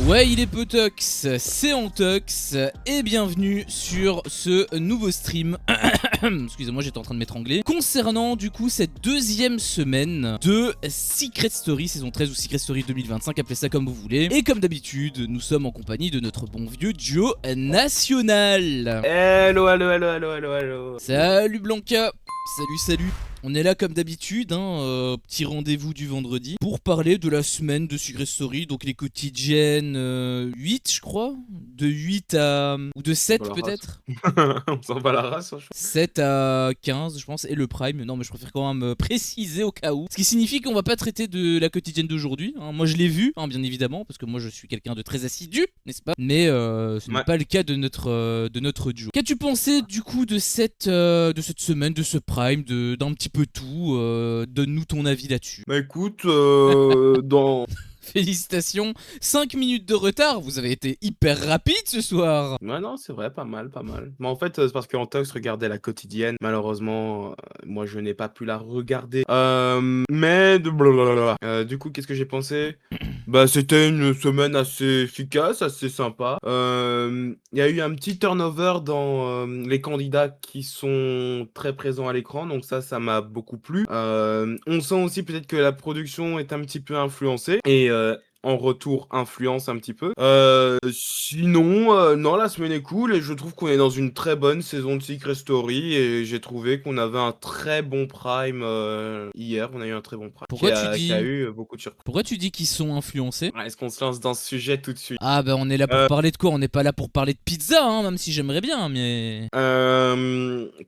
Ouais, il est Potox, c'est Antox, et bienvenue sur ce nouveau stream, excusez-moi j'étais en train de m'étrangler, concernant du coup cette deuxième semaine de Secret Story, saison 13 ou Secret Story 2025, appelez ça comme vous voulez, et comme d'habitude, nous sommes en compagnie de notre bon vieux duo national. Hello, hello, hello, hello, hello, hello. Salut Blanca. Salut. On est là comme d'habitude, petit rendez-vous du vendredi pour parler de la semaine de Secret Story, donc les quotidiennes 8 je crois, de 8 à... ou de 7 peut-être. On s'en bat la race, franchement. 7 à 15 je pense, et le prime, non mais je préfère quand même préciser au cas où. Ce qui signifie qu'on va pas traiter de la quotidienne d'aujourd'hui, moi je l'ai vu, bien évidemment, parce que moi je suis quelqu'un de très assidu, n'est-ce pas? Mais ce n'est pas le cas de notre duo. Qu'as-tu pensé du coup de cette semaine, de ce prime, d'un petit peu tout, donne-nous ton avis là-dessus. Bah écoute, dans... Félicitations, 5 minutes de retard, vous avez été hyper rapide ce soir. Ouais, non, c'est vrai, pas mal, pas mal. Mais en fait, c'est parce qu'Antox regardait la quotidienne. Malheureusement, moi, je n'ai pas pu la regarder. Mais... blablabla. Du coup, qu'est-ce que j'ai pensé? Bah, c'était une semaine assez efficace, assez sympa. Il y a eu un petit turnover dans les candidats qui sont très présents à l'écran, donc ça m'a beaucoup plu. On sent aussi peut-être que la production est un petit peu influencée, et en retour influence un petit peu. Sinon, non, la semaine est cool, et je trouve qu'on est dans une très bonne saison de Secret Story, et j'ai trouvé qu'on avait un très bon prime hier, on a eu un très bon prime. Pourquoi qui a eu beaucoup de surprises. Pourquoi tu dis qu'ils sont influencés? Est-ce qu'on se lance dans ce sujet tout de suite? Ah bah on est là pour parler de quoi? On n'est pas là pour parler de pizza, même si j'aimerais bien, mais...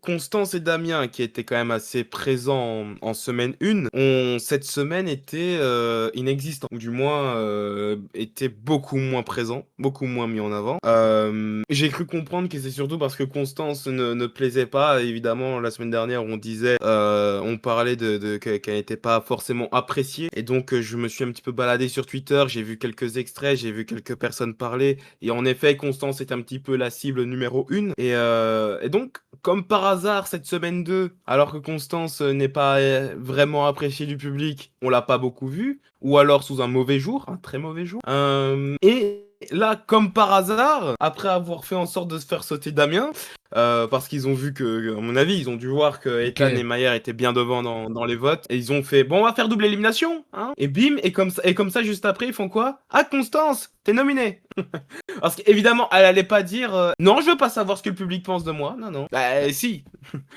Constance et Damien, qui étaient quand même assez présents en semaine 1, cette semaine était inexistant, ou du moins était beaucoup moins présent, beaucoup moins mis en avant. J'ai cru comprendre que c'est surtout parce que Constance ne plaisait pas. Évidemment, la semaine dernière, on disait, on parlait qu'elle n'était pas forcément appréciée, et donc je me suis un petit peu baladé sur Twitter, j'ai vu quelques extraits, j'ai vu quelques personnes parler, et en effet, Constance est un petit peu la cible numéro 1, et donc, comme par hasard, cette semaine 2, alors que Constance n'est pas vraiment appréciée du public, on l'a pas beaucoup vue, ou alors sous un mauvais jour, un très mauvais jour. Et là, comme par hasard, après avoir fait en sorte de se faire sauter Damien, parce qu'ils ont vu que, à mon avis, ils ont dû voir que Ethan et Mayer étaient bien devant dans les votes, et ils ont fait, bon, on va faire double élimination, hein, et bim, et comme ça, juste après, ils font quoi? Ah, Constance, t'es nominée. Parce qu'évidemment, elle allait pas dire non, je veux pas savoir ce que le public pense de moi. Non. Bah, si.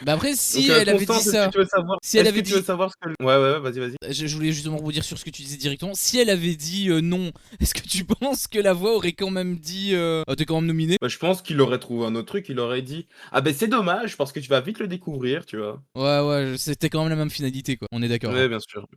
Bah après, si Donc, elle avait dit Constance, ça... est-ce que tu veux savoir, Si elle avait tu veux dit... savoir ce que... Ouais, vas-y. Je voulais justement rebondir sur ce que tu disais directement. Si elle avait dit non, est-ce que tu penses que la voix aurait quand même dit oh, t'es quand même nominé? Bah, je pense qu'il aurait trouvé un autre truc, il aurait dit ah ben c'est dommage parce que tu vas vite le découvrir, tu vois. Ouais, c'était quand même la même finalité, quoi. On est d'accord. Ouais, bien sûr.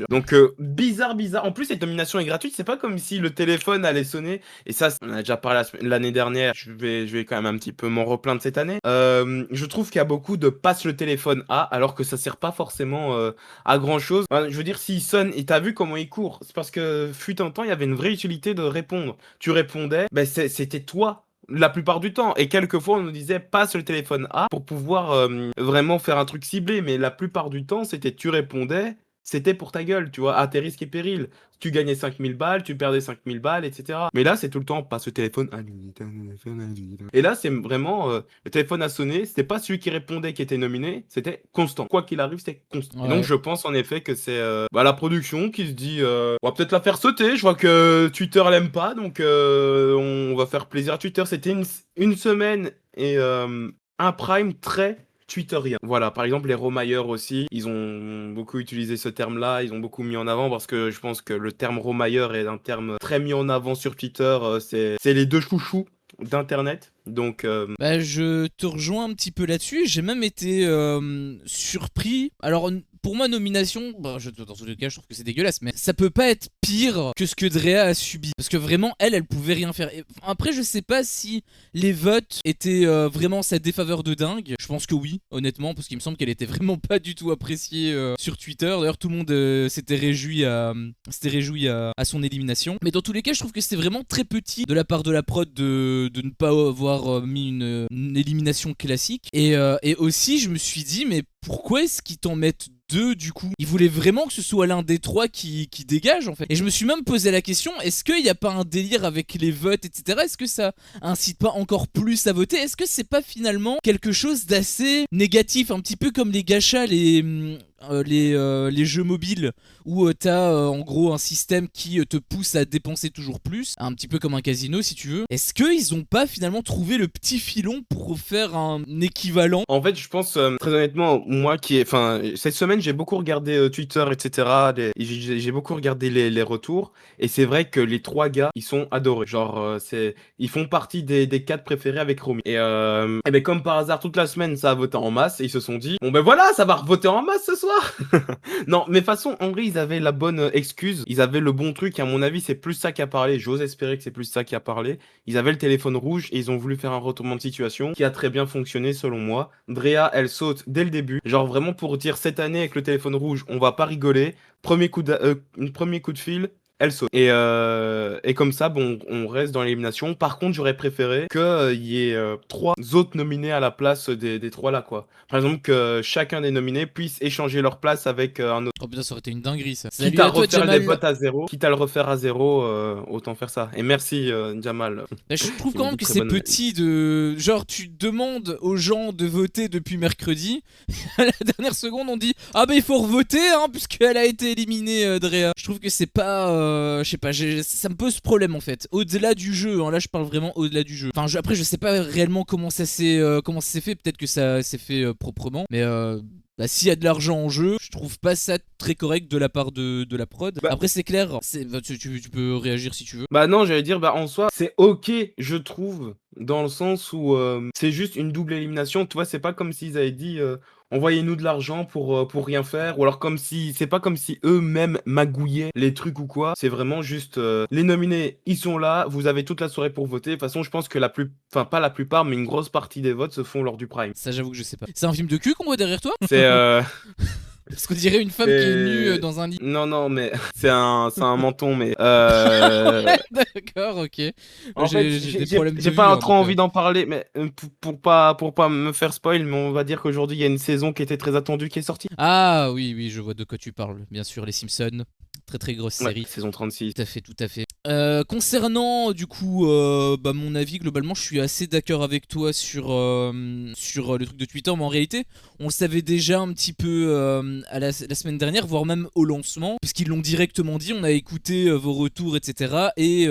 Donc, bizarre. En plus, cette nomination est gratuite, c'est pas comme si le téléphone allait sonner. Et ça, on a déjà parlé l'année dernière, je vais quand même un petit peu m'en replaindre cette année. Je trouve qu'il y a beaucoup de passe le téléphone à, alors que ça sert pas forcément à grand chose. Enfin, je veux dire, s'il sonne et t'as vu comment il court, c'est parce que fut un temps, il y avait une vraie utilité de répondre. Tu répondais, ben c'était toi. La plupart du temps, et quelquefois on nous disait passe le téléphone A pour pouvoir vraiment faire un truc ciblé, mais la plupart du temps c'était tu répondais, c'était pour ta gueule, tu vois, à tes risques et périls. Tu gagnais 5000 balles, tu perdais 5000 balles, etc. Mais là c'est tout le temps passe le téléphone à lui. Et là c'est vraiment le téléphone a sonné, c'était pas celui qui répondait qui était nominé, c'était constant. Quoi qu'il arrive, c'était constant. Ouais. Et donc je pense en effet que c'est la production qui se dit on va peut-être la faire sauter, je vois que Twitter l'aime pas, donc on va faire plaisir à Twitter. C'était une semaine et un prime très twitterien. Voilà, par exemple les romailleurs aussi, ils ont beaucoup utilisé ce terme-là, ils ont beaucoup mis en avant parce que je pense que le terme romailleur est un terme très mis en avant sur Twitter, c'est les deux chouchous d'internet. Donc bah je te rejoins un petit peu là-dessus, j'ai même été surpris. Alors pour moi nomination, bah, dans tous les cas je trouve que c'est dégueulasse, mais ça peut pas être pire que ce que Drea a subi, parce que vraiment elle pouvait rien faire. Et, après je sais pas si les votes étaient vraiment sa défaveur de dingue, je pense que oui honnêtement, parce qu'il me semble qu'elle était vraiment pas du tout appréciée sur Twitter. D'ailleurs tout le monde s'était réjoui à son élimination, mais dans tous les cas je trouve que c'était vraiment très petit de la part de la prod de ne pas avoir mis une élimination classique. Et aussi je me suis dit mais pourquoi est-ce qu'ils t'en mettent deux du coup. Ils voulaient vraiment que ce soit l'un des trois qui dégage en fait. Et je me suis même posé la question, est-ce qu'il n'y a pas un délire avec les votes, etc. Est-ce que ça incite pas encore plus à voter? Est-ce que c'est pas finalement quelque chose d'assez négatif, un petit peu comme les gachas, les jeux mobiles où t'as en gros un système qui te pousse à dépenser toujours plus, un petit peu comme un casino si tu veux. Est-ce qu'ils ont pas finalement trouvé le petit filon pour faire un équivalent? En fait, je pense, très honnêtement, cette semaine, j'ai beaucoup regardé Twitter, etc. J'ai beaucoup regardé les retours. Et c'est vrai que les trois gars, ils sont adorés. Genre, ils font partie des quatre préférés avec Romy. Et ben, comme par hasard, toute la semaine, ça a voté en masse. Et ils se sont dit, bon ben voilà, ça va voter en masse ce soir. Non, mais de toute façon, en vrai, ils avaient la bonne excuse. Ils avaient le bon truc. À mon avis, c'est plus ça qui a parlé. J'ose espérer que c'est plus ça qui a parlé. Ils avaient le téléphone rouge et ils ont voulu faire un retournement de situation qui a très bien fonctionné selon moi. Drea, elle saute dès le début. Genre vraiment pour dire cette année avec le téléphone rouge, on va pas rigoler. Premier coup de fil, elle saute. Et comme ça, bon, on reste dans l'élimination. Par contre, j'aurais préféré qu'il y ait trois autres nominés à la place des trois là, quoi. Par exemple, que chacun des nominés puisse échanger leur place avec un autre. Oh putain, ça aurait été une dinguerie ça. Quitte Salut à à toi refaire les Jamal. votes à zéro, quitte à le refaire à zéro, autant faire ça. Et merci Jamal. Bah, je trouve Il quand a même dit que très c'est bonne petit de... Genre tu demandes aux gens de voter depuis mercredi, à la dernière seconde on dit ah bah il faut revoter hein, puisqu'elle a été éliminée Drea. Je trouve que c'est pas... je sais pas, ça me pose problème en fait. Au-delà du jeu, hein, là je parle vraiment au-delà du jeu. Enfin après je sais pas réellement comment ça s'est fait, peut-être que ça s'est fait proprement, mais... Bah, s'il y a de l'argent en jeu, je trouve pas ça très correct de la part de la prod. Bah, Après, c'est clair, tu peux réagir si tu veux. Bah non, j'allais dire, bah en soi, c'est ok, je trouve, dans le sens où c'est juste une double élimination. Tu vois, c'est pas comme s'ils avaient dit, envoyez-nous de l'argent pour rien faire, ou alors comme si, c'est pas comme si eux-mêmes magouillaient les trucs ou quoi. C'est vraiment juste, les nominés, ils sont là, vous avez toute la soirée pour voter. De toute façon, je pense que enfin pas la plupart, mais une grosse partie des votes se font lors du prime. Ça, j'avoue que je sais pas. C'est un film de cul qu'on voit derrière toi? C'est Parce qu'on dirait une femme qui est nue dans un lit. Non, non, mais c'est un menton, mais D'accord, ok. en fait, J'ai des problèmes de j'ai vue, pas hein, trop donc, envie d'en parler, mais pour pas me faire spoil, mais on va dire qu'aujourd'hui il y a une saison qui était très attendue qui est sortie. Ah oui, oui, je vois de quoi tu parles. Bien sûr, les Simpsons. Très très grosse Ouais, série. saison 36. Tout à fait, tout à fait. Concernant du coup bah, mon avis, globalement, je suis assez d'accord avec toi sur le truc de Twitter, mais en réalité, on le savait déjà un petit peu à la semaine dernière, voire même au lancement, puisqu'ils l'ont directement dit, on a écouté vos retours, etc. Et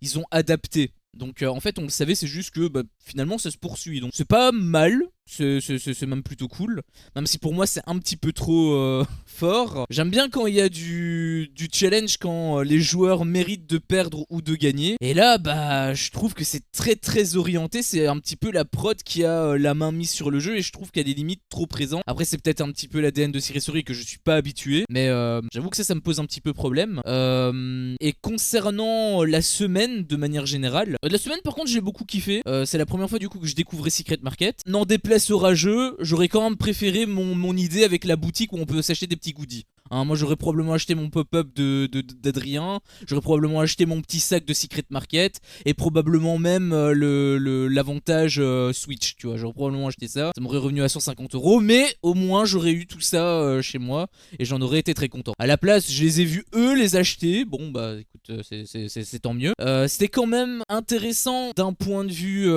ils ont adapté. Donc en fait, on le savait, c'est juste que bah, finalement, ça se poursuit. Donc c'est pas mal. C'est même plutôt cool. Même si pour moi c'est un petit peu trop fort. J'aime bien quand il y a du challenge, quand les joueurs méritent de perdre ou de gagner. Et là, bah, je trouve que c'est très très orienté. C'est un petit peu la prod qui a la main mise sur le jeu. Et je trouve qu'il y a des limites trop présentes. Après, c'est peut-être un petit peu l'ADN de Siri Story que je suis pas habitué. Mais j'avoue que ça me pose un petit peu problème. Et concernant la semaine de manière générale, la semaine par contre j'ai beaucoup kiffé. C'est la première fois du coup que je découvrais Secret Market. N'en déplaise orageux, j'aurais quand même préféré mon idée avec la boutique où on peut s'acheter des petits goodies. Hein, moi j'aurais probablement acheté mon pop-up d'Adrien, j'aurais probablement acheté mon petit sac de Secret Market et probablement même l'avantage Switch, tu vois, j'aurais probablement acheté ça, ça m'aurait revenu à 150€, mais au moins j'aurais eu tout ça chez moi et j'en aurais été très content. À la place, je les ai vus eux les acheter, bon bah écoute, c'est tant mieux. C'était quand même intéressant d'un point de vue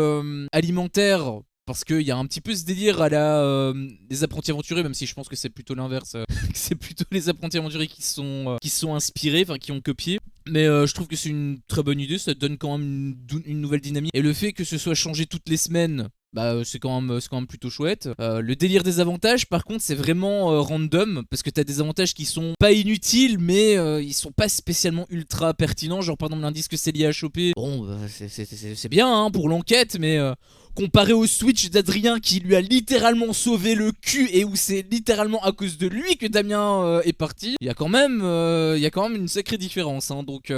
alimentaire. Parce qu'il y a un petit peu ce délire à la des apprentis aventuriers, même si je pense que c'est plutôt l'inverse, que c'est plutôt les apprentis aventuriers qui sont inspirés, enfin qui ont copié. Mais je trouve que c'est une très bonne idée, ça donne quand même une nouvelle dynamique. Et le fait que ce soit changé toutes les semaines, bah c'est quand même plutôt chouette. Le délire des avantages par contre c'est vraiment random, parce que t'as des avantages qui sont pas inutiles mais ils sont pas spécialement ultra pertinents. Genre par exemple l'indice que Célia a chopé, bon bah, c'est bien hein, pour l'enquête, mais comparé au Switch d'Adrien qui lui a littéralement sauvé le cul et où c'est littéralement à cause de lui que Damien est parti, il y a quand même une sacrée différence hein, donc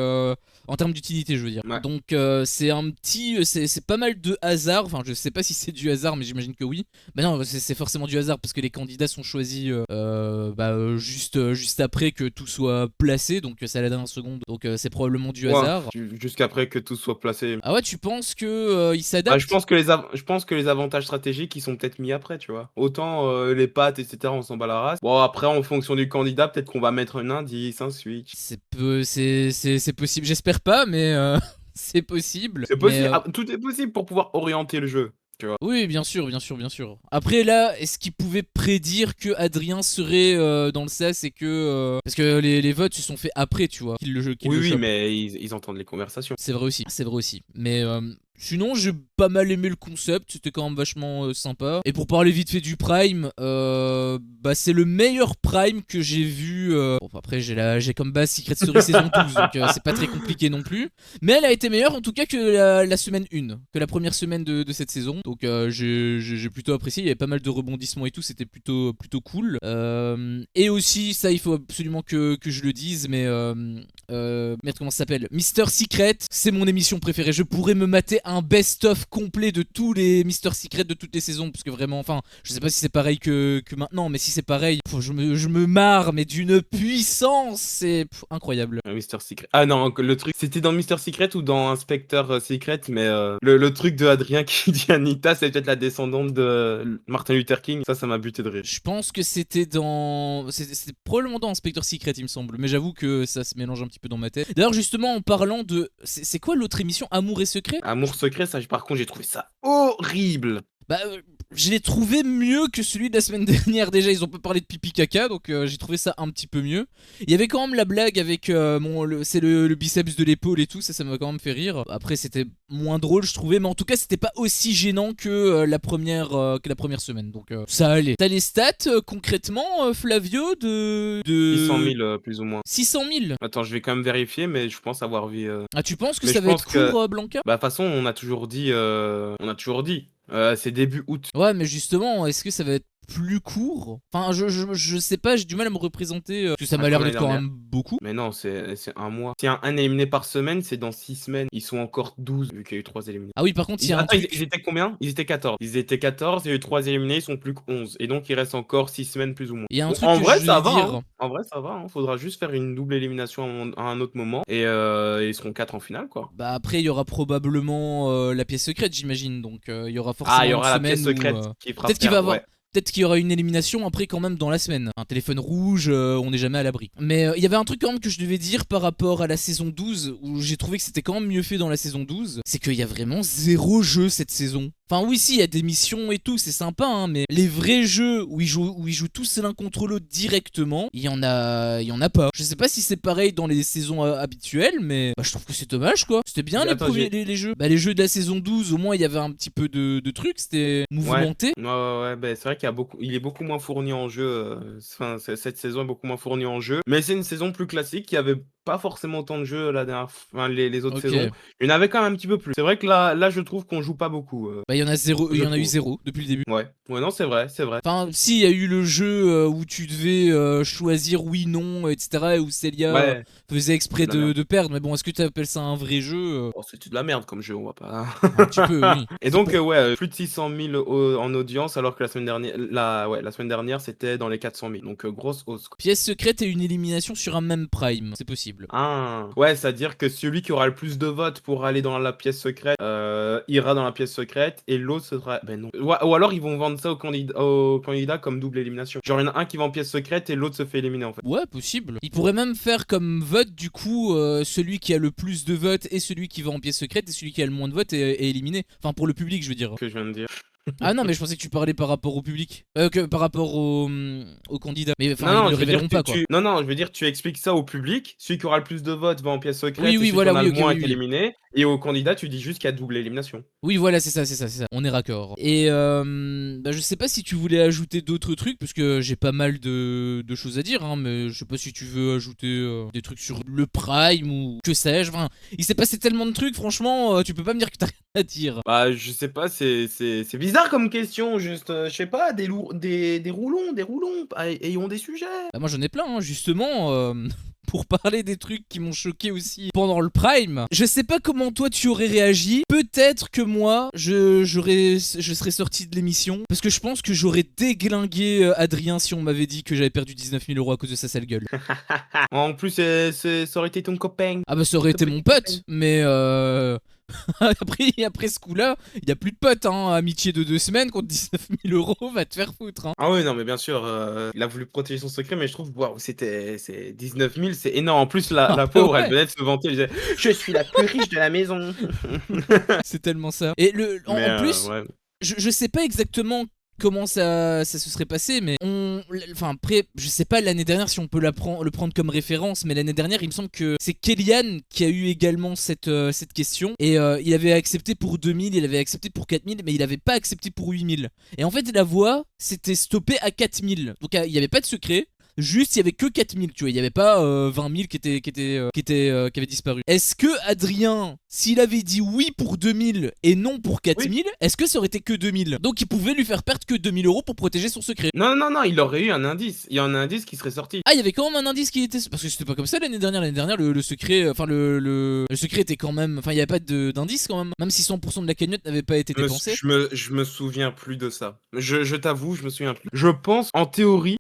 En termes d'utilité, je veux dire. Ouais. Donc c'est un petit, c'est pas mal de hasard. Enfin, je sais pas si c'est du hasard, mais j'imagine que oui. Bah non, c'est forcément du hasard parce que les candidats sont choisis juste après que tout soit placé. Donc c'est à la dernière seconde. Donc c'est probablement du Ouais, hasard. jusqu'après que tout soit placé. Ah ouais, tu penses que ils Bah, je s'adaptent? pense que je pense que les avantages stratégiques, ils sont peut-être mis après, tu vois. Autant les pattes, etc., on s'en bat la race. Bon, après, en fonction du candidat, peut-être qu'on va mettre un indice, un switch. C'est possible. J'espère pas, mais c'est possible. C'est Mais possible, tout est possible pour pouvoir orienter le jeu, tu vois. oui, bien sûr, bien sûr, bien sûr. Après là, est-ce qu'il pouvait prédire que Adrien serait dans le SAS et que parce que les votes se sont faits après, tu vois, qu'il Oui, le oui, chope. mais ils entendent les conversations. C'est vrai aussi, c'est vrai aussi. Mais sinon, j'ai pas mal aimé le concept, c'était quand même vachement sympa. Et pour parler vite fait du Prime, bah c'est le meilleur Prime que j'ai vu. Bon, après, j'ai comme base Secret Story saison 12, donc c'est pas très compliqué non plus. Mais elle a été meilleure en tout cas que la semaine 1, que la première semaine de cette saison. Donc j'ai plutôt apprécié, il y avait pas mal de rebondissements et tout, c'était plutôt cool. Et aussi, ça il faut absolument que je le dise, mais merde, comment ça s'appelle, Mister Secret, c'est mon émission préférée. Je pourrais me mater un best-of complet de tous les Mister Secret de toutes les saisons, parce que vraiment, enfin, je sais pas si c'est pareil que maintenant, mais si c'est pareil, je me marre, mais d'une puissance, c'est incroyable. Mister Secret. Ah non, le truc, c'était dans Mister Secret ou dans Inspector Secret, mais le truc de Adrien qui dit Anita, c'est peut-être la descendante de Martin Luther King. Ça m'a buté de rire. Je pense que c'était c'était probablement dans Inspector Secret, il me semble, mais j'avoue que ça se mélange un petit peu dans ma tête. D'ailleurs, justement, en parlant de, c'est quoi l'autre émission, Amour et Secret? Amour secret, ça, par contre, j'ai trouvé ça horrible. Bah, je l'ai trouvé mieux que celui de la semaine dernière. Déjà, ils ont pas parlé de pipi caca, donc j'ai trouvé ça un petit peu mieux. Il y avait quand même la blague avec c'est le biceps de l'épaule et tout, ça m'a quand même fait rire. Après, c'était moins drôle, je trouvais, mais en tout cas, c'était pas aussi gênant que la première semaine. Donc ça allait. T'as les stats concrètement, Flavio, de 600 000 plus ou moins. 600 000. Attends, je vais quand même vérifier, mais je pense avoir vu. Ah, tu penses que Mais ça je va être pense que, court, Blanca? bah, de toute façon, on a toujours dit, c'est début août. Ouais, mais justement, est-ce que ça va être plus court? Enfin, je sais pas, j'ai du mal à me représenter, parce que ça m'a Ah, l'air comme l'année d'être quand dernière. même beaucoup. Mais non, c'est un mois. Si un éliminé par semaine, c'est dans 6 semaines. Ils sont encore 12, vu qu'il y a eu 3 éliminés. Ah oui, par contre, il y a un Attends, truc. ils étaient combien? Ils étaient 14. Ils étaient 14, il y a eu 3 éliminés, ils sont plus que 11. Et donc, il reste encore 6 semaines plus ou moins. Il y a un Bon, truc en que vrai, je ça voulais va, dire. hein. En vrai, ça va, hein. Faudra juste faire une double élimination à un autre moment. Et ils seront 4 en finale, quoi. Bah après, il y aura probablement la pièce secrète, j'imagine. Donc il y aura Ah, il forcément y une aura la pièce semaine où secrète qui fera peut-être qu'il va perdre, avoir. ouais. Peut-être qu'il y aura une élimination après quand même dans la semaine. Un téléphone rouge, on n'est jamais à l'abri. Mais il y avait un truc quand même que je devais dire par rapport à la saison 12, où j'ai trouvé que c'était quand même mieux fait dans la saison 12. C'est qu'il y a vraiment zéro jeu cette saison. Enfin oui, si, il y a des missions et tout, c'est sympa, hein, mais les vrais jeux où ils jouent tous l'un contre l'autre directement, il y en a pas. Je sais pas si c'est pareil dans les saisons habituelles, mais bah, je trouve que c'est dommage, quoi. C'était bien Attends, les jeux. Bah les jeux de la saison 12, au moins il y avait un petit peu de trucs, c'était mouvementé. Ouais, bah, c'est vrai il est beaucoup moins fourni en jeu. Enfin, cette saison est beaucoup moins fournie en jeu. Mais c'est une saison plus classique qui avait pas forcément autant de jeux les autres Ok. saisons. Il y en avait quand même un petit peu plus. C'est vrai que là, je trouve qu'on joue pas beaucoup. Bah il y en a zéro, il Je y en a eu trouve. zéro depuis le début. Ouais, non, c'est vrai, c'est vrai. Enfin, si, il y a eu le jeu où tu devais choisir oui, non, etc. Et où Célia Ouais, faisait exprès c'est de la merde. de perdre. Mais bon, est-ce que tu appelles ça un vrai jeu Oh, c'était de la merde comme jeu, on va pas. Un petit peu, oui. Et C'est donc, pour... plus de 600 000 en audience, alors que la semaine dernière, la semaine dernière, c'était dans les 400 000. Donc, grosse hausse, quoi. Pièce secrète et une élimination sur un même prime. C'est possible. Ah, ouais, c'est-à-dire que celui qui aura le plus de votes pour aller dans la pièce secrète ira dans la pièce secrète et l'autre sera. Ben non. Ou alors ils vont vendre ça aux candidats comme double élimination. Genre, il y en a un qui va en pièce secrète et l'autre se fait éliminer en fait. Ouais, possible. Il pourrait même faire comme vote, du coup, celui qui a le plus de votes est celui qui va en pièce secrète et celui qui a le moins de votes est éliminé. Enfin, pour le public, je veux dire. Que je viens de dire. Ah non, mais je pensais que tu parlais par rapport au public. Que par rapport aux candidats. Mais enfin, Non, ils le je veux dire, révéleront pas, quoi. non, je veux dire, tu expliques ça au public. Celui qui aura le plus de votes va en pièce secrète Oui, et oui, celui voilà, qui en a oui, le ok, moins oui, est oui. éliminé. Et au candidat, tu dis juste qu'il y a double élimination. Oui, voilà, c'est ça. On est raccord. Et bah, je sais pas si tu voulais ajouter d'autres trucs, parce que j'ai pas mal de choses à dire, hein, mais je sais pas si tu veux ajouter des trucs sur le Prime ou que sais-je. Enfin, il s'est passé tellement de trucs, franchement, tu peux pas me dire que t'as rien à dire. Bah, je sais pas, c'est bizarre comme question. Juste, je sais pas, des roulons, ayons des sujets. Bah, moi j'en ai plein, hein, justement. pour parler des trucs qui m'ont choqué aussi pendant le Prime. Je sais pas comment toi tu aurais réagi. Peut-être que moi, je serais sorti de l'émission parce que je pense que j'aurais déglingué Adrien si on m'avait dit que j'avais perdu 19 000 € à cause de sa sale gueule. En plus, ça aurait été ton copain. Ah bah ça aurait été mon pote, mais après ce coup-là, il y a plus de potes, hein. Amitié de 2 semaines contre 19 000 €, va te faire foutre, hein. Ah oui, non, mais bien sûr, il a voulu protéger son secret, mais je trouve, waouh, c'est 19 000, c'est énorme. En plus, la pauvre, elle Ouais, venait de se vanter, elle disait, je suis la plus riche de la maison. c'est tellement ça. Et Mais en plus, ouais. je sais pas exactement comment ça se serait passé, mais enfin après, je sais pas l'année dernière si on peut le prendre comme référence, mais l'année dernière, il me semble que c'est Kellyanne qui a eu également cette question, et il avait accepté pour 2000, il avait accepté pour 4000, mais il avait pas accepté pour 8000. Et en fait, la voix s'était stoppée à 4000, donc il y avait pas de secret. Juste, il y avait que 4000, tu vois, il y avait pas 20 000 qui avaient disparu. Est-ce que Adrien, s'il avait dit oui pour 2000 et non pour 4000, est-ce que ça aurait été que 2000? Donc il pouvait lui faire perdre que 2000 € pour protéger son secret. Non, non, non, il aurait eu un indice. Il y a un indice qui serait sorti. Ah, il y avait quand même un indice qui était... Parce que c'était pas comme ça l'année dernière. L'année dernière, le secret... Enfin, le secret était quand même... Enfin, il y avait pas d'indice quand même. Même si 100% de la cagnotte n'avait pas été dépensé. Je me souviens plus de ça. Je t'avoue, je me souviens plus. Je pense, en théorie,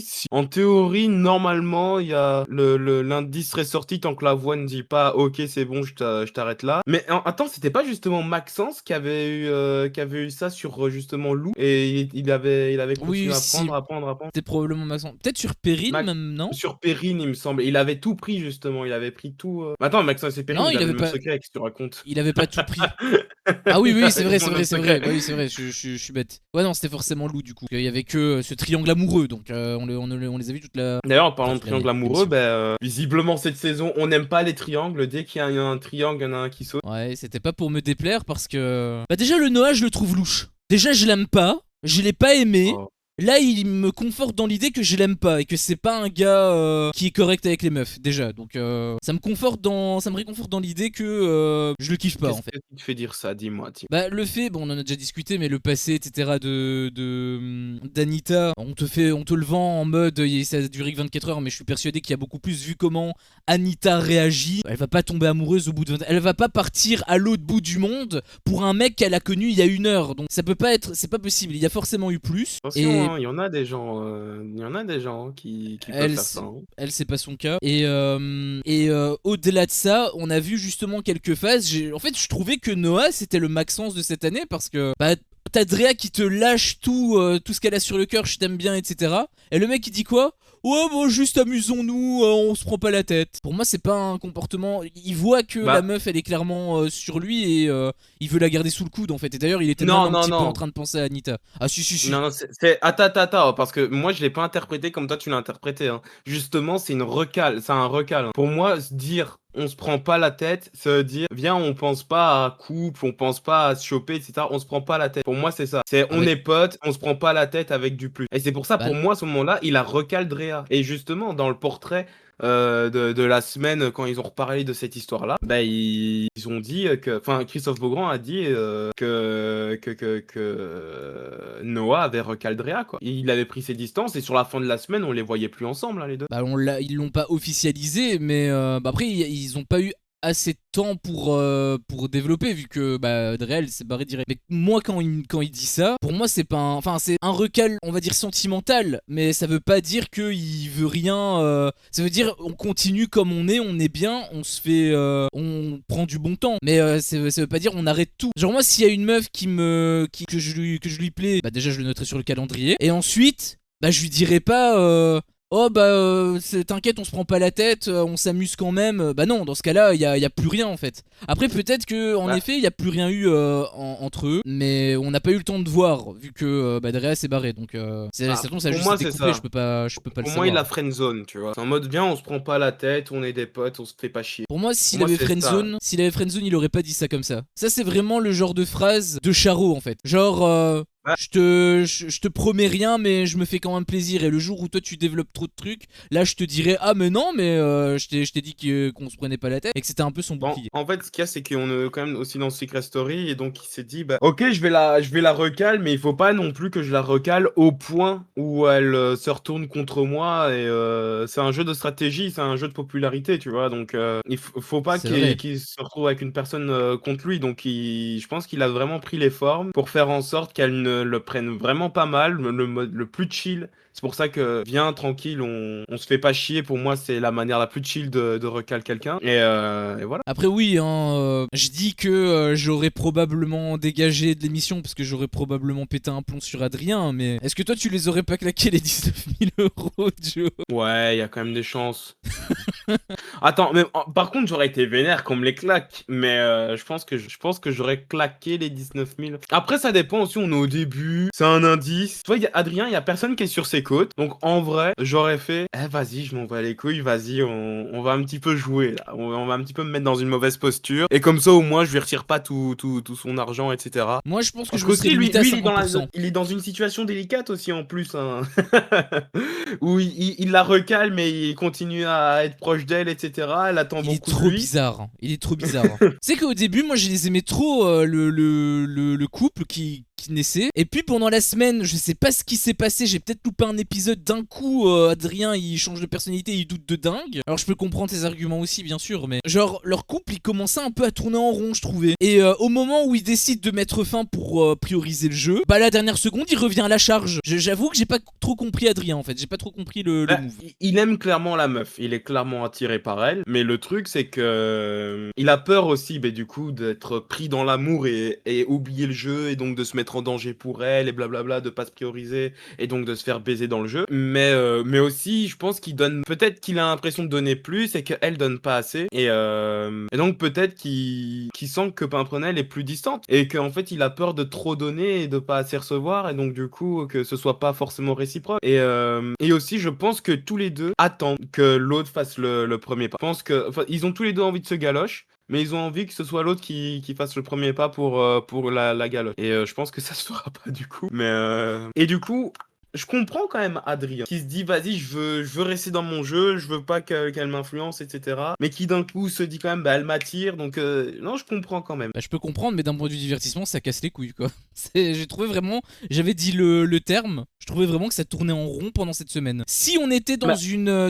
si. En théorie, normalement, il y a l'indice serait sorti tant que la voix ne dit pas, ok, c'est bon, je t'arrête là. Mais attends, c'était pas justement Maxence qui avait eu ça sur justement Lou et il avait continué Oui, à si. apprendre. C'était probablement Maxence. Peut-être sur Perrine même, non? Sur Perrine, il me semble. Il avait tout pris, justement. Il avait pris tout. Attends, Maxence et Perrine, Non, ils il avaient avait le même pas... secret, qu'est-ce que tu racontes? Il avait pas tout pris. Ah oui, oui, c'est vrai, Ils ont c'est le vrai, même c'est secret. vrai. Bah oui, c'est vrai, je suis bête. Ouais, non, c'était forcément Lou du coup. Il y avait que ce triangle amoureux, donc on les a vus toute la... D'ailleurs, en parlant de toute triangle l'année, amoureux, l'émission. visiblement cette saison, on n'aime pas les triangles. Dès qu'il y a un triangle, il y en a un qui saute. Ouais, c'était pas pour me déplaire parce que... Bah déjà, le Noah, je le trouve louche. Déjà, je l'aime pas. Je l'ai pas aimé. Oh. Là, il me conforte dans l'idée que je l'aime pas et que c'est pas un gars qui est correct avec les meufs, déjà. Donc, ça me réconforte dans l'idée que je le kiffe pas, en fait. Qu'est-ce qui te fait dire ça? Dis-moi. Bah, le fait, bon, on en a déjà discuté, mais le passé, etc. d'Anita, on te le vend en mode, ça a duré que 24 heures, mais je suis persuadé qu'il y a beaucoup plus vu comment Anita réagit. Elle va pas tomber amoureuse au bout de 20... Elle va pas partir à l'autre bout du monde pour un mec qu'elle a connu il y a 1 heure. Donc, ça peut pas être, c'est pas possible. Il y a forcément eu plus. Attention, Et hein, il y en a des gens, qui peuvent elle, faire ça. Hein. c'est pas son cas. Et au-delà de ça, on a vu justement quelques phases. En fait, je trouvais que Noah, c'était le Maxence de cette année parce que bah, t'as Drea qui te lâche tout ce qu'elle a sur le cœur, je t'aime bien, etc. Et le mec, il dit quoi? Ouais, bon, juste amusons-nous, on se prend pas la tête. Pour moi, c'est pas un comportement. Il voit que la Bah, meuf, elle est clairement sur lui et il veut la garder sous le coude en fait. Et d'ailleurs, il était même non, un non, petit peu en non. train de penser à Anita. Ah, si, si, si. Non, non, attends, parce que moi je l'ai pas interprété comme toi tu l'as interprété. Hein. Justement, c'est un recal. Hein. Pour moi, se dire on se prend pas la tête, ça veut dire viens, on pense pas à couple, on pense pas à se choper, etc. On se prend pas la tête. Pour moi, c'est ça. C'est Ah, on mais est potes, on se prend pas la tête avec du plus. Et c'est pour ça, bah, pour moi, à ce moment-là, il a recal Drea. Et justement, dans le portrait de la semaine, quand ils ont reparlé de cette histoire-là, bah, ils ont dit que, enfin, Christophe Beaugrand a dit que Noah avait recaldréa, quoi. Il avait pris ses distances et sur la fin de la semaine, on les voyait plus ensemble, hein, les deux. bah ils l'ont pas officialisé, mais bah après ils ont pas eu assez de temps pour développer vu que bah Drell s'est barré direct. Mais moi quand il dit ça, pour moi c'est pas enfin c'est un recal on va dire sentimental, mais ça veut pas dire qu'il veut rien. Ça veut dire on continue comme on est bien, on se fait, on prend du bon temps. Mais ça veut pas dire on arrête tout. Genre moi s'il y a une meuf que je lui plais, bah déjà je le noterai sur le calendrier. Et ensuite bah je lui dirai pas. Oh bah t'inquiète on se prend pas la tête, on s'amuse quand même. Bah non dans ce cas là y a plus rien en fait. Après peut-être que en Bah, effet il y a plus rien eu entre eux. Mais on n'a pas eu le temps de voir vu que bah Drea s'est barré. Donc ça tombe ça a pour juste moi, été c'est coupé, ça. je peux pas le Pour moi, il savoir. a friendzone, tu vois. C'est en mode, viens, on se prend pas la tête, on est des potes, on se fait pas chier. Pour moi Pour moi, c'est ça. s'il avait friendzone il aurait pas dit ça comme ça. Ça c'est vraiment le genre de phrase de Charo en fait. Genre je te promets rien, mais je me fais quand même plaisir. Et le jour où toi tu développes trop de trucs, là je te dirai ah mais non, mais je t'ai dit qu'on se prenait pas la tête et que c'était un peu son bouclier. En fait, ce qu'il y a, c'est qu'on est quand même aussi dans Secret Story, et donc il s'est dit, bah, ok, je vais la recale, mais il faut pas non plus que je la recale au point où elle se retourne contre moi. Et c'est un jeu de stratégie, c'est un jeu de popularité, tu vois. Donc faut pas C'est vrai. qu'il se retrouve avec une personne contre lui. Donc je pense qu'il a vraiment pris les formes pour faire en sorte qu'elle ne le prenne vraiment pas mal, le mode le plus chill. C'est pour ça que viens tranquille, on se fait pas chier. Pour moi, c'est la manière la plus chill de recal quelqu'un. Et voilà. Après oui, hein, je dis que j'aurais probablement dégagé de l'émission parce que j'aurais probablement pété un plomb sur Adrien, mais est-ce que toi tu les aurais pas claqué les 19 000 euros, Joe? Ouais, il y a quand même des chances. Attends, mais par contre, j'aurais été vénère qu'on me les claque. Mais je pense que j'aurais claqué les 19 000. Après, ça dépend aussi, on est au début. C'est un indice. Tu vois, Adrien, il y a personne qui est sur ses côtes. Donc en vrai, j'aurais fait, vas-y, je m'en bats les couilles, vas-y, on va un petit peu jouer là. On va un petit peu me mettre dans une mauvaise posture. Et comme ça, au moins, je lui retire pas tout son argent, etc. Moi je pense que Parce je me serais qu'aussi, limité à lui, 50%. il est dans une situation délicate aussi en plus, hein. Où il la recale, mais il continue à être proche d'elle, etc. Elle attend Il est beaucoup de trop lui. bizarre, hein. Il est trop bizarre. C'est qu'au début, moi, je les aimais trop, le couple qui naissait. Et puis pendant la semaine, je sais pas ce qui s'est passé, j'ai peut-être loupé un épisode. D'un coup, Adrien, il change de personnalité, il doute de dingue. Alors je peux comprendre tes arguments aussi, bien sûr, mais genre, leur couple, il commençait un peu à tourner en rond, je trouvais. Et au moment où il décide de mettre fin pour prioriser le jeu, bah la dernière seconde, il revient à la charge. J'avoue que j'ai pas trop compris Adrien, en fait. J'ai pas trop compris le Bah, move. il aime clairement la meuf, il est clairement attiré par elle, mais le truc c'est que il a peur aussi, bah, du coup, d'être pris dans l'amour et oublier le jeu, et donc de se mettre en danger pour elle, et blablabla, de pas se prioriser, et donc de se faire baiser dans le jeu. Mais aussi, je pense qu'il donne, peut-être qu'il a l'impression de donner plus, et qu'elle donne pas assez, et donc peut-être qu'il sent que Pimprenelle est plus distante, et qu'en fait il a peur de trop donner et de pas assez recevoir, et donc du coup que ce soit pas forcément réciproque. Et aussi, je pense que tous les deux attendent que l'autre fasse le premier pas. Je pense que, enfin, ils ont tous les deux envie de se galoche, mais ils ont envie que ce soit l'autre qui fasse le premier pas pour la galoche. Et je pense que ça se fera pas du coup. Et du coup, je comprends quand même Adrien, qui se dit, vas-y, je veux rester dans mon jeu, je veux pas qu'elle m'influence, etc. Mais qui d'un coup se dit quand même, bah, elle m'attire, donc non, je comprends quand même. Bah, je peux comprendre, mais d'un point de vue divertissement, ça casse les couilles, quoi. J'ai trouvé vraiment, j'avais dit le terme, je trouvais vraiment que ça tournait en rond pendant cette semaine. Si on était Bah,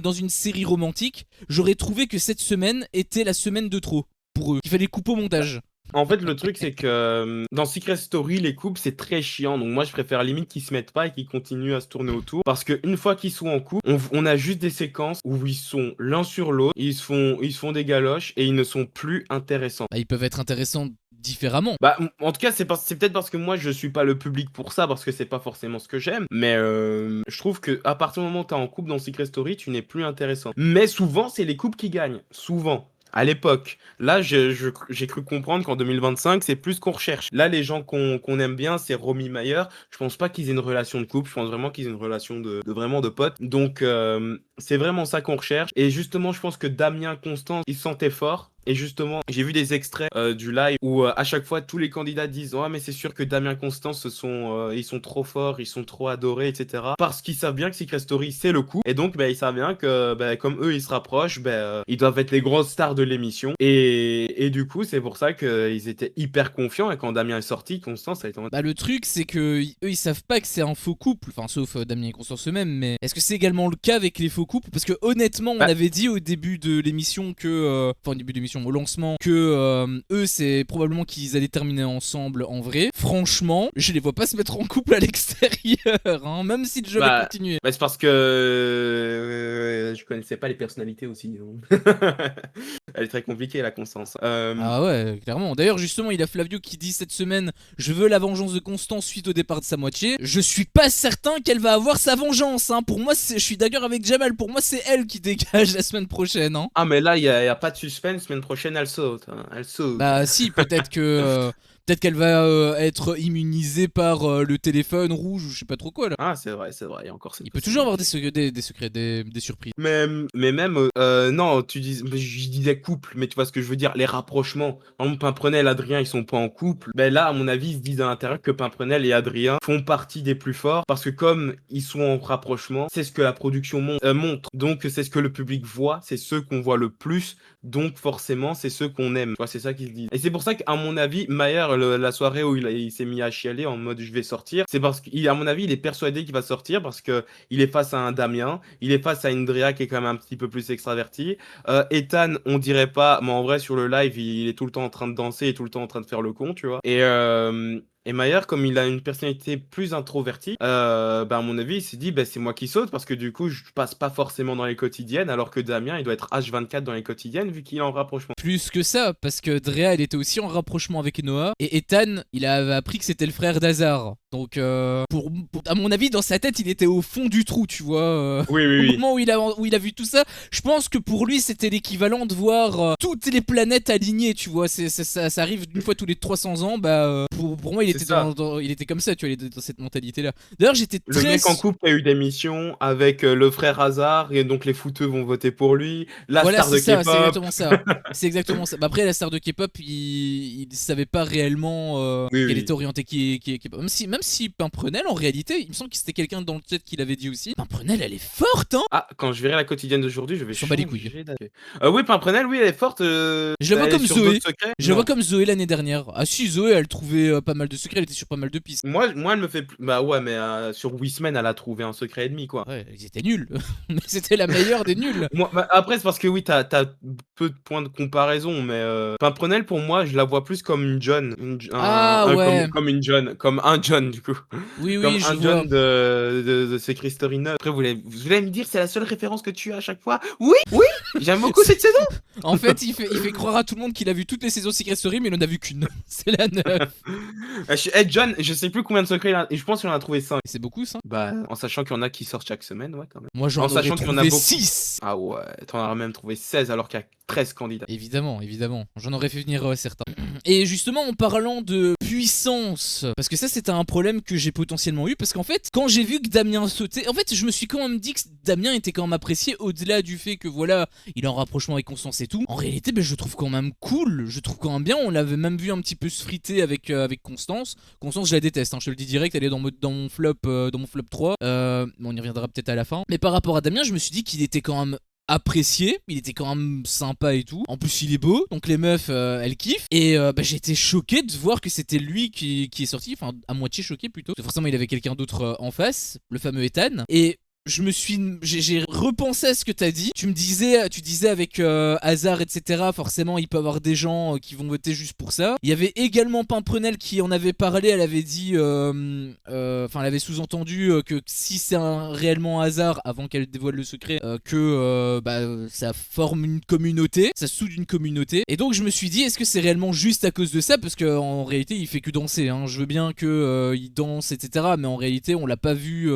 dans une série romantique, j'aurais trouvé que cette semaine était la semaine de trop pour eux. Il fallait couper au montage. En fait, le truc, c'est que dans Secret Story, les couples, c'est très chiant. Donc, moi, je préfère limite qu'ils se mettent pas et qu'ils continuent à se tourner autour. Parce qu'une fois qu'ils sont en couple, on a juste des séquences où ils sont l'un sur l'autre, ils se font des galoches et ils ne sont plus intéressants. Bah, ils peuvent être intéressants différemment. Bah, en tout cas, c'est peut-être parce que moi, je suis pas le public pour ça, parce que c'est pas forcément ce que j'aime. Mais je trouve que à partir du moment où t'es en couple dans Secret Story, tu n'es plus intéressant. Mais souvent, c'est les couples qui gagnent. Souvent. À l'époque. Là, j'ai cru comprendre qu'en 2025, c'est plus ce qu'on recherche. Là, les gens qu'on aime bien, c'est Romy Mayer. Je pense pas qu'ils aient une relation de couple. Je pense vraiment qu'ils aient une relation vraiment de potes. Donc, c'est vraiment ça qu'on recherche. Et justement, je pense que Damien Constant, il se sentait fort. Et justement, j'ai vu des extraits du live où à chaque fois tous les candidats disent ouais, mais c'est sûr que Damien Constant ils sont trop forts, ils sont trop adorés, etc. Parce qu'ils savent bien que Secret Story c'est le coup. Et donc bah, ils savent bien que bah, comme eux ils se rapprochent, bah, ils doivent être les grosses stars de l'émission. Et du coup c'est pour ça qu'ils étaient hyper confiants. Et quand Damien est sorti, Constant ça a été en mode Bah le truc c'est que eux ils savent pas que c'est un faux couple, enfin sauf Damien et Constance eux-mêmes, mais est-ce que c'est également le cas avec les faux couples? Parce que honnêtement on bah, avait dit au début de l'émission que, enfin au début de l'émission, au lancement, que eux c'est probablement qu'ils allaient terminer ensemble en vrai. Franchement, je les vois pas se mettre en couple à l'extérieur, hein, même si le jeu va continuer. c'est parce que je connaissais pas les personnalités aussi. Donc. Elle est très compliquée la Constance. Ah ouais, clairement. D'ailleurs, justement, il y a Flavio qui dit cette semaine je veux la vengeance de Constance suite au départ de sa moitié. Je suis pas certain qu'elle va avoir sa vengeance. Hein. Pour moi, je suis d'accord avec Jamal. Pour moi, c'est elle qui dégage la semaine prochaine. Hein. Ah, mais là, il y a pas de suspense. Semaine prochaine, elle saute. Hein. Elle saute. Bah, si, peut-être que. Peut-être qu'elle va être immunisée par le téléphone rouge ou je sais pas trop quoi là. Ah, c'est vrai, il y a encore cette Il peut toujours avoir possibilité. des secrets, des surprises. Mais même, non, je disais couple, mais tu vois ce que je veux dire, les rapprochements. Par exemple, Pimprenel, Adrien, ils sont pas en couple. Ben là, à mon avis, ils se disent à l'intérieur que Pimprenel et Adrien font partie des plus forts parce que comme ils sont en rapprochement, c'est ce que la production montre. Donc, c'est ce que le public voit, c'est ceux qu'on voit le plus. Donc, forcément, c'est ceux qu'on aime. Tu vois, c'est ça qu'ils se disent. Et c'est pour ça qu'à mon avis, Mayer, la soirée où il s'est mis à chialer en mode je vais sortir, c'est parce qu'à mon avis, il est persuadé qu'il va sortir parce que il est face à un Damien, il est face à une Drea qui est quand même un petit peu plus extravertie. Ethan, on dirait pas, mais en vrai, sur le live, il est tout le temps en train de danser et tout le temps en train de faire le con, tu vois. Et Mayer, comme il a une personnalité plus introvertie, bah, à mon avis, il s'est dit, bah, c'est moi qui saute parce que du coup, je passe pas forcément dans les quotidiennes, alors que Damien, il doit être H24 dans les quotidiennes vu qu'il est en rapprochement. Plus que ça, parce que Drea, elle était aussi en rapprochement avec Noah, et Ethan, il avait appris que c'était le frère d'Hazard. Donc, à mon avis, dans sa tête, il était au fond du trou, tu vois. Oui, oui, Au oui. moment où il a vu tout ça, je pense que pour lui, c'était l'équivalent de voir toutes les planètes alignées, tu vois. Ça arrive une fois tous les 300 ans, bah, pour moi, C'est ça. il était comme ça, tu vois, il était dans cette mentalité-là. D'ailleurs, j'étais Le très. mec en couple a eu des missions avec le frère Hazard, et donc les footeux vont voter pour lui, la Voilà, star c'est de ça, c'est K-pop. exactement ça. C'est exactement ça. Bah après, la star de K-pop, il savait pas réellement Oui, qu'elle était oui. orientée K-pop. Même si Pimprenel, en réalité, il me semble que c'était quelqu'un dans le chat qui l'avait dit aussi. Pimprenel, elle est forte, hein. Ah, quand je verrai la quotidienne d'aujourd'hui, je vais Je s'en bats les couilles. changer d'avis. Oui, Pimprenel, oui, elle est forte. Je la vois Elle est comme sur Zoé. d'autres secrets? Je la vois Non. comme Zoé l'année dernière. Ah si, Zoé, elle trouvait pas mal de secrets, elle était sur pas mal de pistes. Moi, elle me fait. Bah ouais, mais sur Wismen, elle a trouvé un secret et demi, quoi. Ouais, ils étaient nuls. Mais c'était la meilleure des nuls. Moi, bah, après, c'est parce que oui, t'as peu de points de comparaison, mais Pimprenel, pour moi, je la vois plus comme une John. Ah ouais. Comme une John. Comme un John, du coup. Oui, Comme oui, je un vois. John de Secret Story 9. Après, vous voulez me dire, c'est la seule référence que tu as à chaque fois? Oui, oui, j'aime beaucoup cette saison. En fait, il fait croire à tout le monde qu'il a vu toutes les saisons Secret Story, mais il en a vu qu'une. C'est la 9. John, je sais plus combien de secrets il a, et je pense qu'il en a trouvé 5. Et c'est beaucoup ça. Bah, en sachant qu'il y en a qui sortent chaque semaine, ouais, quand même. Moi En j'en aurais sachant qu'il y en a trouvé beaucoup. 6. Ah ouais, t'en as même trouvé 16 alors qu'il y a 13 candidats. Évidemment, évidemment. J'en aurais fait venir certains. Et justement, en parlant de puissance, parce que ça c'était un problème que j'ai potentiellement eu, parce qu'en fait, quand j'ai vu que Damien sautait, en fait, je me suis quand même dit que Damien était quand même apprécié au-delà du fait que voilà, il est en rapprochement avec Constance et tout. En réalité, ben, je le trouve quand même cool, je le trouve quand même bien. On l'avait même vu un petit peu se friter avec Constance. Constance, je la déteste, hein, je te le dis direct, elle est dans mon flop 3. On y reviendra peut-être à la fin. Mais par rapport à Damien, je me suis dit qu'il était quand même apprécié, il était quand même sympa et tout. En plus, il est beau, donc les meufs, elles kiffent. Et bah, j'ai été choqué de voir que c'était lui qui est sorti, enfin à moitié choqué plutôt. Parce que forcément, il avait quelqu'un d'autre en face, le fameux Ethan. Et j'ai repensé à ce que t'as dit. Tu disais avec Hazard, etc. Forcément, il peut y avoir des gens qui vont voter juste pour ça. Il y avait également Pimprenel qui en avait parlé. Elle avait dit, enfin, elle avait sous-entendu que si c'est réellement Hazard, avant qu'elle dévoile le secret, que bah, ça forme une communauté, ça soude une communauté. Et donc, je me suis dit, est-ce que c'est réellement juste à cause de ça? Parce qu'en réalité, il fait que danser. Hein. Je veux bien que il danse, etc. Mais en réalité, on l'a pas vu.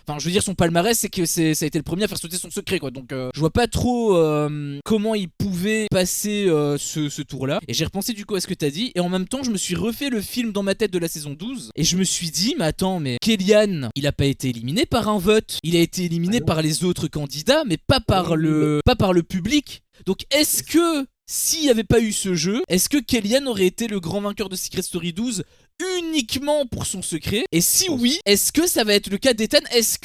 Enfin, je veux dire, son palmarès, c'est que ça a été le premier à faire sauter son secret, quoi. Donc, je vois pas trop comment il pouvait passer ce tour-là. Et j'ai repensé du coup à ce que t'as dit. Et en même temps, je me suis refait le film dans ma tête de la saison 12. Et je me suis dit, mais attends, mais Kellyanne, il a pas été éliminé par un vote. Il a été éliminé par les autres candidats, mais pas par le public. Donc, est-ce que s'il n'y avait pas eu ce jeu, est-ce que Kellyanne aurait été le grand vainqueur de Secret Story 12 uniquement pour son secret? Et si oui, est-ce que ça va être le cas d'Ethan? Est-ce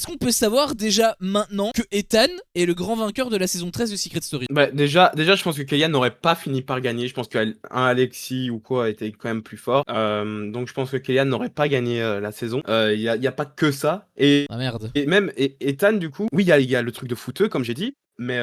qu'on peut savoir déjà maintenant que Ethan est le grand vainqueur de la saison 13 de Secret Story? Bah, déjà, je pense que Kellyanne n'aurait pas fini par gagner. Je pense qu'un Alexis ou quoi était quand même plus fort. Donc je pense que Kellyanne n'aurait pas gagné la saison. Y a pas que ça. Ah merde. Et même Ethan, du coup, oui, il y a le truc de footeux, comme j'ai dit. Mais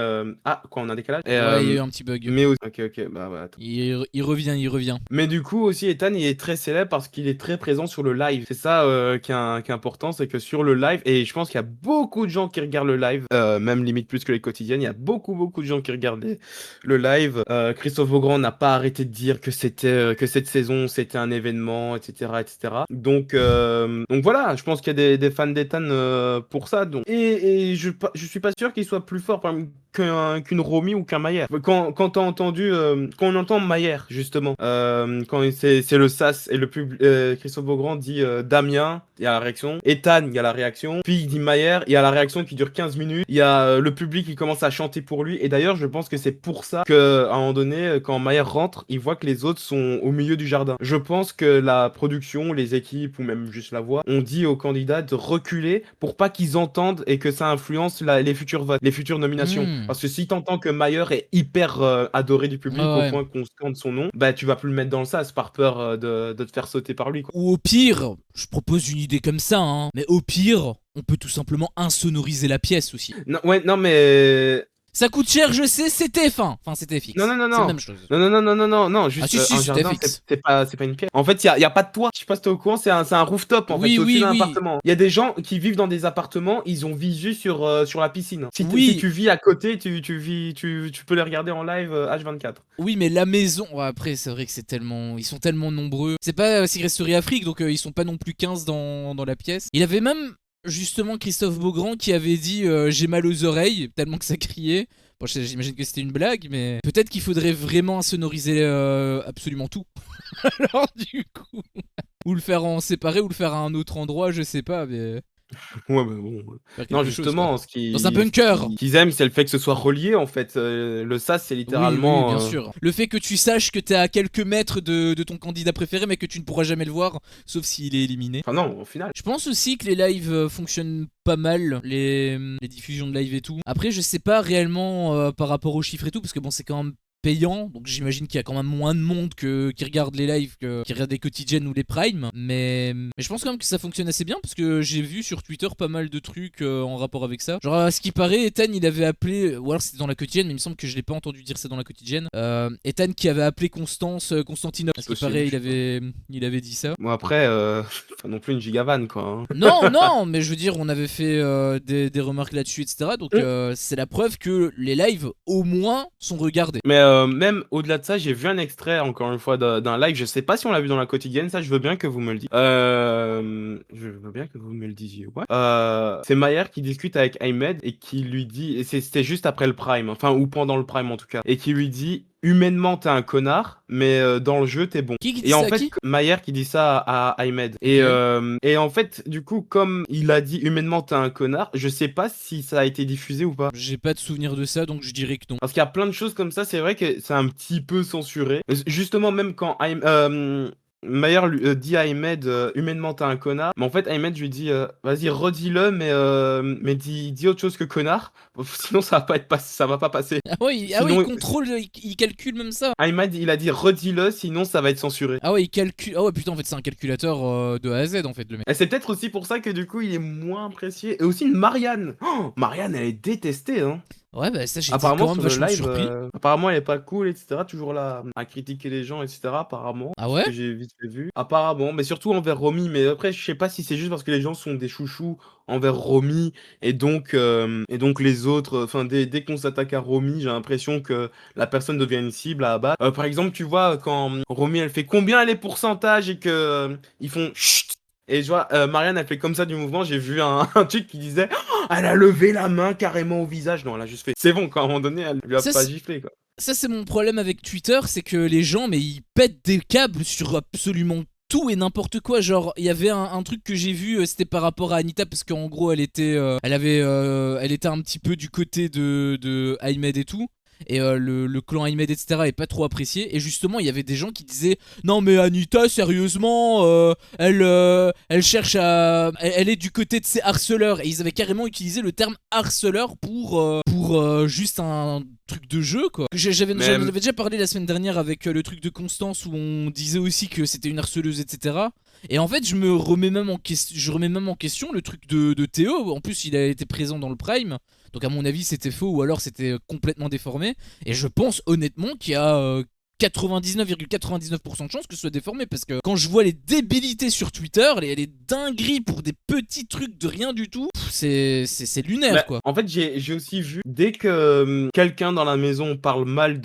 quoi, on a un décalage? Ouais, il y a eu un petit bug. Mais ok, bah ouais, attends. Il revient. Mais du coup aussi Ethan il est très célèbre parce qu'il est très présent sur le live. C'est ça qui est important, c'est que sur le live, et je pense qu'il y a beaucoup de gens qui regardent le live, même limite plus que les quotidiennes, il y a beaucoup de gens qui regardent le live. Christophe Beaugrand n'a pas arrêté de dire que que cette saison c'était un événement, etc. Donc voilà, je pense qu'il y a des fans d'Ethan pour ça. Donc. Et je suis pas sûr qu'il soit plus fort. qu'une Romy ou qu'un Mayer. Quand t'as entendu, quand on entend Mayer, justement, quand c'est le sas et Christophe Beaugrand dit Damien, il y a la réaction. Ethan, il y a la réaction. Puis il dit Mayer, il y a la réaction qui dure 15 minutes. Il y a le public qui commence à chanter pour lui. Et d'ailleurs, je pense que c'est pour ça qu'à un moment donné, quand Mayer rentre, il voit que les autres sont au milieu du jardin. Je pense que la production, les équipes ou même juste la voix ont dit aux candidats de reculer pour pas qu'ils entendent et que ça influence les futurs votes, les futures nominations. Parce que si t'entends que Mayer est hyper adoré du public au point qu'on scande son nom, bah tu vas plus le mettre dans le sas par peur de te faire sauter par lui, quoi. Ou au pire, je propose une idée comme ça, hein, mais au pire, on peut tout simplement insonoriser la pièce aussi. Non, ouais, non, mais Ça coûte cher, je sais, c'est TF1. Enfin, c'est TFX. non, C'est la même chose. non, juste Ah, si, un c'est jardin, TFX. c'est pas une pièce. En fait, y a pas de toit. Je sais pas si t'es au courant, c'est un rooftop, en fait, c'est au-dessus d'un appartement. Il y a des gens qui vivent dans des appartements, ils ont visu sur la piscine. Si tu vis à côté, tu peux les regarder en live H24. Oui, mais la maison, ouais, après, c'est vrai que ils sont tellement nombreux. C'est pas Secret Story Afrique, donc ils sont pas non plus 15 dans la pièce. Il avait même, justement, Christophe Beaugrand qui avait dit j'ai mal aux oreilles, tellement que ça criait. Bon, j'imagine que c'était une blague, mais peut-être qu'il faudrait vraiment insonoriser absolument tout. Alors, du coup. Ou le faire en séparé, ou le faire à un autre endroit, je sais pas, mais. Ouais, mais bon. Non, justement, dans un bunker. Ce qu'ils aiment, c'est le fait que ce soit relié, en fait. Le sas, c'est littéralement. Oui, bien sûr. Le fait que tu saches que t'es à quelques mètres de ton candidat préféré, mais que tu ne pourras jamais le voir, sauf s'il est éliminé. Enfin, non, au final. Je pense aussi que les lives fonctionnent pas mal, les diffusions de live et tout. Après, je sais pas réellement par rapport aux chiffres et tout, parce que bon, c'est quand même payant, donc j'imagine qu'il y a quand même moins de monde qui regarde les lives qui regarde les quotidiennes ou les primes, mais je pense quand même que ça fonctionne assez bien parce que j'ai vu sur Twitter pas mal de trucs en rapport avec ça. Genre à ce qui paraît, Ethan il avait appelé, ou alors c'était dans la quotidienne, mais il me semble que je l'ai pas entendu dire ça dans la quotidienne. Ethan qui avait appelé Constantinople, à ce qui paraît il avait dit ça. Bon après, pas non plus une gigavan quoi. Hein. Non, mais je veux dire, on avait fait des remarques là-dessus, etc. Donc c'est la preuve que les lives au moins sont regardés. Mais même au-delà de ça, j'ai vu un extrait, encore une fois, d'un live. Je sais pas si on l'a vu dans la quotidienne, ça, je veux bien que vous me le disiez. Je veux bien que vous me le disiez, ouais. C'est Mayer qui discute avec Ahmed et qui lui dit, et c'était juste après le prime, enfin, ou pendant le prime en tout cas, et qui lui dit, humainement, t'es un connard, mais dans le jeu, t'es bon. Qui dit et en ça, fait, Mayer qui dit ça à Ahmed. Et en fait, du coup, comme il a dit humainement, t'es un connard, je sais pas si ça a été diffusé ou pas. J'ai pas de souvenir de ça, donc je dirais que non. Parce qu'il y a plein de choses comme ça, c'est vrai que c'est un petit peu censuré. Justement, même quand Mayer lui dit à Ahmed humainement t'es un connard, mais en fait Ahmed lui dit vas-y redis-le, mais dis autre chose que connard, sinon ça va pas passer. Ah ouais, il contrôle, il calcule même ça. Ahmed il a dit redis-le, sinon ça va être censuré. Ah ouais, il calcule. Ah ouais, putain, en fait, c'est un calculateur de A à Z, en fait, le mec. Et c'est peut-être aussi pour ça que du coup il est moins apprécié. Et aussi Marianne. Oh, Marianne elle est détestée, hein. Ouais, bah ça, j'ai été Apparemment quand même sur le vachement live, surpris. apparemment elle est pas cool, etc. Toujours là à critiquer les gens, etc. Apparemment. Ah ouais? Que j'ai vite fait vu. Apparemment, mais surtout envers Romy. Mais après, je sais pas si c'est juste parce que les gens sont des chouchous envers Romy et donc les autres. Enfin, dès qu'on s'attaque à Romy, j'ai l'impression que la personne devient une cible à abattre. Par exemple, tu vois quand Romy elle fait combien les pourcentages et que ils font chut. Et je vois, Marianne, elle fait comme ça du mouvement. J'ai vu un truc qui disait oh, elle a levé la main carrément au visage. Non, elle a juste fait. C'est bon, quand à un moment donné, elle lui a pas giflé, quoi. Ça, c'est mon problème avec Twitter, c'est que les gens, mais ils pètent des câbles sur absolument tout et n'importe quoi. Genre, il y avait un truc que j'ai vu, c'était par rapport à Anita, parce qu'en gros, elle était un petit peu du côté de Ahmed et tout. Et le clan Ahmed, etc. est pas trop apprécié. Et justement, il y avait des gens qui disaient non, mais Anita, sérieusement, elle cherche à. Elle est du côté de ses harceleurs. Et ils avaient carrément utilisé le terme harceleur pour juste un truc de jeu, quoi. J'avais déjà parlé la semaine dernière avec le truc de Constance où on disait aussi que c'était une harceleuse, etc. Et en fait, je remets même en question le truc de Théo. En plus, il a été présent dans le Prime. Donc à mon avis c'était faux ou alors c'était complètement déformé. Et je pense honnêtement qu'il y a 99,99% de chances que ce soit déformé. Parce que quand je vois les débilités sur Twitter, les dingueries pour des petits trucs de rien du tout, c'est lunaire, quoi. En fait j'ai aussi vu dès que quelqu'un dans la maison parle mal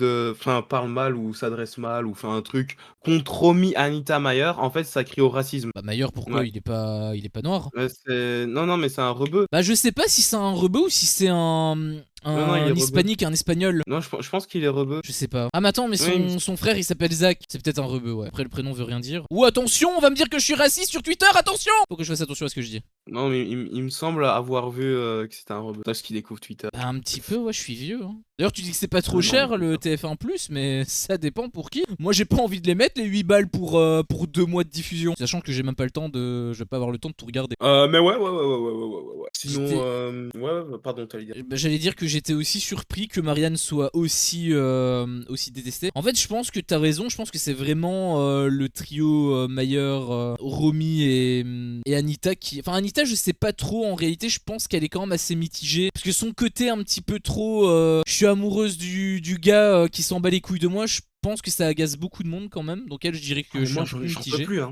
ou s'adresse mal ou fait un truc contre Romy Anita Mayer, en fait ça crie au racisme. Bah Mayer pourquoi Ouais. il est pas noir. Non mais c'est un rebeu. Bah je sais pas si c'est un rebeu ou si c'est un Non, il est Un rebeu. hispanique, un espagnol. Non, je pense qu'il est rebeu. Je sais pas. Ah mais attends, mais Oui, son frère il s'appelle Zach. C'est peut-être un rebeu, ouais. Après le prénom veut rien dire. Ou attention, on va me dire que je suis raciste sur Twitter, attention. Faut que je fasse attention à ce que je dis. non, mais il me semble avoir vu que c'était un rebeu. Parce qu'il découvre Twitter. Bah un petit peu, ouais, je suis vieux. Hein. D'ailleurs tu dis que c'est pas trop Non, cher le TF1+, mais ça dépend pour qui. Moi j'ai pas envie de les mettre les 8 balles pour 2 mois de diffusion. Sachant que j'ai même pas le temps de... Je vais pas avoir le temps de tout regarder. Mais ouais. Sinon, J'étais- pardon, t'allais dire. Bah, j'allais dire que j'étais aussi surpris que Marianne soit aussi détestée. En fait, je pense que t'as raison. Je pense que c'est vraiment le trio Mayer, Romy et Anita qui. Enfin, Anita, je sais pas trop. En réalité, je pense qu'elle est quand même assez mitigée. Parce que son côté un petit peu trop. Je suis amoureuse du gars qui s'en bat les couilles de moi. Je pense que ça agace beaucoup de monde quand même. Donc, elle, je dirais Ah, que mais je suis moi, un peu j'en peux mitigé. plus, hein.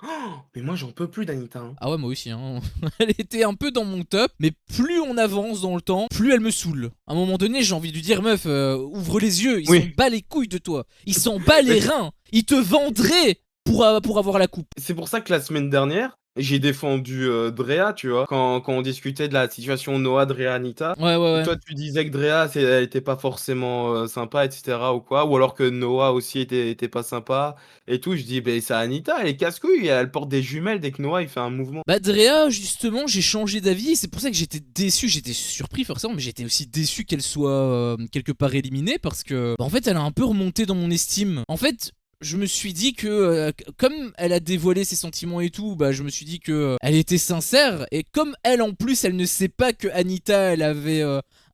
Mais moi, j'en peux plus d'Anita, hein. Ah ouais, moi aussi, hein. Elle était un peu dans mon top, mais plus on avance dans le temps, plus elle me saoule. À un moment donné, j'ai envie de lui dire, meuf, ouvre les yeux, il s'en Oui. bat les couilles de toi. Il s'en bat les reins. Il te vendrait pour avoir la coupe. C'est pour ça que la semaine dernière, j'ai défendu Drea, tu vois, quand on discutait de la situation Noah, Drea, Anita. Ouais, ouais, ouais. Toi, tu disais que Drea, elle était pas forcément sympa, etc. ou quoi, ou alors que Noah aussi était pas sympa et tout. Je dis, ben c'est Anita, elle est casse-couille, elle porte des jumelles dès que Noah il fait un mouvement. Bah Drea, justement, j'ai changé d'avis et c'est pour ça que j'étais déçu, j'étais surpris forcément, mais j'étais aussi déçu qu'elle soit quelque part éliminée parce que, bah, en fait, elle a un peu remonté dans mon estime. En fait, je me suis dit que, comme elle a dévoilé ses sentiments et tout, bah je me suis dit que elle était sincère et comme elle en plus, elle ne sait pas que Anita, elle avait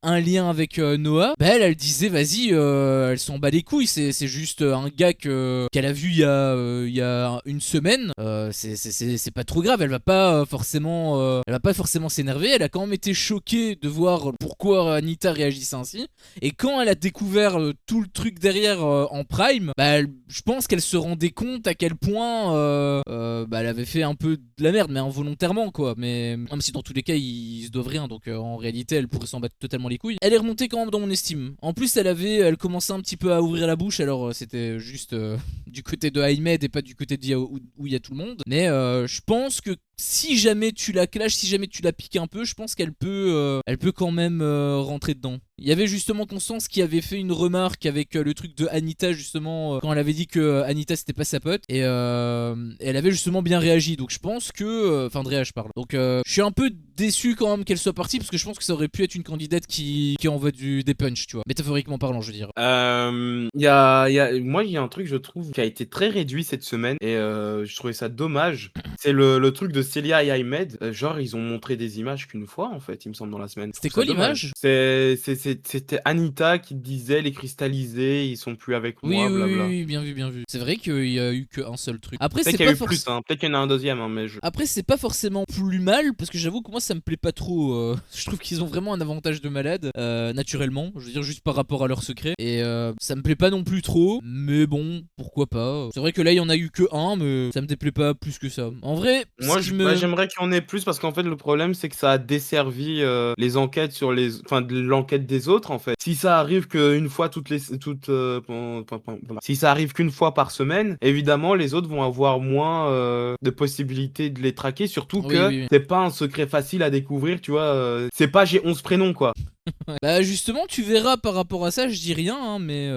un lien avec Noah, bah elle disait vas-y, elle s'en bat les couilles, c'est juste un gars qu'elle a vu il y a une semaine, c'est pas trop grave, elle va pas forcément s'énerver, elle a quand même été choquée de voir pourquoi Anita réagissait ainsi, et quand elle a découvert tout le truc derrière en prime, bah je pense qu'elle se rendait compte à quel point bah, elle avait fait un peu de la merde, mais involontairement quoi, mais même si dans tous les cas ils se doivent rien, donc en réalité elle pourrait s'en battre totalement les couilles. Elle est remontée quand même dans mon estime. En plus elle commençait un petit peu à ouvrir la bouche, alors c'était juste du côté de Ahmed et pas du côté de où il y a tout le monde. Mais je pense que si jamais tu la clashes, si jamais tu la piques un peu, je pense elle peut quand même rentrer dedans. Il y avait justement Constance qui avait fait une remarque avec le truc de Anita justement quand elle avait dit que Anita c'était pas sa pote et elle avait justement bien réagi. Donc je pense que enfin Drea je parle. Donc je suis un peu déçu quand même qu'elle soit partie parce que je pense que ça aurait pu être une candidate qui envoie des punchs, tu vois. Métaphoriquement parlant, je veux dire. Moi, il y a un truc, je trouve, qui a été très réduit cette semaine et je trouvais ça dommage. C'est le truc de Celia et Ahmed. Genre, ils ont montré des images qu'une fois, en fait, il me semble, dans la semaine. Je C'était trouve quoi ça dommage. l'image? C'était Anita qui disait les cristallisés, ils sont plus avec Oui, moi, oui, oui, blabla. oui, bien vu, bien vu. C'est vrai qu'il y a eu qu'un seul truc. Après, Peut-être c'est qu'il y a pas eu plus, forcément. hein. Peut-être qu'il y en a un deuxième, hein, mais je. Après, c'est pas forcément plus mal parce que j'avoue que moi ça me plaît pas trop. Je trouve qu'ils ont vraiment un avantage de malade, naturellement. Je veux dire, juste par rapport à leur secret. Et ça me plaît pas non plus trop, mais bon, pourquoi pas. C'est vrai que là il y en a eu que un, mais ça me déplaît pas plus que ça. En vrai, ce Moi, qui me. j'aimerais qu'il y en ait plus parce qu'en fait, le problème, c'est que ça a desservi les enquêtes sur enfin, de l'enquête des autres, en fait. Si ça arrive qu'une fois si ça arrive qu'une fois par semaine, évidemment, les autres vont avoir moins de possibilités de les traquer, surtout Oui, que oui, oui. c'est pas un secret facile à découvrir, tu vois. C'est pas j'ai 11 prénoms, quoi. Ouais. Bah justement, tu verras par rapport à ça, je dis rien, hein, mais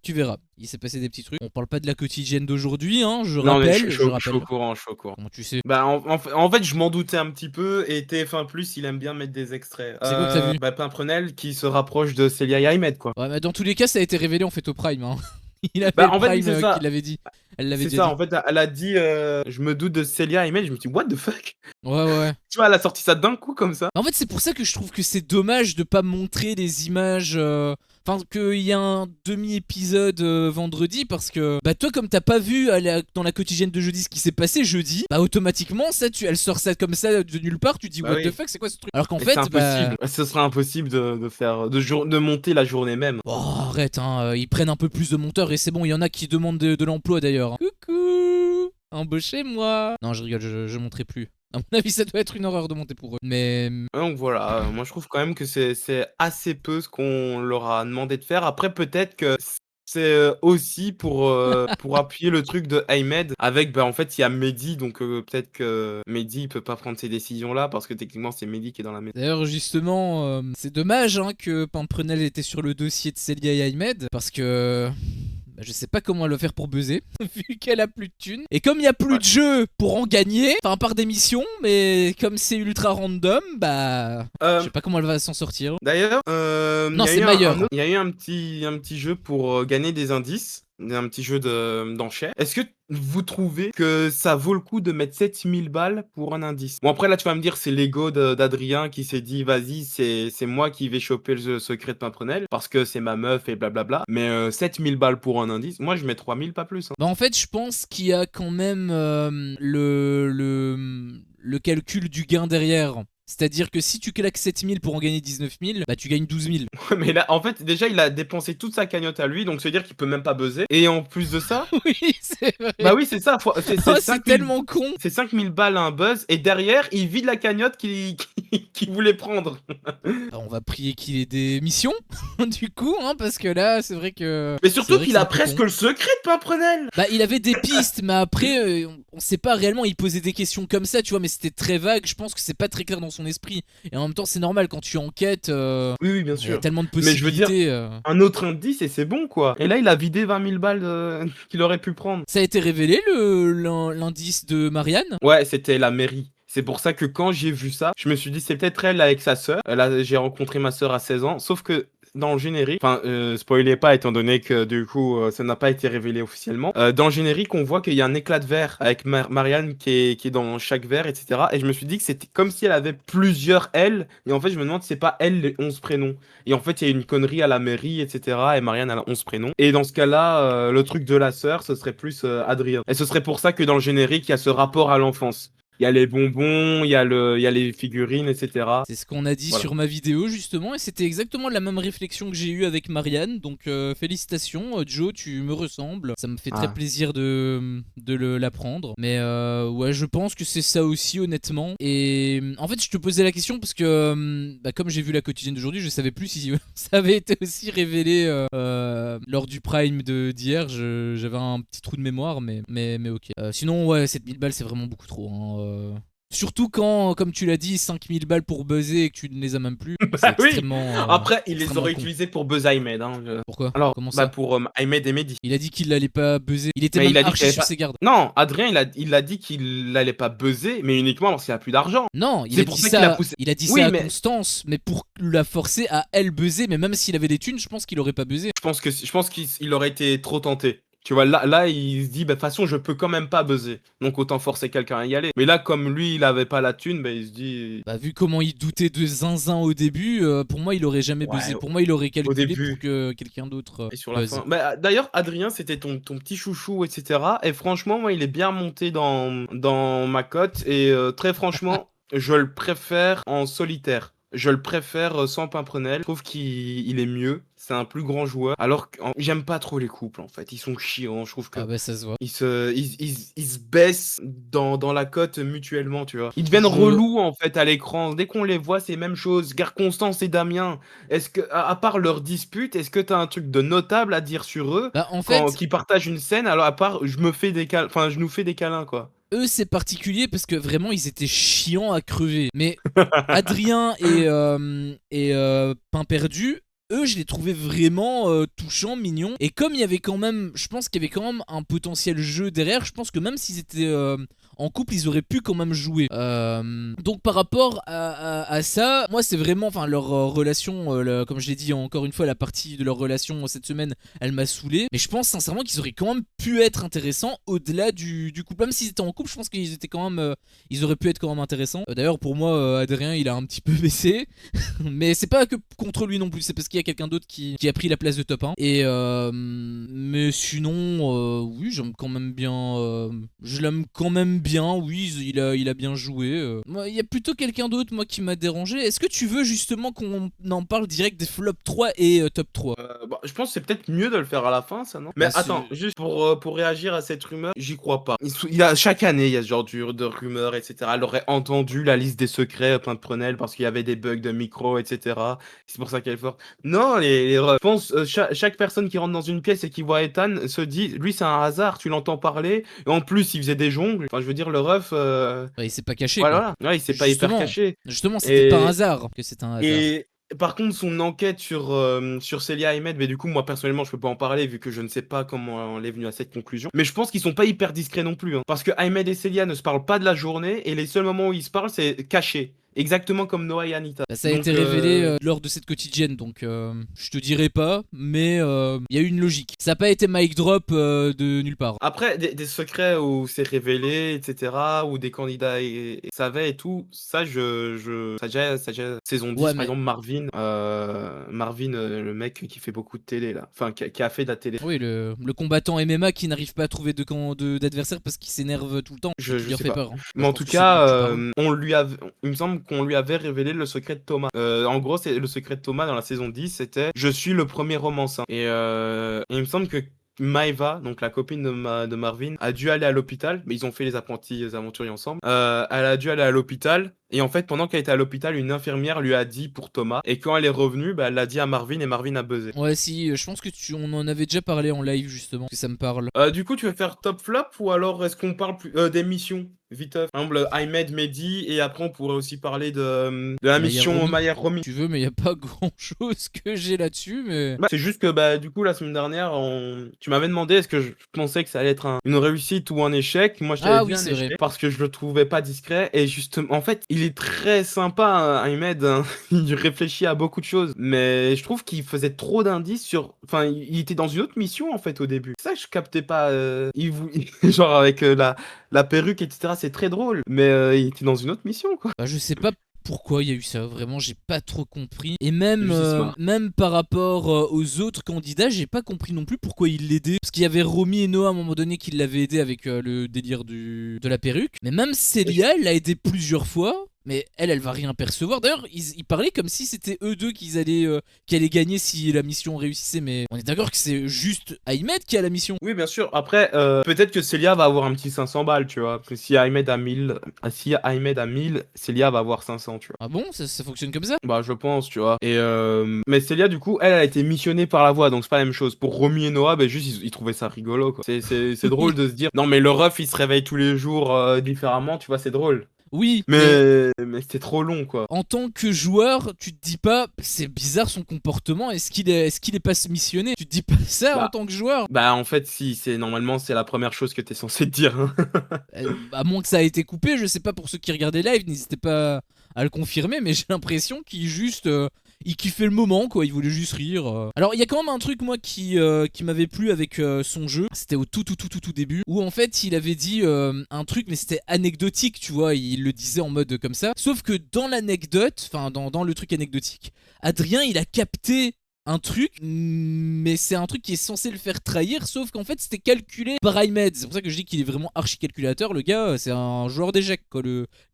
tu verras. Il s'est passé des petits trucs. On parle pas de la quotidienne d'aujourd'hui, hein, Non, mais je je suis au rappelle. courant, je suis au courant. Comment tu sais? Bah, en fait, je m'en doutais un petit peu, et TF1+, il aime bien mettre des extraits. C'est quoi que t'as vu? Bah, Pimprenel qui se rapproche de Célia et Ahmed, quoi. Ouais, mais dans tous les cas, ça a été révélé en fait au Prime, hein. Il avait Bah, le en fait, Prime c'est qui ça. l'avait dit. Elle l'avait C'est déjà ça, dit. en fait, elle a dit je me doute de Célia et Ahmed. Je me suis dit, what the fuck? Ouais, ouais, ouais. Tu vois, elle a sorti ça d'un coup, comme ça. En fait, c'est pour ça que je trouve que c'est dommage de pas montrer les images. Enfin, qu'il y a un demi-épisode vendredi parce que, bah, toi, comme t'as pas vu dans la quotidienne de jeudi ce qui s'est passé jeudi, bah, automatiquement, elle sort ça comme ça de nulle part, tu dis, Bah what the oui. fuck, c'est quoi ce truc? Alors qu'en Mais c'est fait, bah. impossible. Ce serait impossible de faire, de monter la journée même. Oh, arrête, hein, ils prennent un peu plus de monteurs et c'est bon, il y en a qui demandent de l'emploi d'ailleurs. Coucou! Embauchez-moi! Non, je rigole, je monterai plus. À mon avis, ça doit être une horreur de monter pour eux. Mais. Donc voilà, moi je trouve quand même que c'est assez peu ce qu'on leur a demandé de faire. Après, peut-être que c'est aussi pour appuyer le truc de Ahmed avec, bah, en fait, il y a Mehdi, donc peut-être que Mehdi, il peut pas prendre ces décisions-là parce que techniquement, c'est Mehdi qui est dans la maison. D'ailleurs, justement, c'est dommage hein, que Pimprenel était sur le dossier de Célia et Ahmed, parce que bah, je sais pas comment elle va faire pour buzzer, vu qu'elle a plus de thunes. Et comme il y a plus Ouais. de jeux pour en gagner, enfin par démission, mais comme c'est ultra random, bah je sais pas comment elle va s'en sortir. D'ailleurs, Non, c'est Mayer. il y a eu un petit jeu pour gagner des indices, un petit jeu d'enchères. Est-ce que vous trouvez que ça vaut le coup de mettre 7000 balles pour un indice? Bon, après, là, tu vas me dire, c'est l'ego d'Adrien qui s'est dit, vas-y, c'est moi qui vais choper le secret de Pimprenel parce que c'est ma meuf et blablabla. Mais 7000 balles pour un indice, moi, je mets 3000, pas plus, hein. Bah en fait, je pense qu'il y a quand même le calcul du gain derrière. C'est-à-dire que si tu claques 7000 pour en gagner 19 000, bah tu gagnes 12 000. Mais là, en fait, déjà, il a dépensé toute sa cagnotte à lui, donc ça veut dire qu'il peut même pas buzzer. Et en plus de ça, Oui, c'est vrai. bah oui, c'est ça, c'est Oh, 5000 c'est tellement con. c'est 5000 balles à un buzz, et derrière, il vide la cagnotte qu'il voulait prendre. Bah, on va prier qu'il ait des missions, du coup, hein, parce que là, c'est vrai que. Mais c'est surtout vrai que qu'il c'est a un peu presque con. le secret de Pimprenel. Bah, il avait des pistes, mais après, on sait pas réellement. Il posait des questions comme ça, tu vois, mais c'était très vague. Je pense que c'est pas très clair dans son esprit. Et en même temps, c'est normal quand tu enquêtes. Oui, oui, bien Il y a sûr. tellement de Mais je veux dire, possibilités. un autre indice et c'est bon, quoi. Et là, il a vidé 20 000 balles qu'il aurait pu prendre. Ça a été révélé l'indice de Marianne. Ouais, c'était la mairie. C'est pour ça que quand j'ai vu ça, je me suis dit, c'est peut-être elle avec sa sœur. Là, j'ai rencontré ma sœur à 16 ans. Sauf que dans le générique, enfin, spoilez pas étant donné que du coup, ça n'a pas été révélé officiellement. Dans le générique, on voit qu'il y a un éclat de verre avec Marianne qui est dans chaque verre, etc. Et je me suis dit que c'était comme si elle avait plusieurs L. Et en fait, je me demande si c'est pas elle les 11 prénoms. Et en fait, il y a une connerie à la mairie, etc. Et Marianne, elle a 11 prénoms. Et dans ce cas-là, le truc de la sœur, ce serait plus Adrien. Et ce serait pour ça que dans le générique, il y a ce rapport à l'enfance. Il y a les bonbons, il y a les figurines, etc. C'est ce qu'on a dit Voilà. sur ma vidéo justement, et c'était exactement la même réflexion que j'ai eue avec Marianne. Donc félicitations, Joe, tu me ressembles. Ça me fait très Ah. plaisir de l'apprendre. Mais ouais, je pense que c'est ça aussi, honnêtement. Et en fait, je te posais la question parce que, bah, comme j'ai vu la quotidienne d'aujourd'hui, je savais plus si ça avait été aussi révélé lors du prime d'hier. J'avais un petit trou de mémoire, mais ok. Sinon, ouais, 7000 balles, c'est vraiment beaucoup trop, hein. Surtout quand, comme tu l'as dit, 5000 balles pour buzzer et que tu ne les as même plus, c'est Bah oui. extrêmement. Après, il les extrêmement aurait con. utilisés pour Buzz Ahmed, hein. Pourquoi? Alors, Comment bah ça? pour Ahmed et Mehdi. Il a dit qu'il allait pas buzzer. Il était Mais même il a dit qu'il archi allait sur pas. ses gardes. Non, Adrien, il a dit qu'il allait pas buzzer, mais uniquement parce qu'il a plus d'argent. Non, il C'est a pour dit ça qu'il a ça. poussé. Il a dit Oui, ça à mais Constance, mais pour la forcer à elle buzzer. Mais même s'il avait des thunes, je pense qu'il aurait pas buzzé. je pense qu'il aurait été trop tenté. Tu vois, là, il se dit, bah, de toute façon, je peux quand même pas buzzer. Donc, autant forcer quelqu'un à y aller. Mais là, comme lui, il avait pas la thune, bah, il se dit. Bah, vu comment il doutait de Zinzin au début, pour moi, il aurait jamais buzzé. Ouais, Pour moi, il aurait au calculé pour début. que quelqu'un d'autre Et sur la buzz. fin. Bah, d'ailleurs, Adrien, c'était ton petit chouchou, etc. Et franchement, moi, il est bien monté dans ma cote. Et très franchement, je le préfère en solitaire. Je le préfère sans Pimprenel. Je trouve qu'il est mieux. C'est un plus grand joueur. Alors que j'aime pas trop les couples, en fait. Ils sont chiants. Je trouve que Ah bah ça se voit. ils se baissent dans la cote mutuellement, tu vois. Ils deviennent Je... relous, en fait, à l'écran. Dès qu'on les voit, c'est même chose. Gare Constance et Damien. Est-ce que, à part leur dispute, est-ce que t'as un truc de notable à dire sur eux Bah en quand fait, qui partagent une scène? Alors, à part, je nous fais des câlins, quoi. eux c'est particulier parce que vraiment ils étaient chiants à crever. Mais Adrien et Pain Perdu, eux je les trouvais vraiment touchants, mignons. Et comme il y avait quand même, je pense qu'il y avait quand même un potentiel jeu derrière, je pense que même s'ils étaient en couple, ils auraient pu quand même jouer. Donc par rapport à ça, moi c'est vraiment, enfin leur relation, comme je l'ai dit encore une fois, la partie de leur relation cette semaine, elle m'a saoulé. Mais je pense sincèrement qu'ils auraient quand même pu être intéressants au-delà du couple. Même s'ils étaient en couple, je pense qu'ils étaient quand même, ils auraient pu être quand même intéressants. D'ailleurs pour moi, Adrien il a un petit peu baissé, mais c'est pas que contre lui non plus, c'est parce qu'il y a quelqu'un d'autre qui a pris la place de top 1. Et mais sinon, oui, j'aime quand même bien, je l'aime quand même bien. bien, oui, il a bien joué. Moi, il y a plutôt quelqu'un d'autre, moi, qui m'a dérangé. Est-ce que tu veux justement qu'on en parle direct des flops 3 et top 3? Je pense que c'est peut-être mieux de le faire à la fin, ça, non? Mais Bah, attends, juste pour réagir à cette rumeur, j'y crois pas. Chaque année, il y a ce genre de rumeurs, etc. Elle aurait entendu la liste des secrets plein de Prunelle parce qu'il y avait des bugs de micro, etc. C'est pour ça qu'elle est forte. Non, je pense chaque personne qui rentre dans une pièce et qui voit Ethan se dit, lui, c'est un hasard, tu l'entends parler. Et en plus, il faisait des jongles. Enfin, je veux dire, le ref. Bah, il s'est pas caché, quoi. Voilà. Ouais, il s'est pas hyper caché. Justement, c'était pas un Et, hasard que c'est un hasard. et par contre, son enquête sur Celia Ahmed, mais du coup, moi personnellement, je peux pas en parler vu que je ne sais pas comment elle est venue à cette conclusion. Mais je pense qu'ils sont pas hyper discrets non plus, hein. Parce que Ahmed et Celia ne se parlent pas de la journée et les seuls moments où ils se parlent, c'est caché. Exactement comme Noah et Anita. Bah, ça a Donc, été révélé lors de cette quotidienne, donc je te dirai pas, mais il y a eu une logique. Ça a pas été mic drop de nulle part. Après, des secrets où c'est révélé, etc., où des candidats savaient et tout, ça, saison 10, Ouais, par mais exemple, Marvin, le mec qui fait beaucoup de télé, là. Enfin, qui a fait de la télé. oui, le combattant MMA qui n'arrive pas à trouver d'adversaire parce qu'il s'énerve tout le temps. Je Qui lui a sais fait pas. peur, hein. Mais Je en pense tout que c'est de lui que tu cas, parles. il me semble qu'on lui avait révélé le secret de Thomas. En gros, c'est le secret de Thomas dans la saison 10, c'était je suis le premier romancin. Et il me semble que Maeva, donc la copine de Marvin, a dû aller à l'hôpital, mais ils ont fait les apprentis aventuriers ensemble. Elle a dû aller à l'hôpital, et en fait, pendant qu'elle était à l'hôpital, une infirmière lui a dit pour Thomas, et quand elle est revenue, bah, elle l'a dit à Marvin, et Marvin a buzzé. Ouais, si, je pense que on en avait déjà parlé en live justement, que ça me parle. Du coup, tu veux faire top flop ou alors est-ce qu'on parle des missions vite fait? Par exemple, Ahmed, Mehdi, et après on pourrait aussi parler de la Maya mission Romy, Maya Romy. tu veux, mais il y a pas grand chose que j'ai là-dessus, mais. C'est juste que du coup la semaine dernière, tu m'avais demandé est-ce que je pensais que ça allait être une réussite ou un échec. Moi je t'avais Ah dit oui, un c'est vrai. échec parce que je le trouvais pas discret et justement en fait il est très sympa Ahmed, hein. Il réfléchit à beaucoup de choses mais je trouve qu'il faisait trop d'indices sur, enfin il était dans une autre mission en fait au début. C'est ça que je captais pas. Genre avec la perruque etc, c'est très drôle mais il était dans une autre mission quoi. Bah, je sais pas pourquoi il y a eu ça, vraiment j'ai pas trop compris. Et même, Juste smart. même par rapport aux autres candidats, j'ai pas compris non plus pourquoi il l'aidait. Parce qu'il y avait Romy et Noah à un moment donné qui l'avaient aidé avec le délire de la perruque. Mais même Célia, elle l'a aidé plusieurs fois. Mais elle va rien percevoir. D'ailleurs, ils parlaient comme si c'était eux deux qui allaient gagner si la mission réussissait. Mais on est d'accord que c'est juste Ahmed qui a la mission. Oui, bien sûr. Après, peut-être que Célia va avoir un petit 500 balles, tu vois. Parce que si Ahmed a 1000, Célia va avoir 500, tu vois. Ah bon, ça fonctionne comme ça? Bah, je pense, tu vois. Mais Célia, du coup, elle a été missionnée par la voix, donc c'est pas la même chose. Pour Romy et Noah, juste, ils trouvaient ça rigolo, quoi. C'est drôle de se dire, non, mais le ref, il se réveille tous les jours différemment, tu vois, c'est drôle. Oui, Mais c'était trop long, quoi. en tant que joueur, tu te dis pas, c'est bizarre son comportement, est-ce qu'il est pas missionné? Tu te dis pas ça en Bah, tant que joueur? en fait, si, normalement, c'est la première chose que t'es censé te dire, hein. À moins que ça a été coupé, je sais pas pour ceux qui regardaient live, n'hésitez pas à le confirmer, mais j'ai l'impression qu'il juste. Il kiffait le moment, quoi, il voulait juste rire. Alors, il y a quand même un truc, moi, qui m'avait plu avec son jeu. C'était au tout début, où en fait, il avait dit un truc, mais c'était anecdotique, tu vois, il le disait en mode comme ça. Sauf que dans l'anecdote, enfin, dans le truc anecdotique, Adrien, il a capté un truc, mais c'est un truc qui est censé le faire trahir, sauf qu'en fait c'était calculé par Ahmed. C'est pour ça que je dis qu'il est vraiment archi calculateur, le gars, c'est un joueur d'échecs, quoi,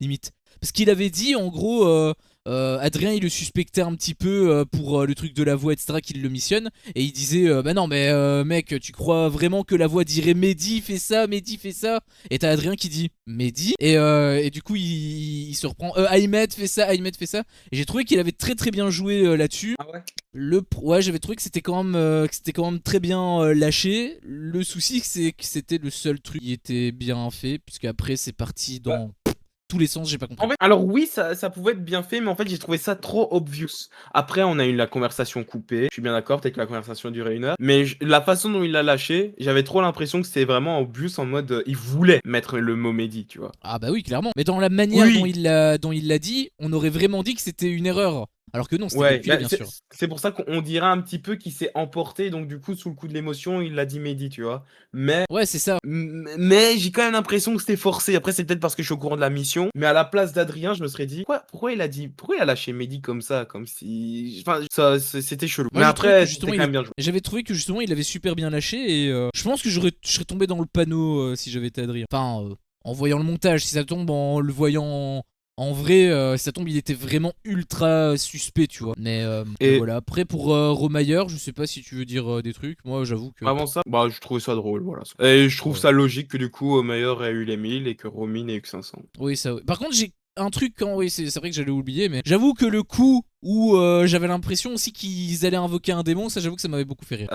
limite. Parce qu'il avait dit en gros, Adrien il le suspectait un petit peu pour le truc de la voix, etc., qu'il le missionne, et il disait bah non, mais mec, tu crois vraiment que la voix dirait Mehdi fait ça, Mehdi fait ça? Et t'as Adrien qui dit Mehdi, et du coup il se reprend Ahmed fait ça, Ahmed fait ça, et j'ai trouvé qu'il avait très bien joué là-dessus. Ah ouais? Ouais, j'avais trouvé que c'était quand même très bien lâché. Le souci, c'est que c'était le seul truc qui était bien fait, puisque après c'est parti dans tous les sens, j'ai pas compris. En fait, alors oui, ça pouvait être bien fait, mais en fait, j'ai trouvé ça trop obvious. Après, on a eu la conversation coupée. Je suis bien d'accord, peut-être que la conversation a duré 1 heure. Mais la façon dont il l'a lâché, j'avais trop l'impression que c'était vraiment obvious en mode il voulait mettre le mot Mehdi, tu vois. Ah bah oui, clairement. Mais dans la manière Oui. dont il l'a dit, on aurait vraiment dit que c'était une erreur. Alors que non, c'était Ouais, calculé, bien sûr. c'est pour ça qu'on dirait un petit peu qu'il s'est emporté, donc du coup, sous le coup de l'émotion, il l'a dit Mehdi, tu vois. Mais Ouais, c'est ça. Mais j'ai quand même l'impression que c'était forcé. Après, c'est peut-être parce que je suis au courant de la mission. Mais à la place d'Adrien, je me serais dit, pourquoi il a lâché Mehdi comme ça, comme si, enfin, c'était chelou. Moi, Mais j'ai trouvé que après, justement, c'était quand même bien joué. j'avais trouvé que justement, il avait super bien lâché, et je pense que je serais tombé dans le panneau si j'avais été Adrien. Enfin, en voyant le montage. Si ça tombe en le voyant en vrai, si ça tombe, il était vraiment ultra suspect, tu vois. Mais Et voilà. Après, pour Romayer, je sais pas si tu veux dire des trucs. Moi, j'avoue que. avant ça, bah, je trouvais ça drôle, voilà. Et je trouve Ouais. ça logique que du coup, Meyer ait eu les 1000 et que Romy n'ait eu que 500. Oui, ça. Oui. Par contre, j'ai un truc quand. Oui, c'est vrai que j'allais oublier, mais j'avoue que le coup où j'avais l'impression aussi qu'ils allaient invoquer un démon, ça, j'avoue que ça m'avait beaucoup fait rire.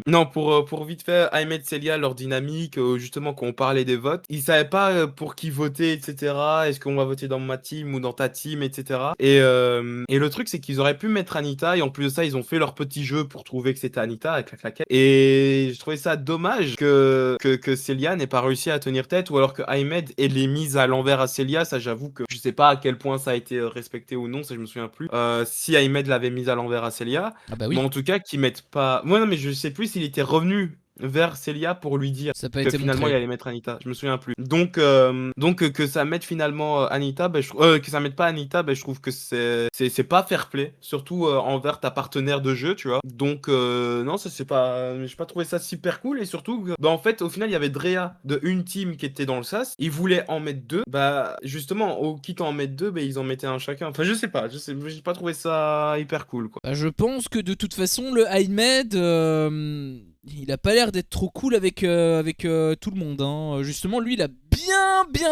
Non, pour vite fait, Ahmed Celia, leur dynamique, justement, quand on parlait des votes, ils savaient pas pour qui voter, etc. Est-ce qu'on va voter dans ma team ou dans ta team, etc. Et le truc, c'est qu'ils auraient pu mettre Anita, et en plus de ça, ils ont fait leur petit jeu pour trouver que c'était Anita avec la claquette. Et je trouvais ça dommage que Celia n'ait pas réussi à tenir tête, ou alors que Ahmed ait les mises à l'envers à Celia. Ça, j'avoue que je sais pas à quel point ça a été respecté ou non, ça, je me souviens plus. Si Ahmed l'avait mise à l'envers à Celia. Ah bah Mais oui, en tout cas, qu'ils mettent pas. Moi, non, mais je sais plus s'il était revenu vers Celia pour lui dire ça n'a pas que été finalement il montré. allait mettre Anita. Je me souviens plus. Donc que ça mette finalement Anita, que ça mette pas Anita, je trouve que c'est pas fair play, surtout envers ta partenaire de jeu, tu vois. Donc non, ça c'est pas, j'ai pas trouvé ça super cool et surtout, en fait, au final, il y avait Drea de une team qui était dans le sas. Ils voulaient en mettre deux. Bah justement, au quitte à en mettre deux, ils en mettaient un chacun. Enfin, je sais pas, j'ai pas trouvé ça hyper cool, quoi. Bah, je pense que de toute façon, le Ahmed, il a pas l'air d'être trop cool avec tout le monde. Hein. Justement, lui, il a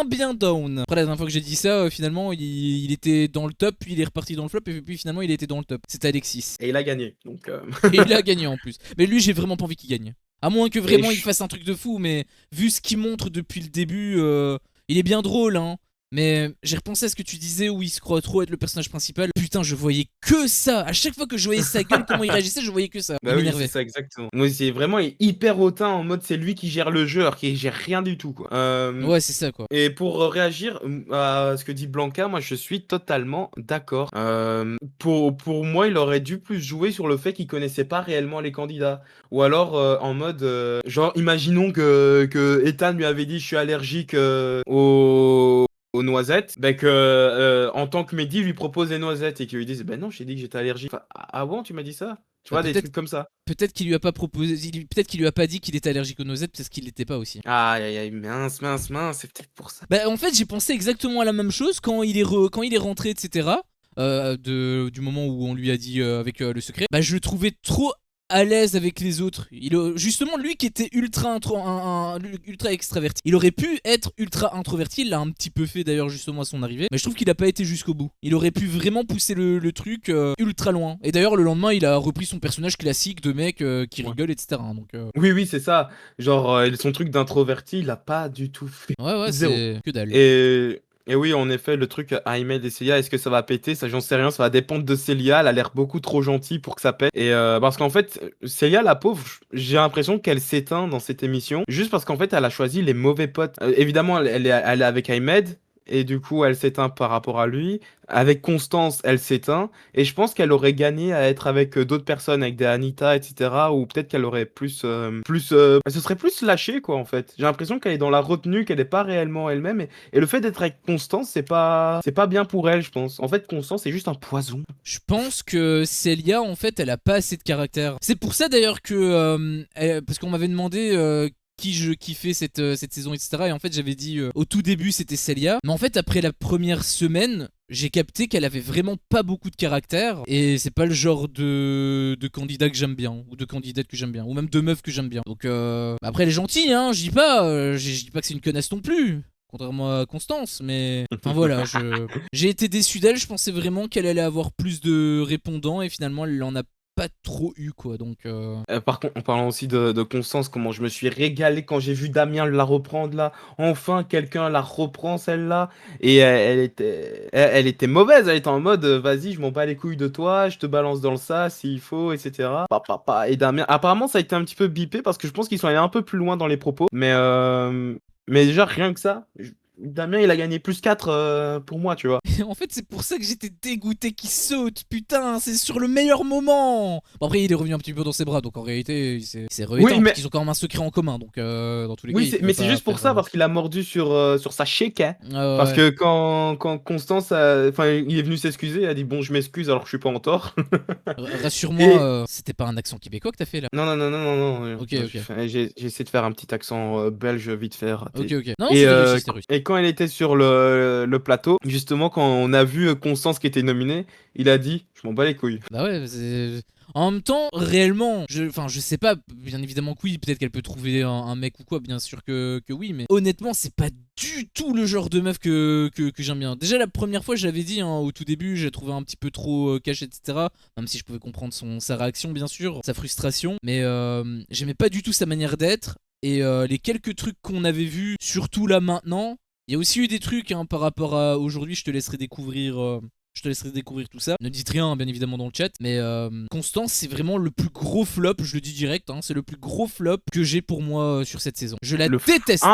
bien down. Après, la dernière fois que j'ai dit ça, finalement, il était dans le top, puis il est reparti dans le flop, et puis finalement, il était dans le top. C'était Alexis. Et il a gagné. Donc Et il a gagné en plus. Mais lui, j'ai vraiment pas envie qu'il gagne. À moins que et vraiment il fasse un truc de fou, mais vu ce qu'il montre depuis le début, il est bien drôle, hein. Mais j'ai repensé à ce que tu disais où il se croit trop être le personnage principal. Putain, je voyais que ça. À chaque fois que je voyais sa gueule, comment il réagissait, je voyais que ça. Il bah oui, c'est m'énervait. ça exactement. Moi, c'est vraiment hyper hautain en mode c'est lui qui gère le jeu alors qu'il gère rien du tout, quoi. Ouais, c'est ça quoi. Et pour réagir à ce que dit Blanca, moi je suis totalement d'accord. Pour moi, il aurait dû plus jouer sur le fait qu'il connaissait pas réellement les candidats. Ou alors en mode, genre, imaginons que Ethan lui avait dit je suis allergique aux noisettes, que en tant que Mehdi il lui propose des noisettes et qu'il lui dise ben non, j'ai dit que j'étais allergique. Enfin, ah bon, tu m'as dit ça? Tu Bah, vois, des trucs comme ça. peut-être qu'il lui a pas proposé, peut-être qu'il lui a pas dit qu'il était allergique aux noisettes parce qu'il l'était pas aussi. Aïe aïe aïe, mince, c'est peut-être pour ça. Bah en fait j'ai pensé exactement à la même chose quand quand il est rentré etc. Du moment où on lui a dit avec le secret. Bah je le trouvais trop à l'aise avec les autres. Justement lui qui était ultra extraverti. Il aurait pu être ultra introverti. Il l'a un petit peu fait d'ailleurs justement à son arrivée. Mais je trouve qu'il a pas été jusqu'au bout. Il aurait pu vraiment pousser le truc ultra loin. Et d'ailleurs le lendemain il a repris son personnage classique de mec qui Ouais. rigole etc. Donc Oui, c'est ça. Genre, son truc d'introverti, il a pas du tout fait. ouais Zéro. c'est que dalle. Et oui, en effet, le truc Ahmed et Célia, est-ce que ça va péter? Ça, j'en sais rien. Ça va dépendre de Célia. Elle a l'air beaucoup trop gentille pour que ça pète. Et parce qu'en fait, Célia, la pauvre, j'ai l'impression qu'elle s'éteint dans cette émission juste parce qu'en fait, elle a choisi les mauvais potes. Évidemment, elle est avec Ahmed. Et du coup, elle s'éteint par rapport à lui. Avec Constance, elle s'éteint. Et je pense qu'elle aurait gagné à être avec d'autres personnes, avec des Anita, etc. Ou peut-être qu'elle aurait elle se serait plus lâchée, quoi, en fait. J'ai l'impression qu'elle est dans la retenue, qu'elle n'est pas réellement elle-même. Et le fait d'être avec Constance, c'est pas bien pour elle, je pense. En fait, Constance, c'est juste un poison. Je pense que Célia, en fait, elle a pas assez de caractère. C'est pour ça d'ailleurs que. Parce qu'on m'avait demandé qui je kiffais cette saison, etc. Et en fait, j'avais dit au tout début, c'était Célia. Mais en fait, après la première semaine, j'ai capté qu'elle avait vraiment pas beaucoup de caractère. Et c'est pas le genre de candidat que j'aime bien. Ou de candidate que j'aime bien. Ou même de meuf que j'aime bien. Donc, après, elle est gentille, hein. Je dis pas. Je dis pas que c'est une connasse non plus. Contrairement à Constance, mais enfin voilà, j'ai été déçu d'elle. Je pensais vraiment qu'elle allait avoir plus de répondants et finalement elle en a pas trop eu quoi. Donc Par contre, en parlant aussi de Constance, comment je me suis régalé quand j'ai vu Damien la reprendre là. Enfin, quelqu'un la reprend celle-là. Et elle était mauvaise. Elle était en mode, vas-y, je m'en bats les couilles de toi, je te balance dans le sas s'il faut, etc. Et Damien, apparemment, ça a été un petit peu bipé parce que je pense qu'ils sont allés un peu plus loin dans les propos. Mais déjà, rien que ça. Damien, il a gagné plus 4 pour moi, tu vois. En fait, c'est pour ça que j'étais dégoûté qu'il saute. Putain, c'est sur le meilleur moment. Bon, après, il est revenu un petit peu dans ses bras, donc en réalité, il s'est Oui, rééteint, parce mais qu'ils ont quand même un secret en commun. Donc, dans tous les cas, oui, il pouvait mais c'est pas juste pour faire. ça, parce qu'il a mordu sur sa shake, hein. Ah Parce ouais. que quand Constance, enfin, il est venu s'excuser, il a dit bon, je m'excuse alors que je suis pas en tort. Rassure-moi, Et c'était pas un accent québécois que t'as fait là. non, non, non, non, non, non, Ok, non, ok. j'ai essayé de faire un petit accent belge vite fait Ok, raté. ok. Non, non, Et, c'était réussi, c'était réussi. et quand elle était sur le plateau, justement, quand on a vu Constance qui était nominée, il a dit je m'en bats les couilles. Bah ouais, en même temps, réellement, enfin, je sais pas, bien évidemment que oui, peut-être qu'elle peut trouver un mec ou quoi, bien sûr que oui, mais honnêtement, c'est pas du tout le genre de meuf que j'aime bien. Déjà, la première fois, j'avais dit, hein, au tout début, j'ai trouvé un petit peu trop cash, etc. Même si je pouvais comprendre sa réaction, bien sûr, sa frustration, mais j'aimais pas du tout sa manière d'être. Et les quelques trucs qu'on avait vus, surtout là maintenant, il y a aussi eu des trucs hein, par rapport à aujourd'hui, je te laisserai découvrir. Je te laisserai découvrir tout ça. Ne dites rien, bien évidemment, dans le chat. Mais Constance, c'est vraiment le plus gros flop, je le dis direct, hein, c'est le plus gros flop que j'ai pour moi sur cette saison. Je la déteste.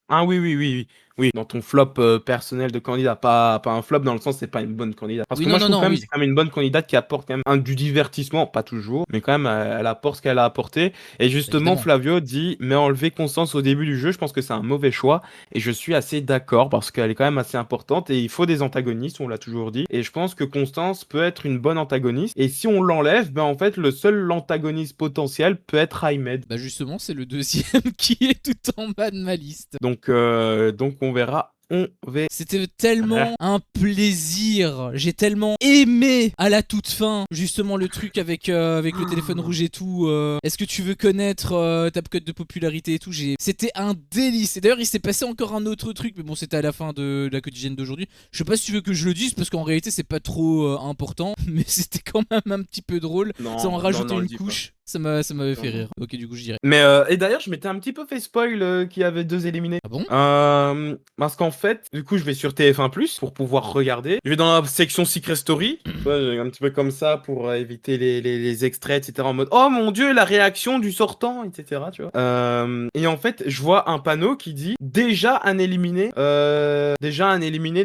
Oui, oui, oui, oui. Oui, dans ton flop personnel de candidat, pas un flop dans le sens c'est pas une bonne candidate. Parce Oui, que non, moi je non, trouve non, quand même oui. c'est quand même une bonne candidate qui apporte quand même du divertissement, pas toujours, mais quand même elle apporte ce qu'elle a apporté. Et justement Évidemment. Flavio dit mais enlever Constance au début du jeu, je pense que c'est un mauvais choix. Et je suis assez d'accord parce qu'elle est quand même assez importante et il faut des antagonistes, on l'a toujours dit. Et je pense que Constance peut être une bonne antagoniste. Et si on l'enlève, ben en fait le seul antagoniste potentiel peut être Ahmed. Bah justement, c'est le deuxième qui est tout en bas de ma liste. Donc on verra. On verra. C'était tellement un plaisir. J'ai tellement aimé à la toute fin, justement le truc avec le téléphone rouge et tout. Est-ce que tu veux connaître ta cote de popularité et tout. C'était un délice. Et d'ailleurs, il s'est passé encore un autre truc, mais bon, c'était à la fin de la quotidienne d'aujourd'hui. Je sais pas si tu veux que je le dise, parce qu'en réalité, c'est pas trop important, mais c'était quand même un petit peu drôle. Ça en Non, non, rajoutait non, le une dis pas. couche. Ça m'avait Non, fait non. rire. Ok, du coup, je dirais. Mais et d'ailleurs, je m'étais un petit peu fait spoil qu'il y avait 2 éliminés. Ah bon? Parce qu'en fait, du coup, je vais sur TF1+ pour pouvoir regarder. Je vais dans la section Secret Story, tu vois, un petit peu comme ça pour éviter les extraits, etc. En mode oh mon Dieu, la réaction du sortant, etc. Tu vois. Et en fait, je vois un panneau qui dit déjà un éliminé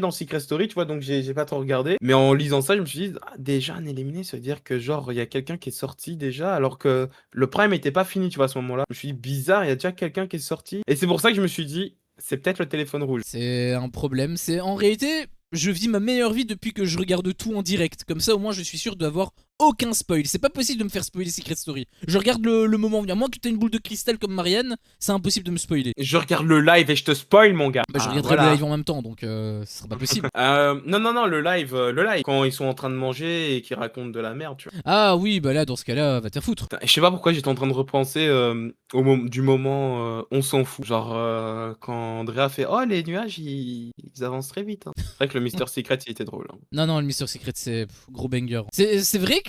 dans Secret Story, tu vois. Donc j'ai pas trop regardé. Mais en lisant ça, je me suis dit ah, déjà un éliminé, ça veut dire que genre il y a quelqu'un qui est sorti déjà, alors que le prime était pas fini, tu vois, à ce moment-là. Je me suis dit, bizarre, il y a déjà quelqu'un qui est sorti. Et c'est pour ça que je me suis dit, c'est peut-être le téléphone rouge. C'est un problème. C'est en réalité, je vis ma meilleure vie depuis que je regarde tout en direct. Comme ça, au moins, je suis sûr d'avoir aucun spoil. C'est pas possible de me faire spoiler Secret Story. Je regarde le moment venir. Moi, que t'as une boule de cristal comme Marianne, c'est impossible de me spoiler. Je regarde le live et je te spoil, mon gars. Bah, je Ah, regarderai le voilà. live en même temps, donc ce sera pas possible. Non, non, non, le live, quand ils sont en train de manger et qu'ils racontent de la merde, tu vois. Ah oui, bah là, dans ce cas-là, va te faire foutre. Putain, je sais pas pourquoi j'étais en train de repenser du moment on s'en fout. Genre, quand Andrea fait oh, les nuages, ils avancent très vite, hein. C'est vrai que le Mister Secret, il était drôle, hein. Non, non, le Mister Secret, c'est gros banger. C'est vrai que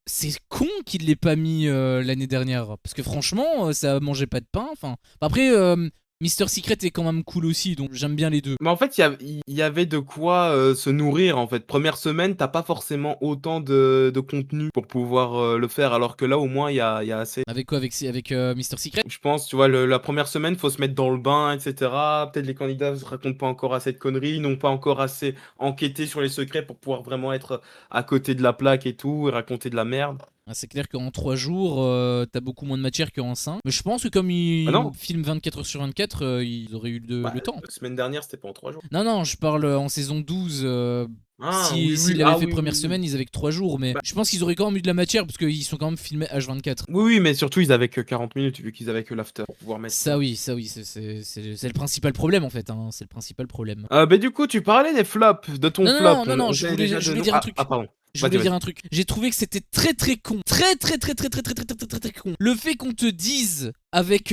c'est con qu'il l'ait pas mis l'année dernière. Parce que franchement, ça mangeait pas de pain. Enfin, après, Mister Secret est quand même cool aussi, donc j'aime bien les deux. Mais en fait, il y avait de quoi se nourrir, en fait. Première semaine, t'as pas forcément autant de contenu pour pouvoir le faire, alors que là, au moins, il y a assez. Avec quoi? Avec Mister Secret? Je pense, tu vois, la première semaine, faut se mettre dans le bain, etc. Peut-être les candidats ne racontent pas encore assez de conneries, n'ont pas encore assez enquêté sur les secrets pour pouvoir vraiment être à côté de la plaque et tout, et raconter de la merde. Ah, c'est clair qu'en 3 jours, t'as beaucoup moins de matière qu'en 5. Mais je pense que comme Ah ils non, filment 24 heures sur 24, ils auraient eu bah, le temps. la semaine dernière, c'était pas en 3 jours. Non, non, je parle en saison 12. Ah, oui, S'ils oui, l'avaient ah fait oui, première oui, oui. semaine, ils avaient que 3 jours. Mais Bah, je pense qu'ils auraient quand même eu de la matière parce qu'ils sont quand même filmés H24. oui, oui, mais surtout, ils avaient que 40 minutes, vu qu'ils avaient que l'after pour pouvoir mettre ça. Ça oui, c'est le principal problème en fait. Hein, c'est le principal problème. Bah, du coup, tu parlais des flops, de ton Non, flop. non, non, non, non, On je sait déjà je de voulais nous. dire un truc. Pardon. Je Vas-y, voulais dire vas-y. un truc. J'ai trouvé que c'était très très con. Très très très très très très très très très très très con. Le fait qu'on te dise avec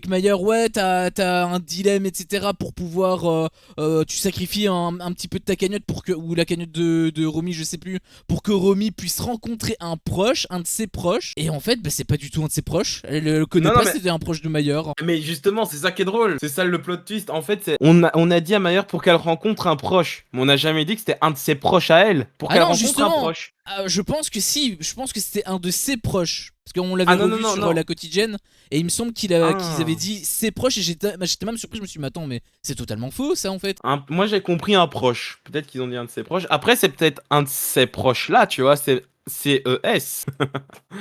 Mayer, ouais, t'as un dilemme, etc. pour pouvoir. Tu sacrifies un petit peu de ta cagnotte pour que. Ou la cagnotte de Romy, je sais plus. Pour que Romy puisse rencontrer un proche, un de ses proches. Et en fait, bah, c'est pas du tout un de ses proches. Elle le connaît Non, non, pas, mais c'était un proche de Mayer. Mais justement, c'est ça qui est drôle. C'est ça le plot twist. En fait, on a dit à Mayer pour qu'elle rencontre un proche. Mais on n'a jamais dit que c'était un de ses proches à elle. Pour Ah qu'elle non, rencontre un justement. proche. Je pense que si, je pense que c'était un de ses proches. Parce qu'on l'avait Ah non, non, revu non, sur non. La Quotidienne, et il me semble qu'ils Ah. avaient dit ses proches, et j'étais même surpris, je me suis dit, mais attends, mais c'est totalement faux ça en fait. Moi, j'ai compris un proche. Peut-être qu'ils ont dit un de ses proches. Après, c'est peut-être un de ses proches là, tu vois. C'est CES.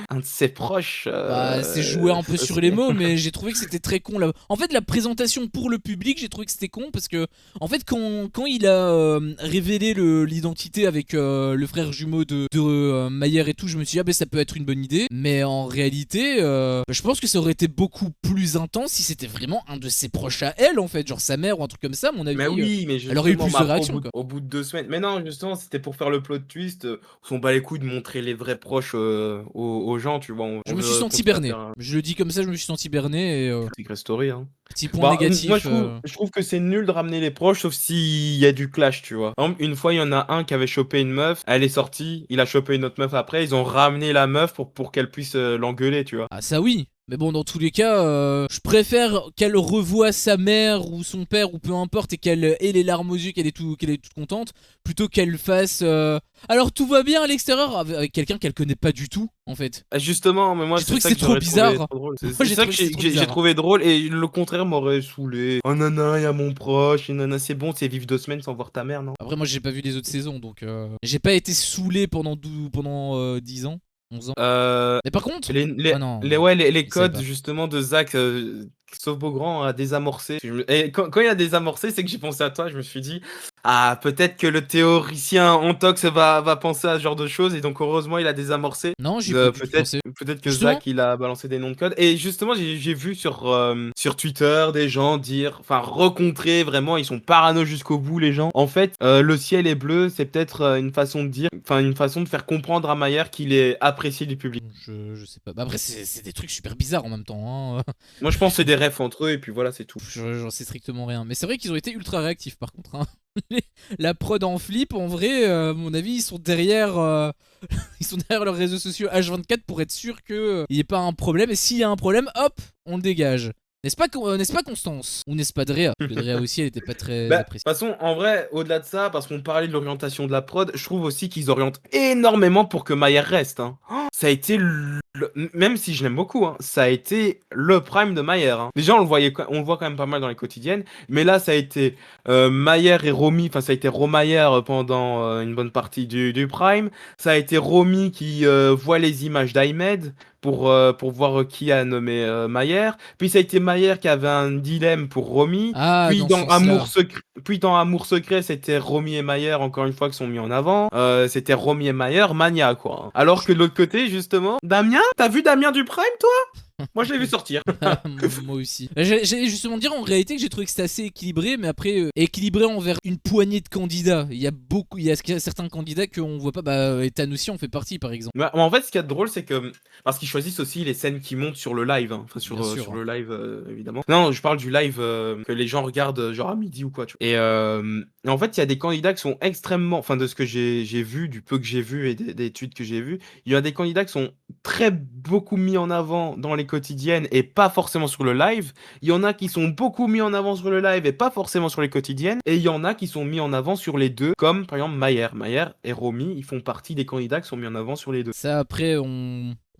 Un de ses proches. Bah, c'est joué un peu sur les mots, mais j'ai trouvé que c'était très con là. En fait, la présentation pour le public, j'ai trouvé que c'était con parce que, en fait, quand il a révélé l'identité avec le frère jumeau de Mayer et tout, je me suis dit, ah ben ça peut être une bonne idée. Mais en réalité, je pense que ça aurait été beaucoup plus intense si c'était vraiment un de ses proches à elle, en fait, genre sa mère ou un truc comme ça, à mon Mais avis. oui, mais Elle aurait eu justement, plus mais de après, réactions, quoi. au bout de 2 semaines. Mais non, justement, c'était pour faire le plot twist. On s'en bat les couilles de montrer les vrais proches aux gens, tu vois. Je On me suis veut senti continuer à berné. faire un Je le dis comme ça, je me suis senti berné et Secret Story, hein. petit point Bah, moi, négatif. je trouve que c'est nul de ramener les proches, sauf s'il y a du clash, tu vois. Par exemple, une fois, il y en a un qui avait chopé une meuf, elle est sortie, il a chopé une autre meuf après, ils ont ramené la meuf pour qu'elle puisse l'engueuler, tu vois. Ah ça oui, mais bon dans tous les cas, je préfère qu'elle revoie sa mère ou son père ou peu importe et qu'elle ait les larmes aux yeux, qu'elle est toute contente, plutôt qu'elle fasse alors tout va bien à l'extérieur avec quelqu'un qu'elle connaît pas du tout en fait. Ah, justement, mais moi, J'ai c'est trouvé que ça c'était que trop j'aurais trouvé bizarre. trop drôle. Moi C'est j'ai ça trouvé que que c'était trop j'ai bizarre. trouvé drôle et le contraire m'aurait saoulé. Oh nana, il y a mon proche, et nana, c'est bon, c'est vivre 2 semaines sans voir ta mère, non? Après moi j'ai pas vu les autres saisons donc j'ai pas été saoulé pendant 10 ans, 11 ans. Euh, Mais par contre, ah non, ouais, les je savais codes pas. justement de Zach, sauf Beaugrand a désamorcé. Et quand il a désamorcé, c'est que j'ai pensé à toi. Je me suis dit, ah, peut-être que le théoricien Antox va penser à ce genre de choses. Et donc, heureusement, il a désamorcé. Non, j'y ai pas du tout pensé. Peut-être que Justement, Zach, il a balancé des noms de code. Et justement, j'ai vu sur Twitter des gens dire, enfin, recontrer vraiment, ils sont parano jusqu'au bout, les gens. En fait, le ciel est bleu, c'est peut-être une façon de dire, enfin, une façon de faire comprendre à Mayer qu'il est apprécié du public. je sais pas. Bah après c'est des trucs super bizarres en même temps, hein. Moi, je pense que c'est des refs entre eux, et puis voilà, c'est tout. J'en sais strictement rien. Mais c'est vrai qu'ils ont été ultra réactifs par contre, hein. La prod en flip, en vrai, à mon avis, ils sont derrière, ils sont derrière leurs réseaux sociaux H24 pour être sûr qu'il n'y ait pas un problème. Et s'il y a un problème, hop, on le dégage. N'est-ce pas Constance? Ou n'est-ce pas Drea? Parce que Drea aussi, elle était pas très Bah, de toute appréciée. façon, en vrai, au-delà de ça, parce qu'on parlait de l'orientation de la prod, je trouve aussi qu'ils orientent énormément pour que Mayer reste, hein. Oh, ça a été même si je l'aime beaucoup, hein, ça a été le prime de Mayer, hein. Déjà, on le voit quand même pas mal dans les quotidiennes, mais là, ça a été Mayer et Romy, enfin, ça a été Romayer pendant une bonne partie du prime. Ça a été Romy qui voit les images d'Ahmed pour voir qui a nommé Mayer. Puis ça a été Mayer qui avait un dilemme pour Romy. Ah, dans ce sens-là. Puis dans Amour secret, c'était Romy et Mayer encore une fois qui sont mis en avant. C'était Romy et Mayer, Mania quoi. Alors que de l'autre côté, justement, Damien, t'as vu Damien du Prime toi? Moi je l'ai vu sortir. Moi aussi. J'allais justement dire en réalité que j'ai trouvé que c'était assez équilibré, mais après équilibré envers une poignée de candidats. Il y a certains candidats qu'on voit pas. Bah, Ethan aussi en fait partie par exemple. Mais en fait, ce qu'il y a de drôle, c'est que parce qu'ils choisissent aussi les scènes qui montent sur le live, hein. Enfin Bien sûr, sur hein. le live évidemment. Non, je parle du live que les gens regardent genre à midi ou quoi. Tu vois. Et en fait, il y a des candidats qui sont extrêmement, enfin de ce que j'ai vu, du peu que j'ai vu et des tweets que j'ai vus, il y a des candidats qui sont très beaucoup mis en avant dans les quotidiennes et pas forcément sur le live. Il y en a qui sont beaucoup mis en avant sur le live et pas forcément sur les quotidiennes. Et il y en a qui sont mis en avant sur les deux, comme par exemple Mayer. Mayer et Romy, ils font partie des candidats qui sont mis en avant sur les deux. Ça après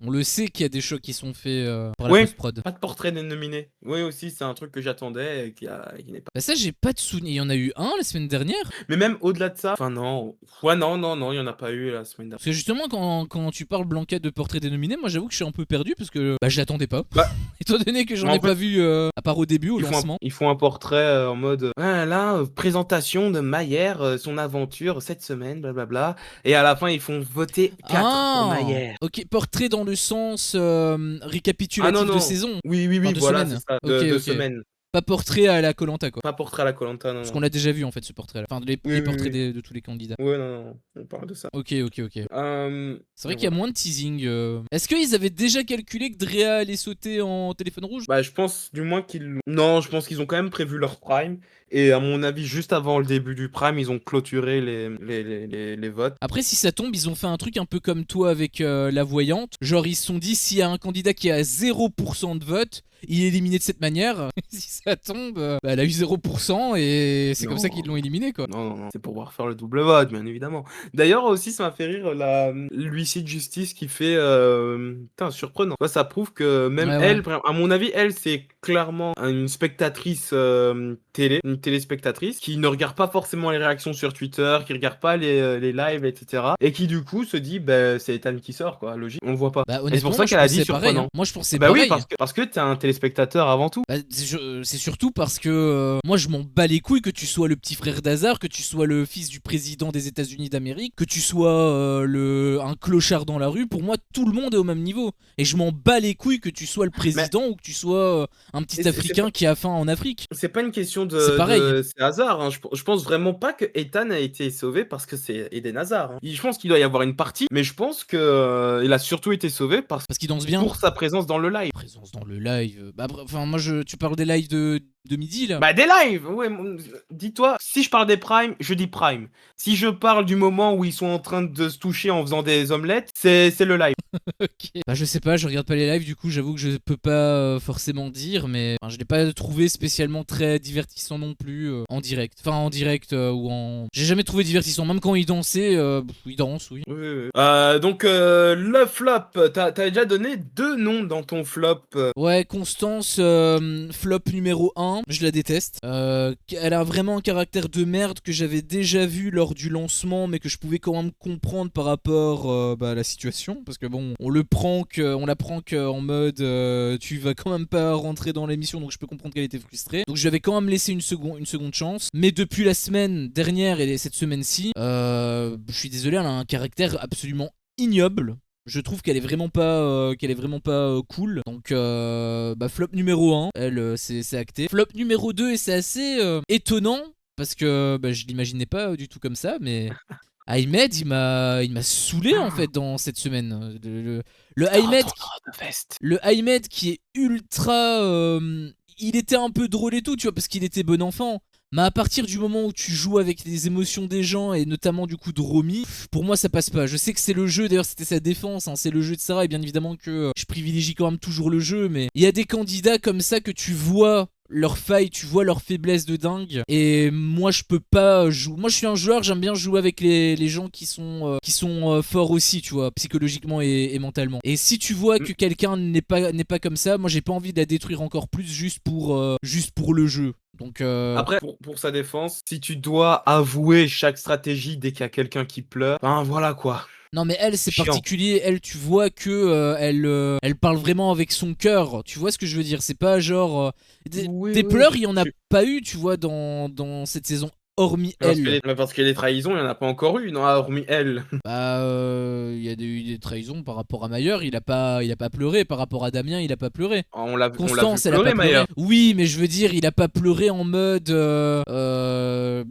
on le sait qu'il y a des chocs qui sont faits par la Oui, post-prod. pas de portrait des nominés. Oui aussi, c'est un truc que j'attendais et qui n'est pas. Bah ça j'ai pas de souvenir. Il y en a eu un la semaine dernière. Mais même au-delà de ça, enfin non, ouais non, il y en a pas eu la semaine dernière. Parce que justement quand tu parles Blanca de portrait dénominé, moi j'avoue que je suis un peu perdu parce que bah je l'attendais pas. Bah, Étant donné que j'en mais en ai pas fait, vu à part au début, au lancement. ils font un portrait en mode ah, là, présentation de Mayer, son aventure cette semaine, blablabla. Et à la fin, ils font voter 4 pour Ah, Mayer. ok, portrait dans le sens Ah non, récapitulatif de non, saison. oui, Enfin, de voilà, c'est semaine. ça, Ok, de ok. semaine. Pas portrait à la Colanta quoi. Pas portrait à la koh non, Parce non. qu'on l'a déjà vu en fait ce portrait là. Enfin, Oui, les oui, portraits oui. de tous les candidats. Ouais, non, on parle de ça. Ok, ok, ok. C'est vrai qu'il y a Voilà. moins de teasing. Est-ce qu'ils avaient déjà calculé que Drea allait sauter en téléphone rouge? Bah, je pense du moins non, je pense qu'ils ont quand même prévu leur prime Et à mon avis, juste avant le début du prime, ils ont clôturé les votes. Après, si ça tombe, ils ont fait un truc un peu comme toi avec la voyante. Genre, ils se sont dit, s'il y a un candidat qui a 0% de vote, il est éliminé de cette manière. Si ça tombe, bah, elle a eu 0% et c'est comme ça qu'ils Non. l'ont éliminé, quoi. Non, non, non, c'est pour pouvoir faire le double vote, bien évidemment. D'ailleurs, aussi, ça m'a fait rire l'huissier de justice qui fait. Putain, surprenant. Ça prouve que même Ouais, ouais. elle, à mon avis, elle, c'est clairement une spectatrice télé, une téléspectatrice, qui ne regarde pas forcément les réactions sur Twitter, qui regarde pas les lives, etc. Et qui, du coup, se dit, bah, c'est Ethan qui sort, quoi, logique, on le voit pas. Bah, Et c'est pour honnêtement, ça moi, je qu'elle a dit pensais pareil, hein. surprenant. Moi, je pensais Bah oui, pareil. parce que t'es un téléspectateur avant tout. Bah, c'est surtout parce que moi je m'en bats les couilles que tu sois le petit frère d'Hazard, que tu sois le fils du président des États-Unis d'Amérique, que tu sois un clochard dans la rue. Pour moi, tout le monde est au même niveau. Et je m'en bats les couilles que tu sois le Mais président ou que tu sois un petit c'est pas. Africain qui a faim en Afrique. C'est pas une question C'est pareil. c'est hasard, hein. Je pense vraiment pas que Ethan a été sauvé parce que c'est Eden Hazard, hein. Je pense qu'il doit y avoir une partie, mais je pense que il a surtout été sauvé Parce qu'il danse bien. pour sa présence dans le live. Présence dans le live. Bah, enfin, moi, tu parles des lives de midi là. Bah des lives, ouais. Dis-toi, si je parle des primes, je dis prime. Si je parle du moment où ils sont en train de se toucher en faisant des omelettes, c'est le live. Ok. Bah, je sais pas, je regarde pas les lives, du coup, j'avoue que je peux pas forcément dire, mais enfin, je l'ai pas trouvé spécialement très divertissant non plus en direct. Enfin, en direct ou en. J'ai jamais trouvé divertissant, même quand il dansait, il danse, oui. Oui, oui, oui. Donc le flop, t'as déjà donné 2 noms dans ton flop. Ouais, Constance, flop numéro 1, je la déteste. Elle a vraiment un caractère de merde que j'avais déjà vu lors du lancement, mais que je pouvais quand même comprendre par rapport à la situation. Parce que bon, on la prank en mode tu vas quand même pas rentrer dans l'émission, donc je peux comprendre qu'elle était frustrée. Donc je lui avais quand même laissé une seconde chance. Mais depuis la semaine dernière et cette semaine-ci, je suis désolé, elle a un caractère absolument ignoble. Je trouve qu'elle est vraiment pas, cool. Donc, flop numéro 1, elle, c'est acté. Flop numéro 2, et c'est assez étonnant, parce que je l'imaginais pas du tout comme ça, mais Ahmed, il m'a saoulé en fait dans cette semaine. Le Ahmed, le Ahmed qui est ultra. Il était un peu drôle et tout, tu vois, parce qu'il était bon enfant. Mais à partir du moment où tu joues avec les émotions des gens, et notamment du coup de Romy, pour moi ça passe pas. Je sais que c'est le jeu, d'ailleurs c'était sa défense, hein, c'est le jeu de Sarah, et bien évidemment que je privilégie quand même toujours le jeu, mais il y a des candidats comme ça que tu vois leurs failles, tu vois leurs faiblesses de dingue. Et moi je peux pas jouer. Moi je suis un joueur, j'aime bien jouer avec les gens qui sont forts aussi, tu vois, psychologiquement et mentalement. Et si tu vois que quelqu'un n'est pas comme ça, moi j'ai pas envie de la détruire encore plus juste pour le jeu. Donc Après, pour sa défense, si tu dois avouer chaque stratégie dès qu'il y a quelqu'un qui pleure, ben voilà quoi. non mais elle c'est Chiant. particulier, elle tu vois que elle parle vraiment avec son cœur, tu vois ce que je veux dire, c'est pas genre des pleurs il y en a pas eu, tu vois, dans cette saison. Hormis elle. Parce que les trahisons, il n'y en a pas encore eu, non, hormis elle. Bah, il y a eu des trahisons par rapport à Mailleur, il a pas pleuré. Par rapport à Damien, il a pas pleuré. On l'a vu Constance, elle a pleurer, pas pleuré. Maillard. Oui, mais je veux dire, il a pas pleuré en mode. Je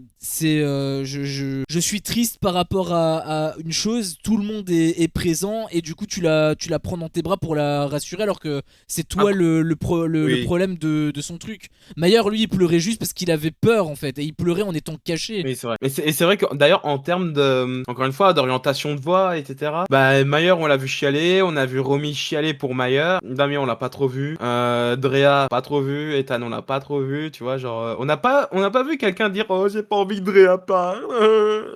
suis triste par rapport à une chose, tout le monde est présent et du coup tu la prends dans tes bras pour la rassurer alors que c'est toi le problème de son truc. Maillard lui il pleurait juste parce qu'il avait peur en fait et il pleurait en étant caché. Oui, c'est vrai. Et c'est vrai que d'ailleurs en termes de, encore une fois, d'orientation de voix, etc. Bah Maillard on l'a vu chialer, on a vu Romy chialer pour Maillard, Damien on l'a pas trop vu, Drea pas trop vu, Ethan on l'a pas trop vu, tu vois, genre on n'a pas vu quelqu'un dire oh j'ai pas envie que Drea parle,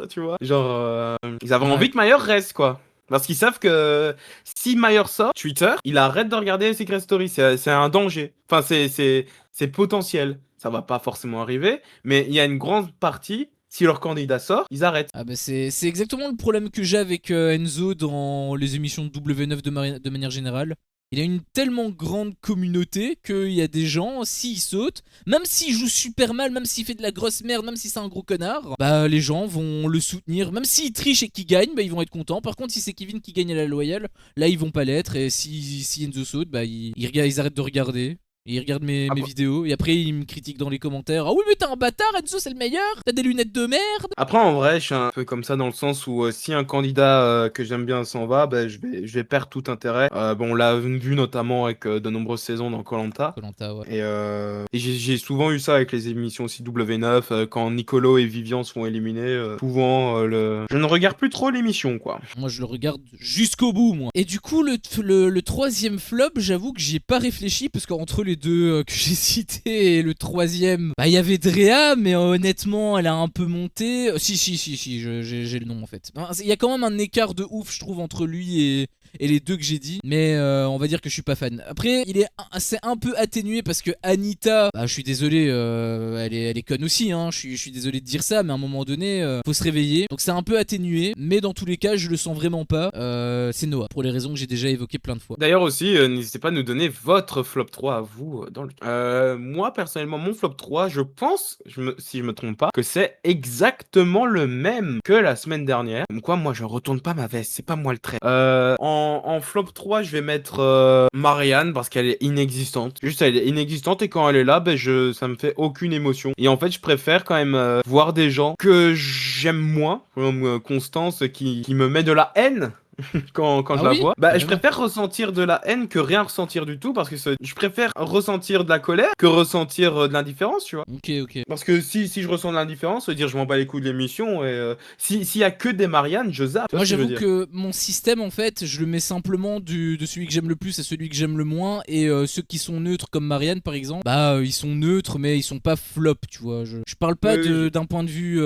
tu vois, genre ils avaient envie que Maillard reste quoi. Parce qu'ils savent que si Maillard sort, Twitter, il arrête de regarder les Secret Story. C'est un danger. Enfin, c'est potentiel. Ça va pas forcément arriver, mais il y a une grande partie, si leur candidat sort, ils arrêtent. Ah bah c'est exactement le problème que j'ai avec Enzo dans les émissions de W9 de manière générale. Il a une tellement grande communauté qu'il y a des gens, s'il saute, même s'il joue super mal, même s'il fait de la grosse merde, même si c'est un gros connard, bah les gens vont le soutenir. Même s'il triche et qu'il gagne, bah ils vont être contents. Par contre, si c'est Kevin qui gagne à la loyale, là ils vont pas l'être. Et si Enzo saute, bah ils arrêtent de regarder. Et il regarde mes Après, vidéos et après il me critique dans les commentaires. Ah oui mais t'es un bâtard Enzo, c'est le meilleur. T'as des lunettes de merde. après, en vrai, je suis un peu comme ça dans le sens où si un candidat que j'aime bien s'en va, ben, je vais perdre tout intérêt. Bon, on l'a vu notamment avec de nombreuses saisons dans koh. Koh-Lanta, ouais. Et j'ai souvent eu ça avec les émissions aussi W9, quand Nicolo et Vivian sont éliminés. Souvent, je ne regarde plus trop l'émission, quoi. Moi je le regarde jusqu'au bout moi. Et du coup le troisième flop, j'avoue que j'y ai pas réfléchi parce qu'entre les deux que j'ai cités et le troisième, bah il y avait Drea mais honnêtement elle a un peu monté. Si, j'ai le nom en fait. Il y a quand même un écart de ouf je trouve entre lui et les deux que j'ai dit, mais on va dire que je suis pas fan. Après, c'est un peu atténué parce que Anita, bah, je suis désolé, elle est conne aussi, hein. Je suis désolé de dire ça, mais à un moment donné, faut se réveiller. Donc c'est un peu atténué, mais dans tous les cas, je le sens vraiment pas. C'est Noah, pour les raisons que j'ai déjà évoquées plein de fois. D'ailleurs aussi, n'hésitez pas à nous donner votre flop 3 à vous dans le. Moi personnellement, mon flop 3, je pense, si je me trompe pas, que c'est exactement le même que la semaine dernière. Comme quoi, moi je retourne pas ma veste, c'est pas moi le trait. En flop 3, je vais mettre Marianne parce qu'elle est inexistante. Juste, elle est inexistante et quand elle est là, ben ça me fait aucune émotion. Et en fait, je préfère quand même voir des gens que j'aime moins, comme Constance qui me met de la haine quand Ah je la oui, vois. Bah, je carrément. préfère ressentir de la haine que rien ressentir du tout parce que je préfère ressentir de la colère que ressentir de l'indifférence, tu vois. Ok. Parce que si je ressens de l'indifférence, ça veut dire je m'en bats les couilles de l'émission et s'il y a que des Marianne, je zappe. Tu vois Moi ce que je veux j'avoue dire? que mon système en fait je le mets simplement de celui que j'aime le plus à celui que j'aime le moins et ceux qui sont neutres comme Marianne par exemple bah ils sont neutres mais ils sont pas flop tu vois je parle pas Euh, d'un point de vue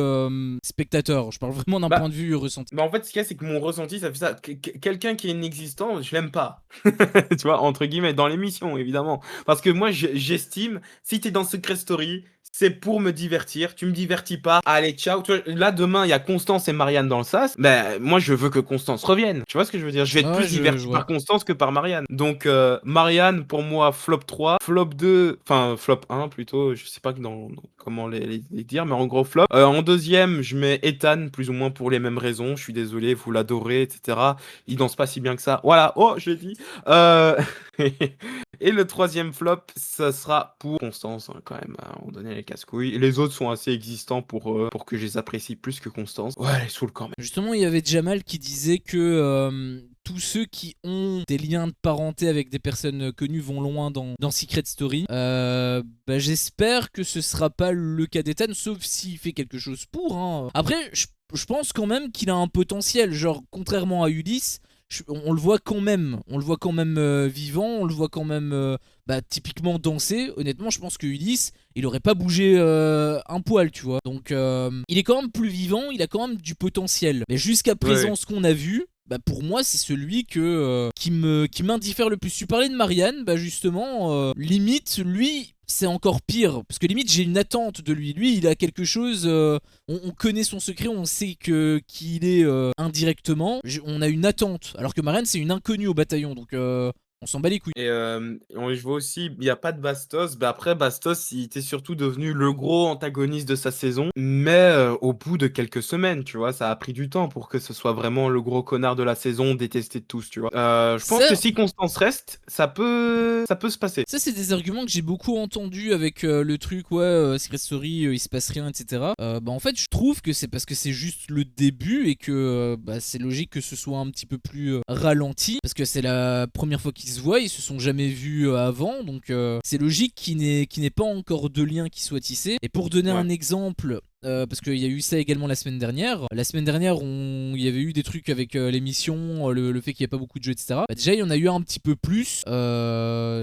spectateur, je parle vraiment d'un point Bah, de vue ressenti. en fait, ce qu'il y a, c'est que mon ressenti, ça fait ça. Quelqu'un qui est inexistant, je l'aime pas. Tu vois, entre guillemets, dans l'émission, évidemment. Parce que moi, j'estime, si t'es dans Secret Story, c'est pour me divertir. Tu me divertis pas. Allez, ciao. Tu vois, là, demain, il y a Constance et Marianne dans le sas. Ben, moi, je veux que Constance revienne. Tu vois ce que je veux dire? Je vais être Ouais plus je diverti vois. par Constance que par Marianne. Donc, Marianne, pour moi, flop 3. Flop 2, enfin, flop 1 plutôt. Je sais pas comment les dire, mais en gros, flop. En deuxième, je mets Ethan, plus ou moins pour les mêmes raisons. Je suis désolé, vous l'adorez, etc. Il danse pas si bien que ça. Voilà. Oh, je l'ai dit. Euh, Et le troisième flop, ça sera pour Constance, hein, quand même. On donnait les casse-couilles. Les autres sont assez existants pour que je les apprécie plus que Constance. Ouais, elle est saoule quand même. Justement il y avait Jamal qui disait que tous ceux qui ont des liens de parenté avec des personnes connues vont loin dans Secret Story. Bah, j'espère que ce sera pas le cas d'Ethan, sauf s'il fait quelque chose pour. Hein. Après, je pense quand même qu'il a un potentiel. Genre, contrairement à Ulysse, on le voit quand même. On le voit quand même vivant, on le voit quand même bah, typiquement danser. Honnêtement, je pense que Ulysse, il aurait pas bougé un poil, tu vois. Donc, il est quand même plus vivant, il a quand même du potentiel. Mais jusqu'à présent, Ouais. ce qu'on a vu, bah pour moi c'est celui qui m'indiffère le plus. Tu parlais de Marianne, bah justement limite lui c'est encore pire parce que limite j'ai une attente de lui. Lui il a quelque chose, on connaît son secret, on sait que qu'il est indirectement. On a une attente alors que Marianne c'est une inconnue au bataillon donc on s'en bat les couilles. Et je vois aussi, il n'y a pas de Bastos. Bah après, Bastos, il était surtout devenu le gros antagoniste de sa saison. Mais au bout de quelques semaines, tu vois, ça a pris du temps pour que ce soit vraiment le gros connard de la saison, détesté de tous, tu vois. Je pense que Ça, si Constance reste, ça peut se passer. Ça, c'est des arguments que j'ai beaucoup entendus avec le truc, ouais, Secret Story, il se passe rien, etc. Bah, en fait, je trouve que c'est parce que c'est juste le début et que bah, c'est logique que ce soit un petit peu plus ralenti parce que c'est la première fois qu'ils se voient, ils se sont jamais vus avant, donc c'est logique qu'il n'ait pas encore de lien qui soit tissé. Et pour donner Ouais. un exemple, parce qu'il y a eu ça également la semaine dernière. La semaine dernière, il y avait eu des trucs avec l'émission, le fait qu'il n'y ait pas beaucoup de jeux, etc. Bah, déjà, il y en a eu un petit peu plus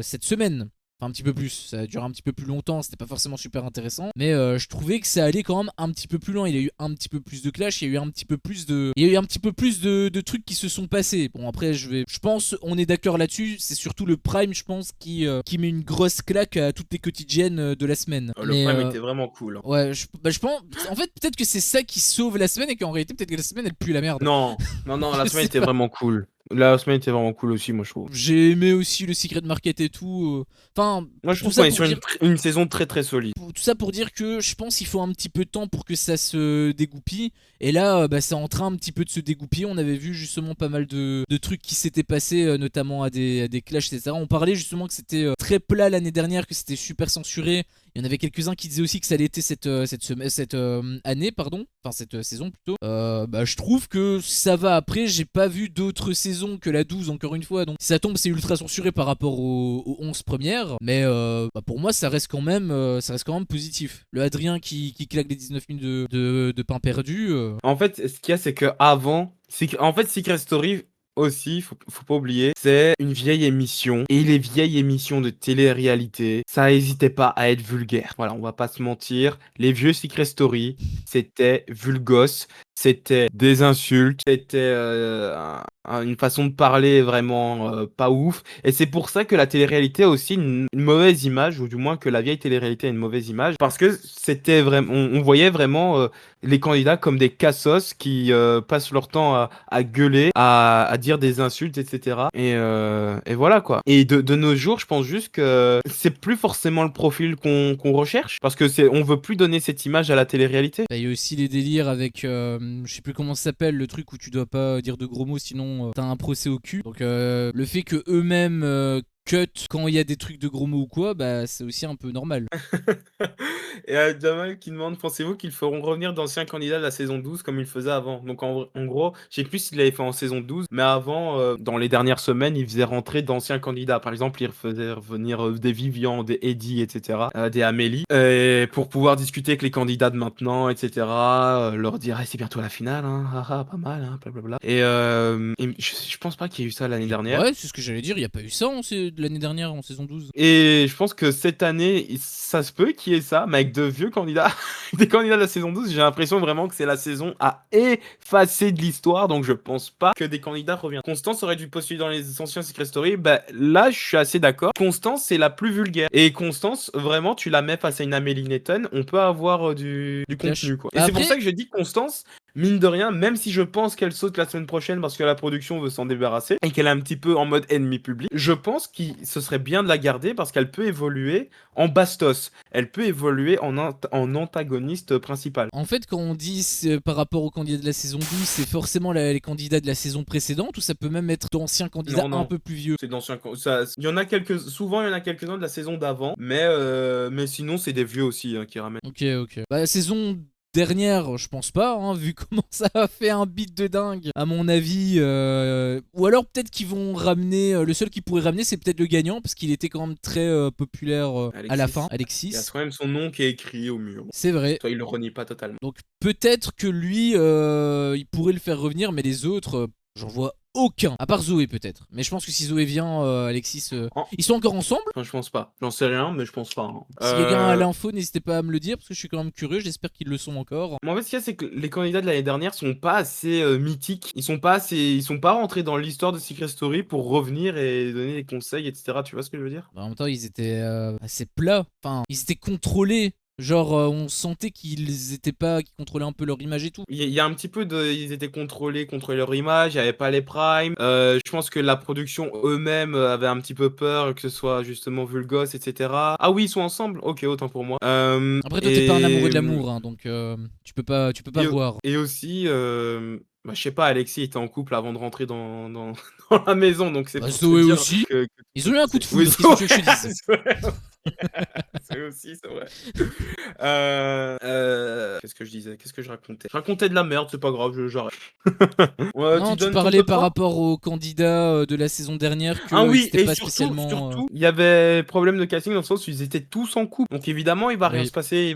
cette semaine. Enfin, un petit peu plus, ça a duré un petit peu plus longtemps, c'était pas forcément super intéressant, mais je trouvais que ça allait quand même un petit peu plus loin. Il y a eu un petit peu plus de clash, il y a eu un petit peu plus de trucs qui se sont passés. Bon, après, je pense, on est d'accord là-dessus, c'est surtout le Prime, je pense, qui met une grosse claque à toutes les quotidiennes de la semaine. Le Mais Prime était vraiment cool, hein. ouais, je pense, en fait, peut-être que c'est ça qui sauve la semaine et qu'en réalité, peut-être que la semaine elle pue la merde. Non, non, la Je semaine sais était pas. vraiment cool. La semaine était vraiment cool aussi, moi je trouve. J'ai aimé aussi le Secret Market et tout. Enfin, Moi je tout trouve qu'on ça est pour sur dire une saison très très solide. tout ça pour dire que je pense qu'il faut un petit peu de temps pour que ça se dégoupille. Et là, bah, c'est en train un petit peu de se dégoupiller. On avait vu justement pas mal de trucs qui s'étaient passés, notamment à des clashs, etc. On parlait justement que c'était très plat l'année dernière, que c'était super censuré. Il y en avait quelques-uns qui disaient aussi que ça allait être cette année, pardon. Enfin, cette saison plutôt. Bah, je trouve que ça va après. J'ai pas vu d'autres saisons que la 12, encore une fois. Donc, si ça tombe, c'est ultra censuré par rapport aux 11 premières. Mais bah, pour moi, ça reste quand même positif. Le Adrien qui claque les 19 minutes de pain perdu. En fait, ce qu'il y a, c'est que avant, en fait, Secret Story aussi, faut pas oublier, c'est une vieille émission. Et les vieilles émissions de télé-réalité, ça hésitait pas à être vulgaire. Voilà, on va pas se mentir. Les vieux Secret Story, c'était vulgos, c'était des insultes, c'était une façon de parler vraiment pas ouf. Et c'est pour ça que la télé-réalité a aussi une mauvaise image, ou du moins que la vieille télé-réalité a une mauvaise image, parce que c'était vraiment, on voyait vraiment les candidats comme des cassos qui passent leur temps à gueuler, à dire des insultes, etc. Et voilà quoi. Et de nos jours, je pense juste que c'est plus forcément le profil qu'on recherche, parce que on veut plus donner cette image à la télé-réalité. Bah, il y a aussi les délires avec, je sais plus comment ça s'appelle, le truc où tu dois pas dire de gros mots sinon t'as un procès au cul. Donc le fait que eux-mêmes cut quand il y a des trucs de gros mots ou quoi, bah c'est aussi un peu normal. Et Jamal qui demande, pensez-vous qu'ils feront revenir d'anciens candidats de la saison 12 comme ils faisaient avant? Donc en gros, je sais plus s'ils l'avaient fait en saison 12, mais avant, dans les dernières semaines, ils faisaient rentrer d'anciens candidats. Par exemple, ils faisaient revenir des Vivian, des Eddie, etc., des Amélie, et pour pouvoir discuter avec les candidats de maintenant, etc., leur dire, ah, c'est bientôt la finale, hein, ah, ah, pas mal, hein, blablabla. Et je pense pas qu'il y ait eu ça l'année dernière. Ouais, c'est ce que j'allais dire, il y a pas eu ça de l'année dernière en saison 12. Et je pense que cette année, ça se peut qu'il y ait ça, mais avec de vieux candidats, des candidats de la saison 12, j'ai l'impression vraiment que c'est la saison à effacer de l'histoire, donc je pense pas que des candidats reviennent. Constance aurait dû postuler dans les anciens Secret Story, bah là je suis assez d'accord. Constance c'est la plus vulgaire. Et Constance, vraiment, tu la mets face à une Amélie Netton, on peut avoir du Clash. contenu quoi. Et Bah c'est pour après, ça que je dis Constance, mine de rien, même si je pense qu'elle saute la semaine prochaine parce que la production veut s'en débarrasser et qu'elle est un petit peu en mode ennemi public, je pense que ce serait bien de la garder parce qu'elle peut évoluer en bastos. Elle peut évoluer en antagoniste principal. en fait, quand on dit par rapport aux candidats de la saison 12, c'est forcément les candidats de la saison précédente ou ça peut même être d'anciens candidats Non, un non. peu plus vieux. C'est d'anciens. Il y en a souvent, il y en a quelques-uns de la saison d'avant, mais sinon, c'est des vieux aussi qui ramènent. Ok, ok. Bah, la saison dernière, je pense pas, hein, vu comment ça a fait un beat de dingue, à mon avis. Ou alors peut-être qu'ils vont ramener. Le seul qui pourrait ramener, c'est peut-être le gagnant, parce qu'il était quand même très populaire à la fin, Il y a Alexis. quand même son nom qui est écrit au mur. C'est vrai. Toi, il le renie pas totalement. Donc peut-être que lui, il pourrait le faire revenir, mais les autres, j'en vois aucun. À part Zoé peut-être. Mais je pense que si Zoé vient, Alexis, En- ils sont encore ensemble. Enfin, je pense pas. J'en sais rien, mais je pense pas, hein. Si quelqu'un a l'info, n'hésitez pas à me le dire parce que je suis quand même curieux. J'espère qu'ils le sont encore. Mais en fait, ce qu'il y a, c'est que les candidats de l'année dernière sont pas assez mythiques. Ils sont pas rentrés dans l'histoire de Secret Story pour revenir et donner des conseils, etc. Tu vois ce que je veux dire? En même temps, ils étaient assez plats. Enfin, ils étaient contrôlés. Genre, on sentait qu'ils contrôlaient un peu leur image et tout. Il y a un petit peu ils étaient contrôlés leur image, il y avait pas les primes. Je pense que la production eux-mêmes avaient un petit peu peur que ce soit justement vulgos, etc. Ah oui, ils sont ensemble? Ok, autant pour moi. Après, toi, t'es pas un amoureux de l'amour, hein, donc tu peux pas Et, voir. et aussi, bah, je sais pas, Alexis était en couple avant de rentrer dans la maison, donc c'est Bah, pour te Zoé dire aussi. que Ils ont eu un coup de oui, foudre. Qu'est-ce que tu veux que je te dise? c'est vrai. C'est aussi, c'est vrai. Qu'est-ce que je disais? Qu'est-ce que je racontais? Je racontais de la merde, c'est pas grave, j'arrête. Ouais, Non, tu donnes ton parlais top par 3? rapport aux candidats de la saison dernière Ah qu'ils oui, étaient et pas surtout, spécialement. il y avait problème de casting dans le sens où ils étaient tous en couple. Donc évidemment, il va rien Oui, se passer, ils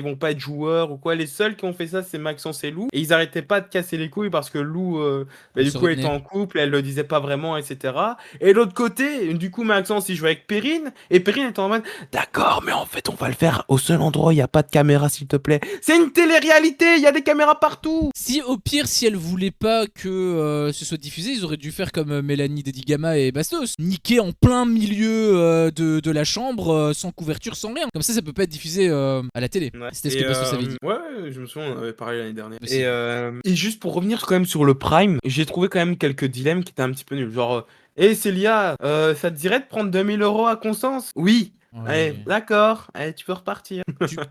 vont pas être joueurs ou quoi. Les seuls qui ont fait ça, c'est Maxence et Lou. Et ils arrêtaient pas de casser les couilles parce que Lou, bah, elle du se coup, elle était retenait. en couple, elle le disait pas vraiment, etc. Et de l'autre côté, du coup, Maxence, il jouait avec Perrine. Et Perrine était en mode, téléphone. D'accord, mais en fait, on va le faire au seul endroit où il n'y a pas de caméra, s'il te plaît. C'est une télé-réalité, il y a des caméras partout. Si au pire, si elle voulait pas que ce soit diffusé, ils auraient dû faire comme Mélanie Dedigama et Bastos, niquer en plein milieu de la chambre, sans couverture, sans rien. Comme ça peut pas être diffusé à la télé. Ouais. C'était ce que Bastos avait dit. Ouais, je me souviens, on avait parlé l'année dernière. Aussi. Et juste pour revenir quand même sur le Prime, j'ai trouvé quand même quelques dilemmes qui étaient un petit peu nuls. Genre, Célia, ça te dirait de prendre 2000 € à Constance? Oui. Allez, Ouais. d'accord. Allez, tu peux repartir.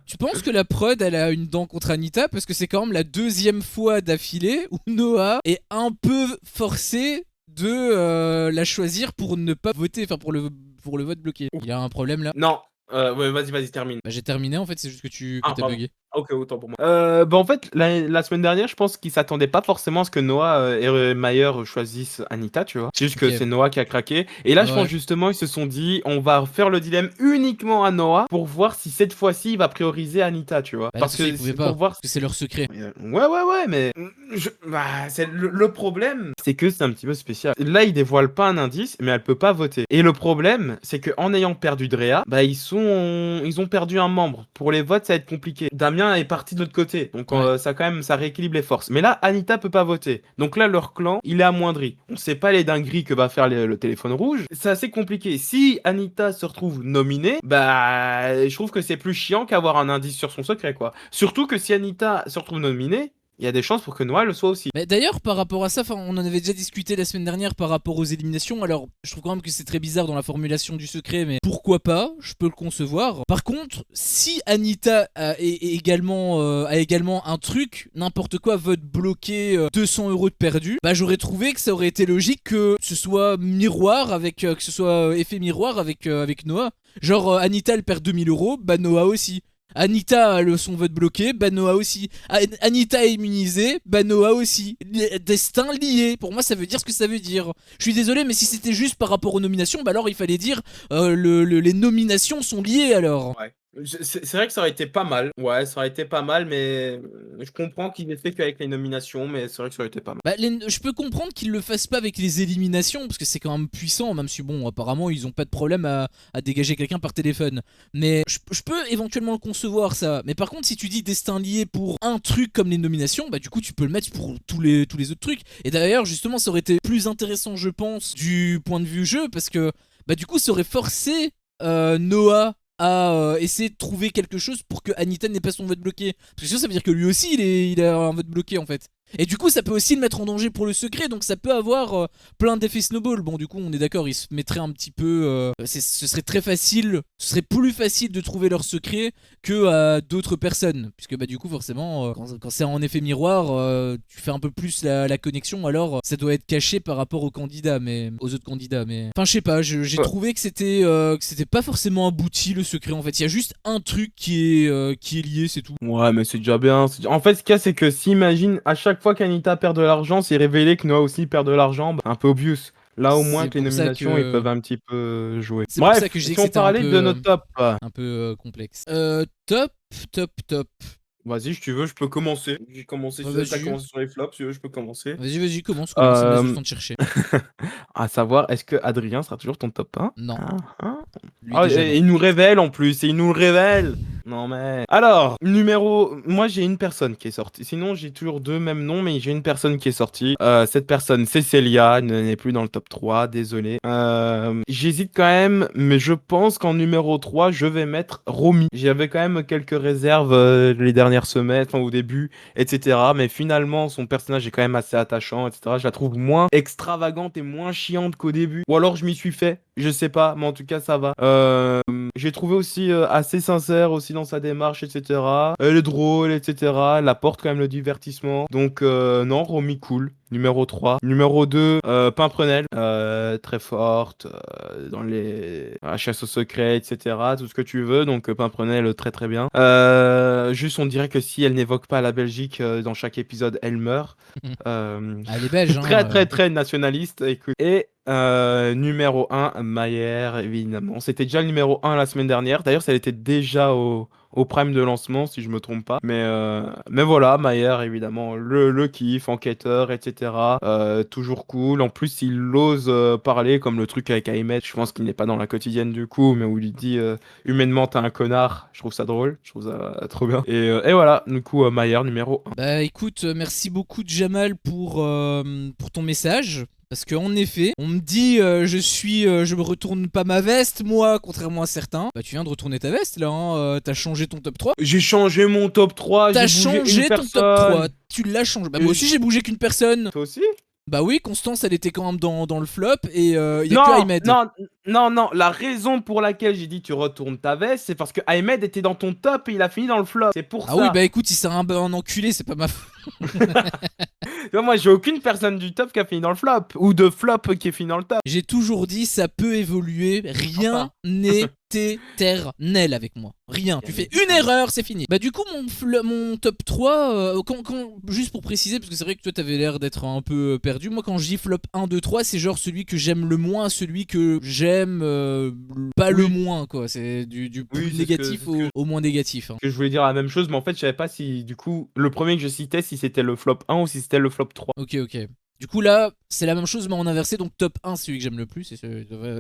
Tu penses que la prod elle a une dent contre Anita parce que c'est quand même la deuxième fois d'affilée où Noah est un peu forcé de la choisir pour ne pas voter, enfin pour le vote bloqué. Il y a un problème là. Non. Ouais, vas-y, termine. Bah j'ai terminé en fait, c'est juste que Ah, t'as pardon. bugué. Ok, autant pour moi. Bah en fait, la semaine dernière, je pense qu'ils s'attendaient pas forcément à ce que Noah et Mayer choisissent Anita, tu vois. C'est juste que Ok. c'est Noah qui a craqué. Et là, je pense Ouais. justement, ils se sont dit, on va faire le dilemme uniquement à Noah pour voir si cette fois-ci, il va prioriser Anita, tu vois. Bah, Parce de toute façon, que ils pouvaient c'est pas pour voir. parce que c'est leur secret. Ouais, mais c'est le problème, c'est que c'est un petit peu spécial. Là, ils dévoilent pas un indice, mais elle peut pas voter. Et le problème, c'est que en ayant perdu Drea, bah ils ont perdu un membre. Pour les votes, ça va être compliqué. Damien est parti de l'autre côté, donc Ouais. ça quand même ça rééquilibre les forces. Mais là, Anita peut pas voter. Donc là, leur clan, il est amoindri. On sait pas les dingueries que va faire le téléphone rouge. C'est assez compliqué. Si Anita se retrouve nominée, bah je trouve que c'est plus chiant qu'avoir un indice sur son secret, quoi. Surtout que si Anita se retrouve nominée, il y a des chances pour que Noah le soit aussi. Mais d'ailleurs, par rapport à ça, on en avait déjà discuté la semaine dernière par rapport aux éliminations. Alors, je trouve quand même que c'est très bizarre dans la formulation du secret, mais pourquoi pas? Je peux le concevoir. Par contre, si Anita a également un truc, n'importe quoi, vote bloqué, 200 € de perdu, bah j'aurais trouvé que ça aurait été logique que ce soit miroir avec, que ce soit effet miroir avec Noah. Genre, Anita elle perd 2000 €, bah Noah aussi. Anita a son vote bloqué, bah Noah aussi. Anita est immunisée, bah Noah aussi. Destin lié, pour moi ça veut dire ce que ça veut dire. Je suis désolé, mais si c'était juste par rapport aux nominations, bah alors il fallait dire les nominations sont liées alors. Ouais. C'est vrai que ça aurait été pas mal. Ouais, ça aurait été pas mal, mais je comprends qu'il n'ait fait qu'avec les nominations, mais c'est vrai que ça aurait été pas mal. Bah, je peux comprendre qu'ils le fassent pas avec les éliminations, parce que c'est quand même puissant, même si bon, apparemment ils ont pas de problème à dégager quelqu'un par téléphone. Mais je peux éventuellement le concevoir ça. Mais par contre, si tu dis destin lié pour un truc comme les nominations, bah du coup tu peux le mettre pour tous les autres trucs. Et d'ailleurs, justement, ça aurait été plus intéressant, je pense, du point de vue jeu, parce que bah du coup ça aurait forcé Noah à essayer de trouver quelque chose pour que Anita n'ait pas son vote bloqué. Parce que sinon ça veut dire que lui aussi il a un vote bloqué en fait. Et du coup ça peut aussi le mettre en danger pour le secret, donc ça peut avoir plein d'effets snowball. Bon du coup on est d'accord, il se mettrait un petit peu... ce serait très facile, ce serait plus facile de trouver leur secret que à d'autres personnes. Puisque bah du coup forcément quand c'est en effet miroir, tu fais un peu plus la connexion, alors ça doit être caché par rapport aux candidats, mais aux autres candidats. Mais enfin je sais pas, j'ai Ouais. trouvé que c'était pas forcément abouti le secret en fait. Il y a juste un truc qui est lié, c'est tout. Ouais, mais c'est déjà bien. En fait, ce qu'il y a, c'est que s'imagine à chaque fois qu'Anita perd de l'argent, c'est révélé que Noah aussi perd de l'argent, bah, un peu obvious. Là, au moins C'est que les pour ça nominations, ils peuvent que un petit peu jouer. c'est pour ça Bref, que je dis si que on c'était parlait de notre top, un peu complexe. Top. vas-y, si tu veux, je peux commencer. J'ai commencé, Ouais, t'as vas-y. commencé sur les flops, si tu veux, je peux commencer. Vas-y, commence, laisse le Euh, temps de chercher. à savoir, est-ce que Adrien sera toujours ton top 1? Non, Hein. lui Ah, déjà non. il nous révèle en plus, et il nous le révèle. Non mais. Alors, moi j'ai une personne qui est sortie. Sinon j'ai toujours deux mêmes noms, mais j'ai une personne qui est sortie. Cette personne, c'est Célia, elle n'est plus dans le top 3, désolé. J'hésite quand même, mais je pense qu'en numéro 3, je vais mettre Romy. J'avais quand même quelques réserves les dernières semaines, enfin au début, etc. Mais finalement, son personnage est quand même assez attachant, etc. Je la trouve moins extravagante et moins chiante qu'au début. Ou alors je m'y suis fait, je sais pas, mais en tout cas ça va. J'ai trouvé aussi assez sincère aussi dans sa démarche, etc. Elle est drôle, etc. Elle apporte quand même le divertissement. Donc non, Romy cool. Numéro 3. Numéro 2, Pimprenel. Très forte dans la chasse au secret, etc. Tout ce que tu veux. Donc Pimprenel, très très bien. Juste, on dirait que si elle n'évoque pas la Belgique dans chaque épisode, elle meurt. Elle est belge, Très hein. très très nationaliste, écoute. Et numéro 1, Mayer, évidemment. C'était déjà le numéro 1 la semaine dernière. D'ailleurs, ça était déjà au au prime de lancement, si je me trompe pas. Mais voilà, Mayer, évidemment, le kiff, enquêteur, etc. Toujours cool. En plus, il ose parler, comme le truc avec Ahmed. Je pense qu'il n'est pas dans la quotidienne du coup, mais où il lui dit humainement, t'es un connard. Je trouve ça drôle. Je trouve ça trop bien. Et voilà, du coup, Mayer numéro 1. Bah écoute, merci beaucoup Jamal pour ton message. Parce qu'en effet, on me dit je me retourne pas ma veste, moi, contrairement à certains. Bah tu viens de retourner ta veste là, hein, t'as changé ton top 3. J'ai changé mon top 3, T'as j'ai bougé une changé ton top 3, personne. tu l'as changé. Bah moi Et aussi j'ai bougé qu'une personne. Toi aussi? Bah oui, Constance elle était quand même dans le flop et y a que Non, Ahmed. non, non, non. La raison pour laquelle j'ai dit tu retournes ta veste, c'est parce que Ahmed était dans ton top et il a fini dans le flop. C'est pour Ah oui, ça. bah écoute, il s'est un enculé, c'est pas ma faute. Tu vois, moi, j'ai aucune personne du top qui a fini dans le flop. Ou de flop qui est fini dans le top. J'ai toujours dit, ça peut évoluer, rien Enfin. n'est éternel avec moi. Rien. Tu Bien fais une évidemment. erreur, c'est fini. Bah du coup, mon top 3, juste pour préciser, parce que c'est vrai que toi t'avais l'air d'être un peu perdu, moi quand je dis flop 1, 2, 3, c'est genre celui que j'aime le moins, celui que j'aime pas le Oui, moins, quoi. C'est du plus oui, c'est ce que, négatif au moins négatif, hein. que je voulais dire la même chose, mais en fait, je savais pas si, du coup, le premier que je citais, si c'était le flop 1 ou si c'était le flop 3. Ok, ok. Du coup là, c'est la même chose mais en inversé, donc top 1 c'est celui que j'aime le plus, et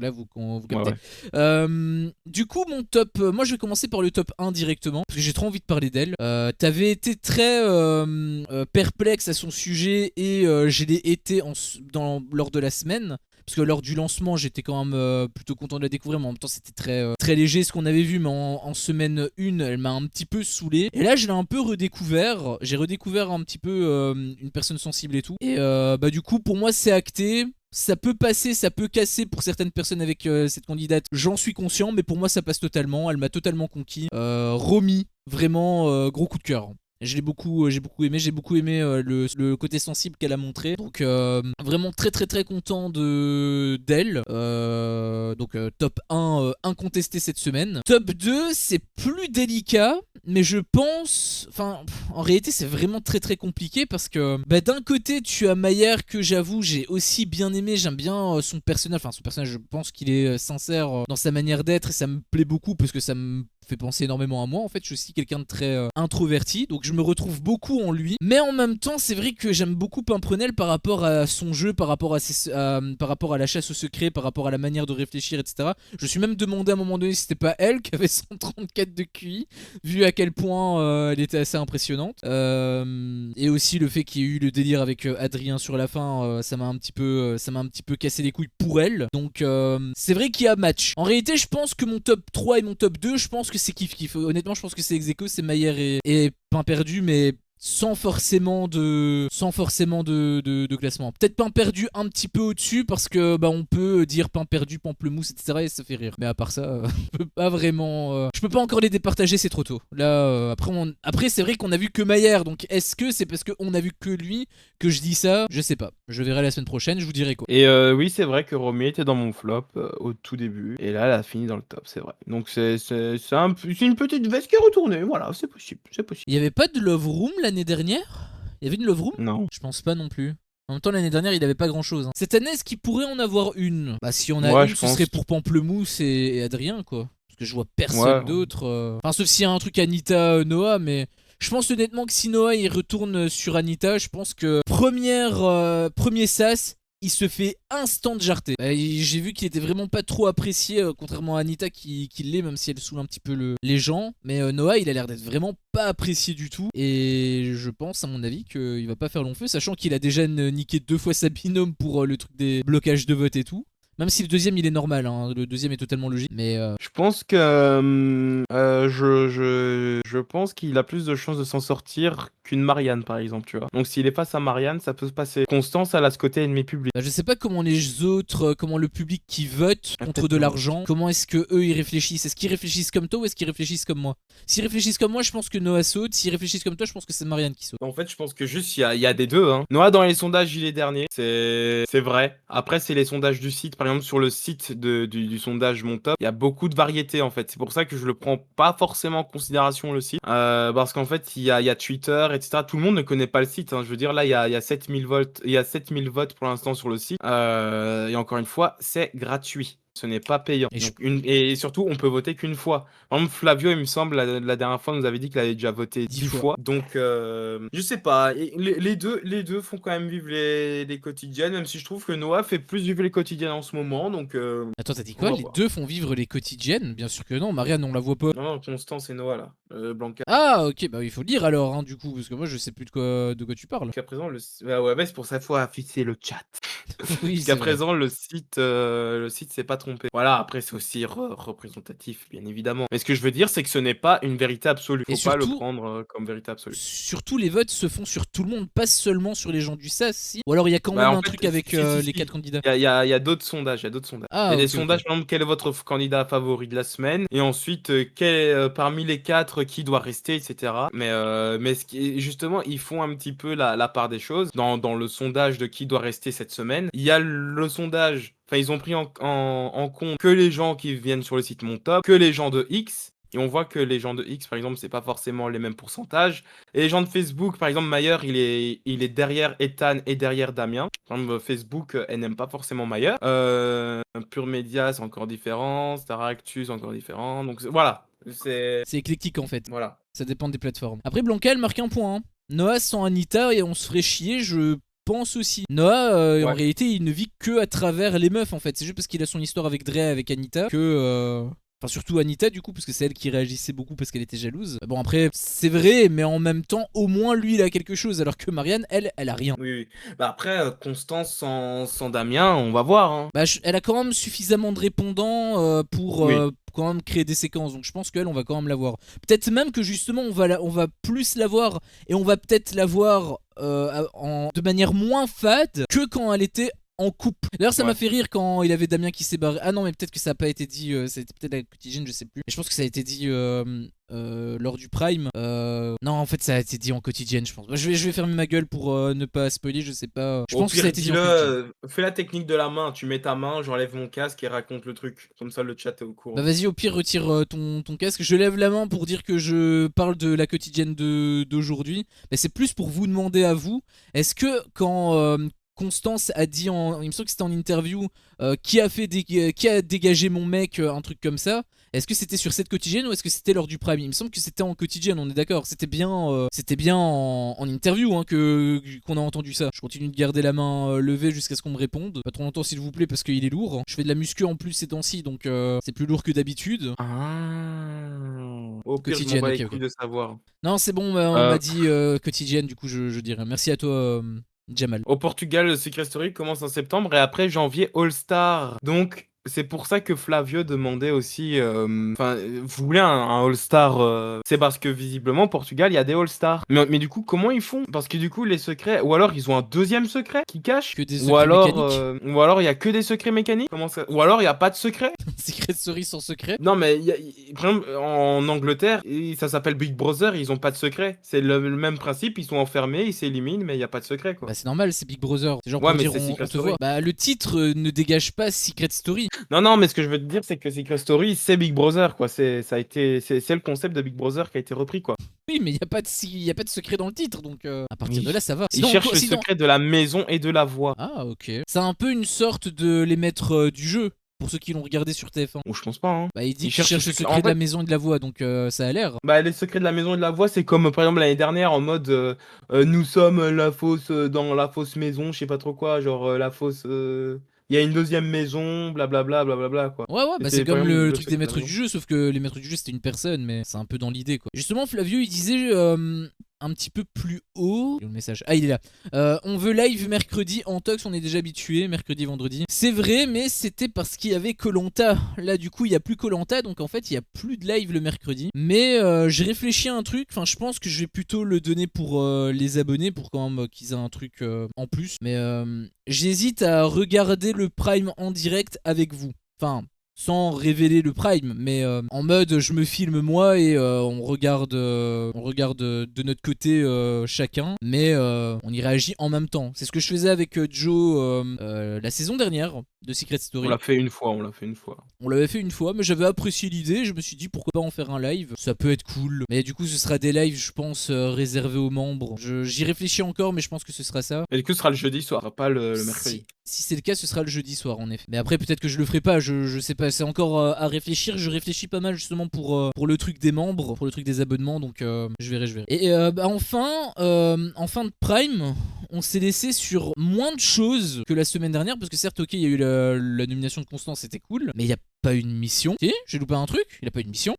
là vous Ouais, captez. ouais. Du coup mon top, moi je vais commencer par le top 1 directement, parce que j'ai trop envie de parler d'elle. T'avais été très perplexe à son sujet et je l'ai été lors de la semaine. Parce que lors du lancement, j'étais quand même plutôt content de la découvrir, mais en même temps, c'était très léger ce qu'on avait vu. Mais en semaine 1, elle m'a un petit peu saoulé. Et là, je l'ai un peu redécouvert. J'ai redécouvert un petit peu une personne sensible et tout. Et bah, du coup, pour moi, c'est acté. Ça peut passer, ça peut casser pour certaines personnes avec cette candidate. J'en suis conscient, mais pour moi, ça passe totalement. Elle m'a totalement conquis. Romy, vraiment gros coup de cœur. J'ai beaucoup aimé, le côté sensible qu'elle a montré. Donc vraiment très très très content d'elle. Donc top 1 incontesté cette semaine. Top 2, c'est plus délicat, mais je pense, enfin en réalité c'est vraiment très très compliqué parce que bah, d'un côté tu as Mayer que j'avoue j'ai aussi bien aimé, j'aime bien son personnage, enfin son personnage je pense qu'il est sincère dans sa manière d'être et ça me plaît beaucoup parce que ça me fait penser énormément à moi. En fait, je suis aussi quelqu'un de très introverti, donc je me retrouve beaucoup en lui. Mais en même temps, c'est vrai que j'aime beaucoup Pimprenel par rapport à son jeu, par rapport à la chasse au secret, par rapport à la manière de réfléchir, etc. Je me suis même demandé à un moment donné si c'était pas elle qui avait 134 de QI, vu à quel point elle était assez impressionnante. Et aussi le fait qu'il y ait eu le délire avec Adrien sur la fin, ça m'a un petit peu cassé les couilles pour elle. Donc c'est vrai qu'il y a match. En réalité, je pense que mon top 3 et mon top 2, je pense que c'est kiff-kiff. Honnêtement, je pense que c'est ex-aequo, c'est Mayer et Pain perdu, mais sans forcément de classement. Peut-être Pain perdu un petit peu au-dessus parce que bah on peut dire Pain perdu, Pamplemousse, etc. et ça fait rire. Mais à part ça, on peut pas vraiment. Je peux pas encore les départager, c'est trop tôt. Là, après c'est vrai qu'on a vu que Mayer, donc est-ce que c'est parce qu'on a vu que lui que je dis ça? Je sais pas. Je verrai la semaine prochaine, je vous dirai quoi. Et oui, c'est vrai que Romy était dans mon flop au tout début. Et là, elle a fini dans le top, c'est vrai. Donc c'est une petite veste qui est retournée. Voilà, c'est possible. C'est possible. Il y avait pas de Love Room l'année dernière? Il y avait une Love Room? Non. Je pense pas non plus. En même temps, l'année dernière, il avait pas grand chose. Cette année, est-ce qu'il pourrait en avoir une? Bah, si on a Ouais, une, je ce serait pense. pour Pamplemousse et Adrien, quoi. Parce que je vois Ouais. personne d'autre. Enfin, sauf s'il y a un truc Anita, Noah, mais. Je pense honnêtement que si Noah il retourne sur Anita, je pense que premier sas, il se fait instant de jarter. J'ai vu qu'il était vraiment pas trop apprécié, contrairement à Anita qui l'est, même si elle saoule un petit peu les gens. Mais Noah, il a l'air d'être vraiment pas apprécié du tout. Et je pense, à mon avis, qu'il va pas faire long feu, sachant qu'il a déjà niqué 2 fois sa binôme pour le truc des blocages de vote et tout. Même si le deuxième il est normal, hein. Le deuxième est totalement logique. Mais Je pense que je pense qu'il a plus de chances de s'en sortir qu'une Marianne, par exemple, tu vois. Donc s'il est face à Marianne, ça peut se passer. Constance, elle a ce côté ennemi public. bah, je sais pas comment les autres, comment le public qui vote Ah, contre peut-être de que- l'argent, comment est-ce que eux ils réfléchissent? Est-ce qu'ils réfléchissent comme toi ou est-ce qu'ils réfléchissent comme moi? S'ils réfléchissent comme moi, je pense que Noah saute. S'ils réfléchissent comme toi, je pense que c'est Marianne qui saute. En fait, je pense que juste il y a des deux. Hein. Noah, dans les sondages, il est dernier. C'est vrai. Après, c'est les sondages du site. Par exemple, sur le site du sondage Mon Top, il y a beaucoup de variétés en fait. C'est pour ça que je le prends pas forcément en considération le site. Parce qu'en fait, il y a Twitter, etc. Tout le monde ne connaît pas le site. Hein. Je veux dire, là, il y a 7000 votes. Il y a 7000 votes pour l'instant sur le site. Et encore une fois, c'est gratuit. Ce n'est pas payant. Et je- Donc, et surtout, on peut voter qu'une fois. Par exemple, Flavio, il me semble, la dernière fois, nous avait dit qu'il avait déjà voté 10 10 fois. fois. Donc, je sais pas. Et les deux font quand même vivre les quotidiennes, même si je trouve que Noah fait plus vivre les quotidiennes en ce moment. Donc, Attends, t'as dit on quoi? va Les voir. deux font vivre les quotidiennes? Bien sûr que non, Marianne, on la voit pas. Non, non, Constance et Noah, là. Blanca. Ah, ok, bah il faut le dire alors, hein, du coup, parce que moi je sais plus de quoi tu parles. Jusqu'à présent, bah ouais, c'est pour ça qu'il faut afficher le chat. Oui, Jusqu'à c'est vrai. présent, le site s'est pas trompé. Voilà, après, c'est aussi représentatif, bien évidemment. Mais ce que je veux dire, c'est que ce n'est pas une vérité absolue. Et Faut pas le surtout, prendre comme vérité absolue. surtout les votes se font sur tout le monde, pas seulement sur les gens du SAS, si. Ou alors il y a quand Bah, même en un fait, truc avec si, les si. 4 candidats. Il y a d'autres sondages, il y a d'autres sondages. Il y Ah, a des ok, ok. sondages, par exemple, quel est votre candidat favori de la semaine, et ensuite, parmi les quatre, qui doit rester, etc. Mais justement, ils font un petit peu la part des choses. Dans le sondage de qui doit rester cette semaine, il y a le sondage, enfin, ils ont pris en compte que les gens qui viennent sur le site Mon Top, que les gens de X. Et on voit que les gens de X, par exemple, c'est pas forcément les mêmes pourcentages. Et les gens de Facebook, par exemple, Mayer, il est derrière Ethan et derrière Damien. Par exemple, Facebook, elle n'aime pas forcément Mayer. Pure Média, c'est encore différent. Star Actu, c'est encore différent. Donc voilà. C'est éclectique en fait. Voilà. Ça dépend des plateformes. Après, Blanca, elle marque un point. Hein. Noah sans Anita et on se ferait chier, je pense aussi. Noah, en Ouais. réalité, il ne vit que à travers les meufs en fait. C'est juste parce qu'il a son histoire avec Dre, avec Anita, que. Enfin, surtout Anita, du coup, parce que c'est elle qui réagissait beaucoup parce qu'elle était jalouse. Bon, après, c'est vrai, mais en même temps, au moins, lui, il a quelque chose, alors que Marianne, elle a rien. Oui, oui. Bah après, Constance sans Damien, on va voir. Hein. Bah, elle a quand même suffisamment de répondants pour Oui. quand même créer des séquences. Donc je pense qu'elle, on va quand même la voir. Peut-être même que justement, on va plus la voir et on va peut-être la voir de manière moins fade que quand elle était en couple. D'ailleurs, ça m'a Ouais. fait rire quand il avait Damien qui s'est barré. Ah non, mais peut-être que ça n'a pas été dit. C'était peut-être la quotidienne, je sais plus. Mais je pense que ça a été dit lors du Prime. Non, en fait, ça a été dit en quotidienne, je pense. Je vais fermer ma gueule pour ne pas spoiler, je sais pas. Je Au pense que ça a pire, été dit en dis-le, quotidienne. fais la technique de la main. Tu mets ta main, j'enlève mon casque et raconte le truc. Comme ça, le chat est au Bah courant. vas-y, au pire, retire ton casque. Je lève la main pour dire que je parle de la quotidienne d'aujourd'hui. Mais c'est plus pour vous demander à vous. Est-ce que quand Constance a dit, il me semble que c'était en interview, qui a dégagé mon mec, un truc comme ça, est-ce que c'était sur cette quotidienne ou est-ce que c'était lors du Prime? Il me semble que c'était en quotidienne, on est d'accord. C'était bien en interview hein, qu'on a entendu ça. Je continue de garder la main levée jusqu'à ce qu'on me réponde. Pas trop longtemps s'il vous plaît parce qu'il est lourd. Je fais de la muscu en plus ces temps-ci donc c'est plus lourd que d'habitude. Ah. Au pire, je m'en Quotidienne, bats ok, les ok. couilles de savoir. Non, c'est bon, on Euh, m'a dit quotidienne, du coup je dirais. Merci à toi, Jamal. Au Portugal, le Secret Story commence en septembre et après janvier, All Star. Donc, c'est pour ça que Flavio demandait aussi. Enfin, voulait un All Star. C'est parce que visiblement, au Portugal, il y a des All Stars. Mais du coup, comment ils font? Parce que du coup, les secrets. Ou alors, ils ont un deuxième secret qui cache. Que des Ou secrets alors, mécaniques. il y a que des secrets mécaniques. Comment ça? Ou alors, il y a pas de secret. Secret Story sans secret. Non, mais par exemple, en Angleterre, ça s'appelle Big Brother, ils ont pas de secret. C'est le même principe, ils sont enfermés, ils s'éliminent, mais il y a pas de secret, quoi. Bah c'est normal, c'est Big Brother. C'est genre Ouais, pour mais dire c'est on Secret te Story. voit. Bah le titre ne dégage pas Secret Story. Non, non, mais ce que je veux te dire, c'est que Secret Story, c'est Big Brother, quoi. C'est le concept de Big Brother qui a été repris, quoi. Oui, mais il y a pas de secret dans le titre, donc à partir de Oui. là ça va. Ils cherchent le secret de la maison et de la voix. Ah ok. C'est un peu une sorte de les maîtres du jeu. Pour ceux qui l'ont regardé sur TF1. Ou je pense pas, hein. Bah il dit Ils qu'il cherchent le cherche le secret. secret En de la fait, maison et de la voix, donc ça a l'air. bah, les secrets de la maison et de la voix, c'est comme par exemple l'année dernière en mode nous sommes la fosse dans la fausse maison, je sais pas trop quoi, genre la fosse. Il y a une deuxième maison, blablabla, blablabla, quoi. Ouais, bah c'est C'était par comme exemple le le truc des secret de la maîtres du maison. jeu, sauf que les maîtres du jeu c'était une personne, mais c'est un peu dans l'idée quoi. Justement, Flavio il disait un petit peu plus haut. Le message. Ah, il est là. On veut live mercredi en tox, on est déjà habitué, mercredi, vendredi. C'est vrai, mais c'était parce qu'il y avait Koh-Lanta. Là, du coup, il y a plus Koh-Lanta, donc en fait, il y a plus de live le mercredi. Mais j'ai réfléchi à un truc, enfin, je pense que je vais plutôt le donner pour les abonnés, pour quand même qu'ils aient un truc en plus. Mais j'hésite à regarder le Prime en direct avec vous. Enfin, sans révéler le Prime, mais en mode je me filme moi et on regarde de notre côté chacun, mais on y réagit en même temps. C'est ce que je faisais avec Joe la saison dernière de Secret Story. On l'a fait une fois. On l'avait fait une fois, mais j'avais apprécié l'idée. Je me suis dit pourquoi pas en faire un live. Ça peut être cool. Mais du coup, ce sera des lives, je pense, réservés aux membres. J'y réfléchis encore, mais je pense que ce sera ça. Et du coup, ce sera le jeudi soir, pas le mercredi. Si c'est le cas, ce sera le jeudi soir en effet. Mais après, peut-être que je le ferai pas. Je sais pas. C'est encore à réfléchir. Je réfléchis pas mal justement pour le truc des membres, pour le truc des abonnements. Donc je verrai. Et enfin, en fin de Prime, on s'est laissé sur moins de choses que la semaine dernière. Parce que certes, ok, il y a eu la nomination de Constance, c'était cool. Mais il y a pas une mission. Si, j'ai loupé un truc. Il a pas une mission.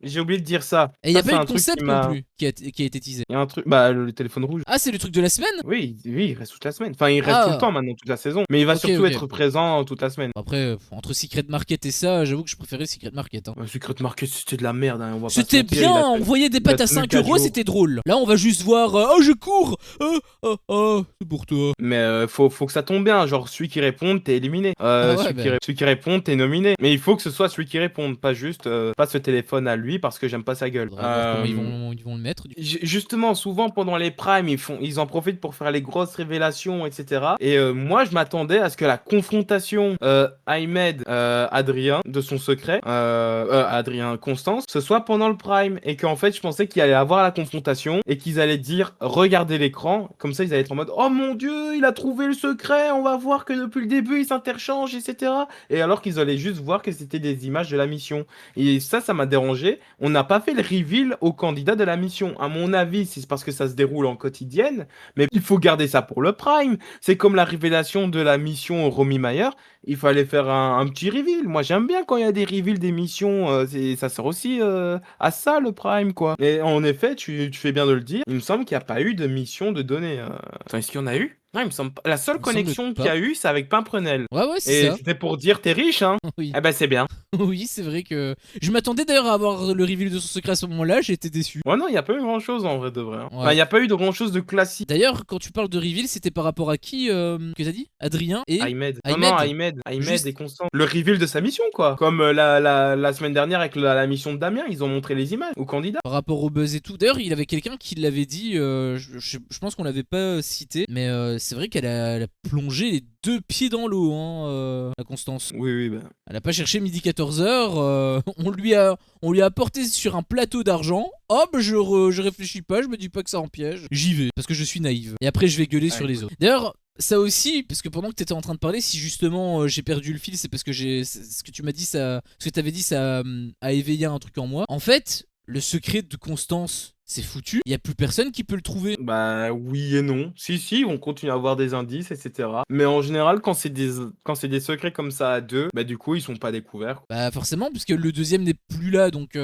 J'ai oublié de dire ça. Et il y a Ça, pas eu c'est de concept non plus qui a été teasé. Il y a un truc, le téléphone rouge. Ah, c'est le truc de la semaine. Oui, il reste toute la semaine. Enfin, il reste tout le temps maintenant, toute la saison. Mais il va surtout être présent toute la semaine. Après, entre Secret Market et ça, j'avoue que je préférais Secret Market. Hein. Secret Market, c'était de la merde. Hein, c'était bien, on voyait des pattes à 5 €, c'était drôle. Là, on va juste voir oh, je cours. C'est pour toi. Mais faut que ça tombe bien. Genre, celui qui répond, t'es éliminé. Celui qui répond, t'es nominé. Mais il faut que ce soit celui qui répond, pas juste passe le téléphone à lui parce que j'aime pas sa gueule. Comment ils vont le mettre. Justement, souvent pendant les primes, ils en profitent pour faire les grosses révélations, etc. Et moi, je m'attendais à ce que la confrontation Ahmed Adrien de son secret, Adrien Constance, ce soit pendant le prime et qu'en fait, je pensais qu'il allait avoir la confrontation et qu'ils allaient dire regardez l'écran, comme ça ils allaient être en mode oh mon dieu, il a trouvé le secret, on va voir que depuis le début ils s'interchangent, etc. Et alors qu'ils allaient juste voir que c'était des images de la mission. Et ça m'a dérangé. On n'a pas fait le reveal au candidat de la mission. À mon avis, c'est parce que ça se déroule en quotidienne, mais il faut garder ça pour le prime. C'est comme la révélation de la mission Romy Mayer. Il fallait faire un petit reveal. Moi, j'aime bien quand il y a des reveals d'émissions. Ça sert aussi à ça, le prime, quoi. Et en effet, tu fais bien de le dire. Il me semble qu'il n'y a pas eu de mission de données. Attends, est-ce qu'il y en a eu? Non, il me semble pas. La seule connexion qu'il y a eu, c'est avec Pimprenel. Ouais, c'est ça. Et c'était pour dire t'es riche, hein. Oui. Eh ben, c'est bien. Oui, c'est vrai que. Je m'attendais d'ailleurs à avoir le reveal de son secret à ce moment-là, j'ai été déçu. Ouais, non, il n'y a pas eu grand chose en vrai de vrai. Hein. Ouais. Enfin, il n'y a pas eu de grand chose de classique. D'ailleurs, quand tu parles de reveal, c'était par rapport à qui que t'as dit? Adrien et. Ahmed. Non, Ahmed et Constant. Le reveal de sa mission, quoi. Comme la semaine dernière avec la mission de Damien, ils ont montré les images aux candidats. Par rapport au buzz et tout. D'ailleurs, il y avait quelqu'un qui l'avait dit, je pense qu'on l'avait pas cité, mais c'est vrai qu'elle a plongé les 2 pieds dans l'eau, hein, la Constance. Oui, bah. Elle a pas cherché midi 14h, on lui a apporté sur un plateau d'argent. Hop, je réfléchis pas, je me dis pas que ça en piège. J'y vais, parce que je suis naïve. Et après, je vais gueuler sur les autres. D'ailleurs, ça aussi, parce que pendant que t'étais en train de parler, si justement j'ai perdu le fil, c'est parce que ce que tu m'as dit, ce que t'avais dit, ça a éveillé un truc en moi. En fait, le secret de Constance, c'est foutu, il y a plus personne qui peut le trouver. Bah oui et non. Si, on continue à avoir des indices, etc. Mais en général, quand c'est des secrets comme ça à deux, bah du coup, ils sont pas découverts. Bah forcément, puisque le deuxième n'est plus là, donc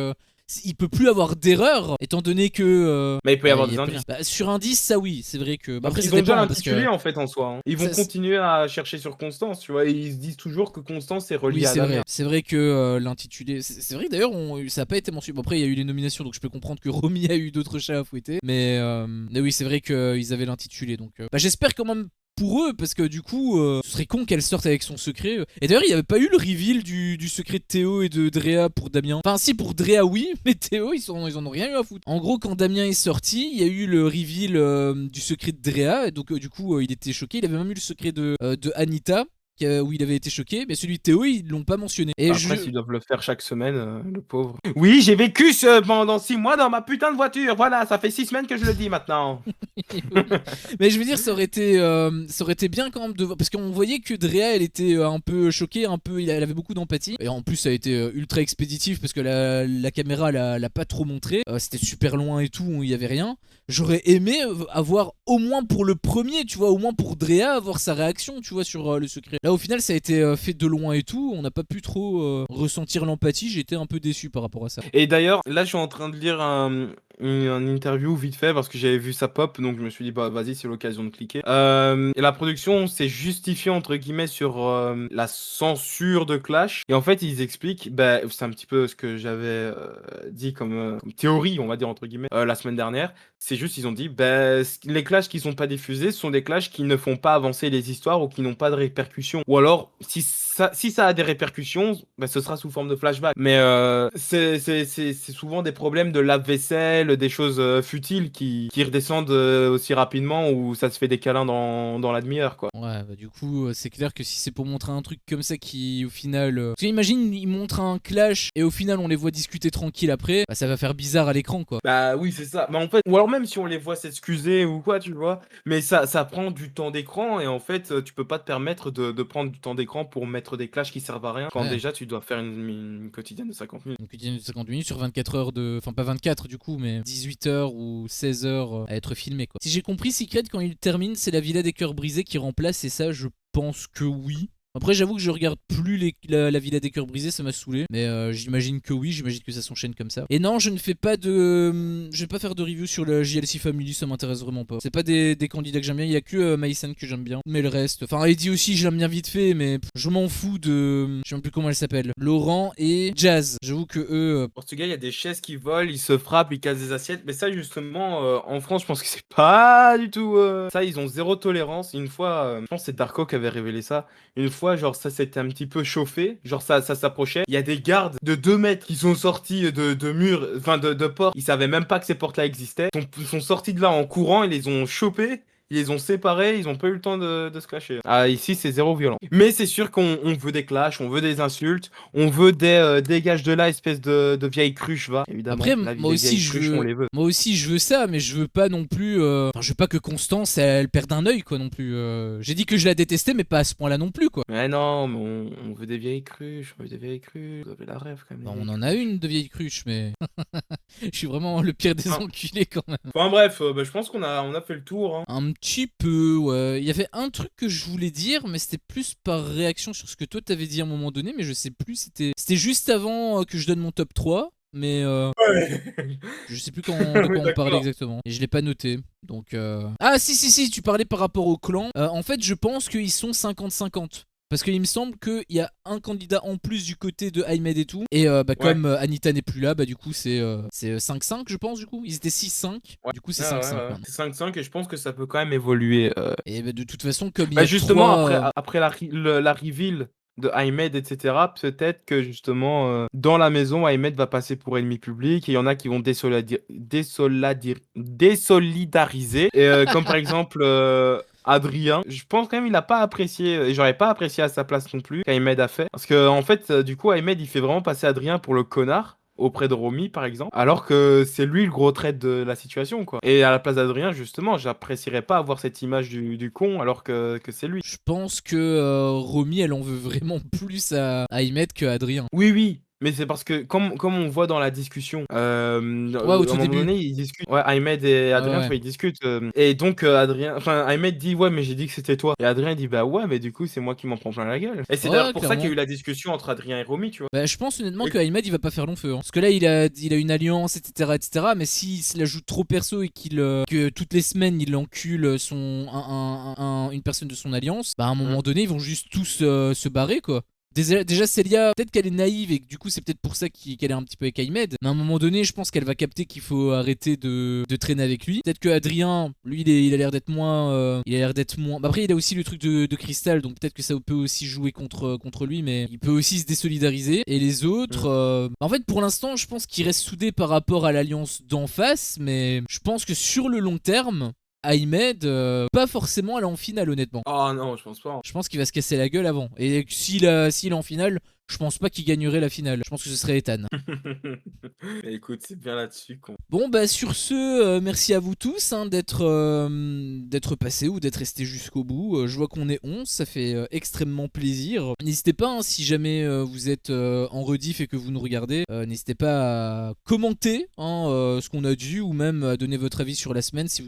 il peut plus avoir d'erreur, étant donné que... mais il peut y avoir des indices. Bah, sur indice, ça oui, c'est vrai que... Bah, après, ils ont déjà l'intitulé en fait en soi. Hein. Ils vont continuer à chercher sur Constance, tu vois, et ils se disent toujours que Constance est reliée à Damien. C'est vrai que l'intitulé... C'est vrai d'ailleurs, ça a pas été mentionné. Bon, après, il y a eu les nominations, donc je peux comprendre que Romy a eu d'autres chats à fouetter. Mais oui, c'est vrai qu'ils avaient l'intitulé, donc... Bah, j'espère quand même pour eux, parce que du coup, ce serait con qu'elle sorte avec son secret. Et d'ailleurs, il n'y avait pas eu le reveal du secret de Théo et de Drea pour Damien. Enfin, si, pour Drea, oui, mais Théo, ils en ont rien eu à foutre. En gros, quand Damien est sorti, il y a eu le reveal du secret de Drea, et donc du coup, il était choqué. Il avait même eu le secret de Anita, où il avait été choqué, mais celui de Théo, ils l'ont pas mentionné. Et après, ils doivent le faire chaque semaine, le pauvre. Oui, j'ai vécu pendant 6 mois dans ma putain de voiture. Voilà, ça fait 6 semaines que je le dis maintenant. Mais je veux dire, ça aurait été bien quand même de voir, parce qu'on voyait que Drea, elle était un peu choquée, elle avait beaucoup d'empathie. Et en plus, ça a été ultra expéditif parce que la caméra l'a pas trop montré. C'était super loin et tout, il y avait rien. J'aurais aimé avoir au moins pour le premier, tu vois, au moins pour Drea, avoir sa réaction, tu vois, sur le secret. Là, au final, ça a été fait de loin et tout. On n'a pas pu trop ressentir l'empathie. J'étais un peu déçu par rapport à ça. Et d'ailleurs, là, je suis en train de lire une interview vite fait parce que j'avais vu ça pop, donc je me suis dit, bah vas-y, c'est l'occasion de cliquer. Et la production s'est justifiée entre guillemets sur la censure de Clash. Et en fait, ils expliquent, bah, c'est un petit peu ce que j'avais dit comme théorie, on va dire entre guillemets, la semaine dernière. C'est juste, ils ont dit, bah, les clashs qui sont pas diffusés sont des clashs qui ne font pas avancer les histoires ou qui n'ont pas de répercussions. Ou alors, si ça a des répercussions, bah, ce sera sous forme de flashback. Mais c'est souvent des problèmes de lave-vaisselle, des choses futiles qui redescendent aussi rapidement ou ça se fait des câlins dans la demi-heure, quoi. Ouais, bah du coup, c'est clair que si c'est pour montrer un truc comme ça qui, au final... Parce que imagine, ils montrent un clash et au final, on les voit discuter tranquille après, bah ça va faire bizarre à l'écran, quoi. Bah oui, c'est ça. Mais en fait, ou alors même si on les voit s'excuser ou quoi, tu vois, mais ça prend du temps d'écran et en fait, tu peux pas te permettre de prendre du temps d'écran pour mettre des clashs qui servent à rien quand Ouais. déjà tu dois faire une quotidienne de 50 minutes. Donc il y a 50 minutes sur 24 heures de... Enfin pas 24 du coup, mais 18 heures ou 16 heures à être filmé, quoi. Si j'ai compris, Secret, quand il termine, c'est la Villa des Cœurs Brisés qui remplace, et ça, je pense que oui. Après, j'avoue que je regarde plus la Villa des Cœurs Brisés, ça m'a saoulé. Mais j'imagine que oui, j'imagine que ça s'enchaîne comme ça. Et non, je ne fais pas de. Je vais pas faire de review sur la JLC Family, ça m'intéresse vraiment pas. C'est pas des candidats que j'aime bien, il y a que Mason que j'aime bien. Mais le reste. Enfin, Eddie aussi, je l'aime bien vite fait, mais je m'en fous de. Je sais même plus comment elle s'appelle. Laurent et Jazz. J'avoue que eux. Au Portugal, il y a des chaises qui volent, ils se frappent, ils cassent des assiettes. Mais ça, justement, en France, je pense que c'est pas du tout. Ça, ils ont zéro tolérance. Une fois, je pense que c'est Darko qui avait révélé ça. Une fois, genre, ça s'était un petit peu chauffé. Genre, ça s'approchait. Il y a des gardes de 2 mètres qui sont sortis de murs, enfin, de portes. Ils savaient même pas que ces portes-là existaient. Ils sont sortis de là en courant, ils les ont chopés. Ils les ont séparés, ils ont pas eu le temps de se clasher. Ah, ici, c'est zéro violent. Mais c'est sûr qu'on veut des clashs, on veut des insultes, on veut des dégage de là, espèce de vieille cruche, va. Évidemment, Après, les vieilles cruches, on les veut. moi aussi je veux ça, mais je veux pas non plus. Enfin, je veux pas que Constance elle perde un œil, quoi, non plus. J'ai dit que je la détestais, mais pas à ce point-là non plus, quoi. Mais non, mais on veut des vieilles cruches, on veut des vieilles cruches. Vous avez la rêve quand même. Bah, on en a une de vieille cruche, mais je suis vraiment le pire des enculés quand même. Enfin bref, bah, je pense on a fait le tour. Hein. Un petit peu, ouais. Il y avait un truc que je voulais dire, mais c'était plus par réaction sur ce que toi t'avais dit à un moment donné, mais je sais plus. C'était juste avant que je donne mon top 3. Mais Ouais. je sais plus de quoi on parlait exactement. Et je l'ai pas noté. Donc Ah si, tu parlais par rapport au clan. En fait, je pense qu'ils sont 50-50. Parce qu'il me semble qu'il y a un candidat en plus du côté de Ahmed et tout. Et comme Anita n'est plus là, bah du coup c'est 5-5 je pense du coup. Ils étaient 6-5. Ouais. Du coup c'est 5-5 Ouais. maintenant. C'est 5-5 et je pense que ça peut quand même évoluer. Et bah, de toute façon comme il y Bah a justement, 3... après la reveal de Ahmed, etc., peut-être que justement, dans la maison, Ahmed va passer pour ennemi public et il y en a qui vont désolidariser. Et, comme par exemple Adrien, je pense quand même il a pas apprécié, et j'aurais pas apprécié à sa place non plus, qu'Ahmed a fait. Parce que en fait, du coup, Ahmed, il fait vraiment passer Adrien pour le connard auprès de Romy par exemple, alors que c'est lui le gros trait de la situation quoi. Et à la place d'Adrien justement, j'apprécierais pas avoir cette image du con alors que c'est lui. Je pense que Romy elle en veut vraiment plus à Ahmed que Adrien. Oui, mais c'est parce que comme on voit dans la discussion, à un Ouais, au tout moment début. donné, ils discutent. Ouais, Ahmed et Adrien, tu Ouais. vois, ils discutent. Et donc Adrien, enfin Ahmed dit ouais, mais j'ai dit que c'était toi. Et Adrien dit bah ouais, mais du coup c'est moi qui m'en prends plein la gueule. Et c'est d'ailleurs Ouais, pour ça qu'il y a clairement. eu la discussion entre Adrien et Romy, tu vois. Bah, je pense honnêtement Et- que Ahmed il va pas faire long feu. Parce que là il a une alliance, etc. Mais s'il se la joue trop perso et que toutes les semaines il encule une personne de son alliance, bah à un moment donné ils vont juste tous se barrer, quoi. Déjà Célia, peut-être qu'elle est naïve et que du coup c'est peut-être pour ça qu'elle est un petit peu avec Ahmed. Mais à un moment donné, je pense qu'elle va capter qu'il faut arrêter de traîner avec lui. Peut-être que Adrien, lui, il a l'air d'être moins. Il a l'air d'être moins. Bah, après, il a aussi le truc de cristal, donc peut-être que ça peut aussi jouer contre lui, mais il peut aussi se désolidariser. Et les autres, en fait, pour l'instant, je pense qu'ils restent soudés par rapport à l'alliance d'en face, mais je pense que sur le long terme. Ahmed, pas forcément aller en finale, honnêtement. Oh non, je pense pas. Je pense qu'il va se casser la gueule avant. Et s'il est en finale, je pense pas qu'il gagnerait la finale. Je pense que ce serait Ethan. Mais écoute, c'est bien là-dessus qu'on. Bon bah sur ce, merci à vous tous d'être passés ou d'être restés jusqu'au bout. Je vois qu'on est 11, ça fait extrêmement plaisir. N'hésitez pas, hein, si jamais vous êtes en rediff et que vous nous regardez, n'hésitez pas à commenter ce qu'on a dit ou même à donner votre avis sur la semaine, ce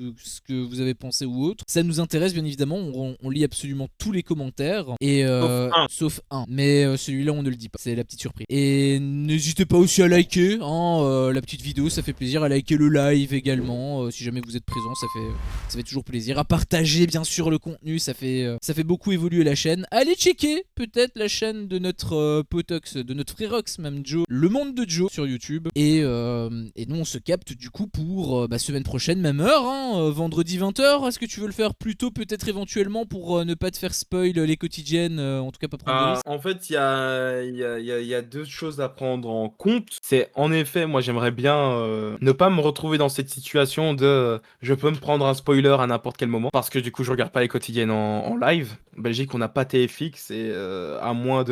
que vous avez pensé ou autre. Ça nous intéresse bien évidemment, on lit absolument tous les commentaires, et Sauf un. sauf un. Mais celui-là on ne le dis pas. C'est la petite surprise. Et n'hésitez pas aussi à liker la petite vidéo, ça fait plaisir. À liker le live également, si jamais vous êtes présent, ça fait toujours plaisir. À partager bien sûr le contenu, ça fait beaucoup évoluer la chaîne. Allez checker peut-être la chaîne de notre potox, de notre frérox même Joe, Le Monde de Joe sur YouTube. Et nous on se capte du coup pour semaine prochaine, même heure, vendredi 20h. Est-ce que tu veux le faire plus tôt peut-être éventuellement pour ne pas te faire spoil les quotidiennes, en tout cas pas prendre de risques? En fait, il y a 2 choses à prendre en compte. C'est en effet, moi j'aimerais bien, ne pas me retrouver dans cette situation de, je peux me prendre un spoiler à n'importe quel moment parce que du coup je regarde pas les quotidiennes en live. En Belgique, on n'a pas TFX et à moins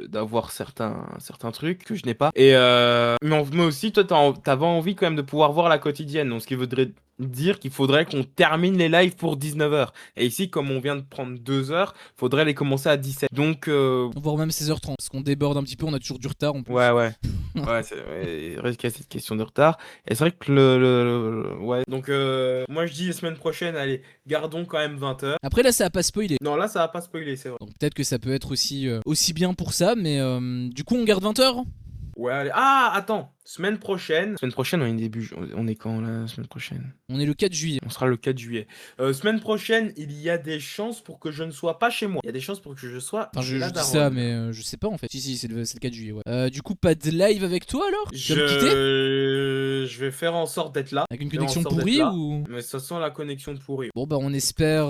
d'avoir certains trucs que je n'ai pas. Et mais aussi, toi, t'avais envie quand même de pouvoir voir la quotidienne. Donc, ce qui voudrait dire qu'il faudrait qu'on termine les lives pour 19h. Et ici, comme on vient de prendre 2 heures, faudrait les commencer à 17. Donc, Voire même 16h30, parce qu'on déborde un petit peu, on a toujours du retard en plus. ouais, ouais. Ouais, il reste qu'il y a cette question de retard. Et c'est vrai que ouais. Donc, moi je dis la semaine prochaine, allez, gardons quand même 20h. Après là ça a pas spoilé. Non, là, ça va pas spoiler, c'est vrai. Donc peut-être que ça peut être aussi bien pour ça, mais du coup on garde 20h. Ouais, allez. Ah, attends, semaine prochaine. Semaine prochaine, on est début. On est quand la semaine prochaine? On est le 4 juillet. On sera le 4 juillet. Semaine prochaine, il y a des chances pour que je ne sois pas chez moi. Il y a des chances pour que je sois Enfin chez la je dis daronne. ça, mais je sais pas en fait. Si c'est le 4 juillet, ouais. Du coup pas de live avec toi alors? Tu vas me quitter? Je vais faire en sorte d'être là. Avec une Je vais faire en connexion sorte d'être pourrie là, ou? mais ça sent la connexion pourrie. Bon bah on espère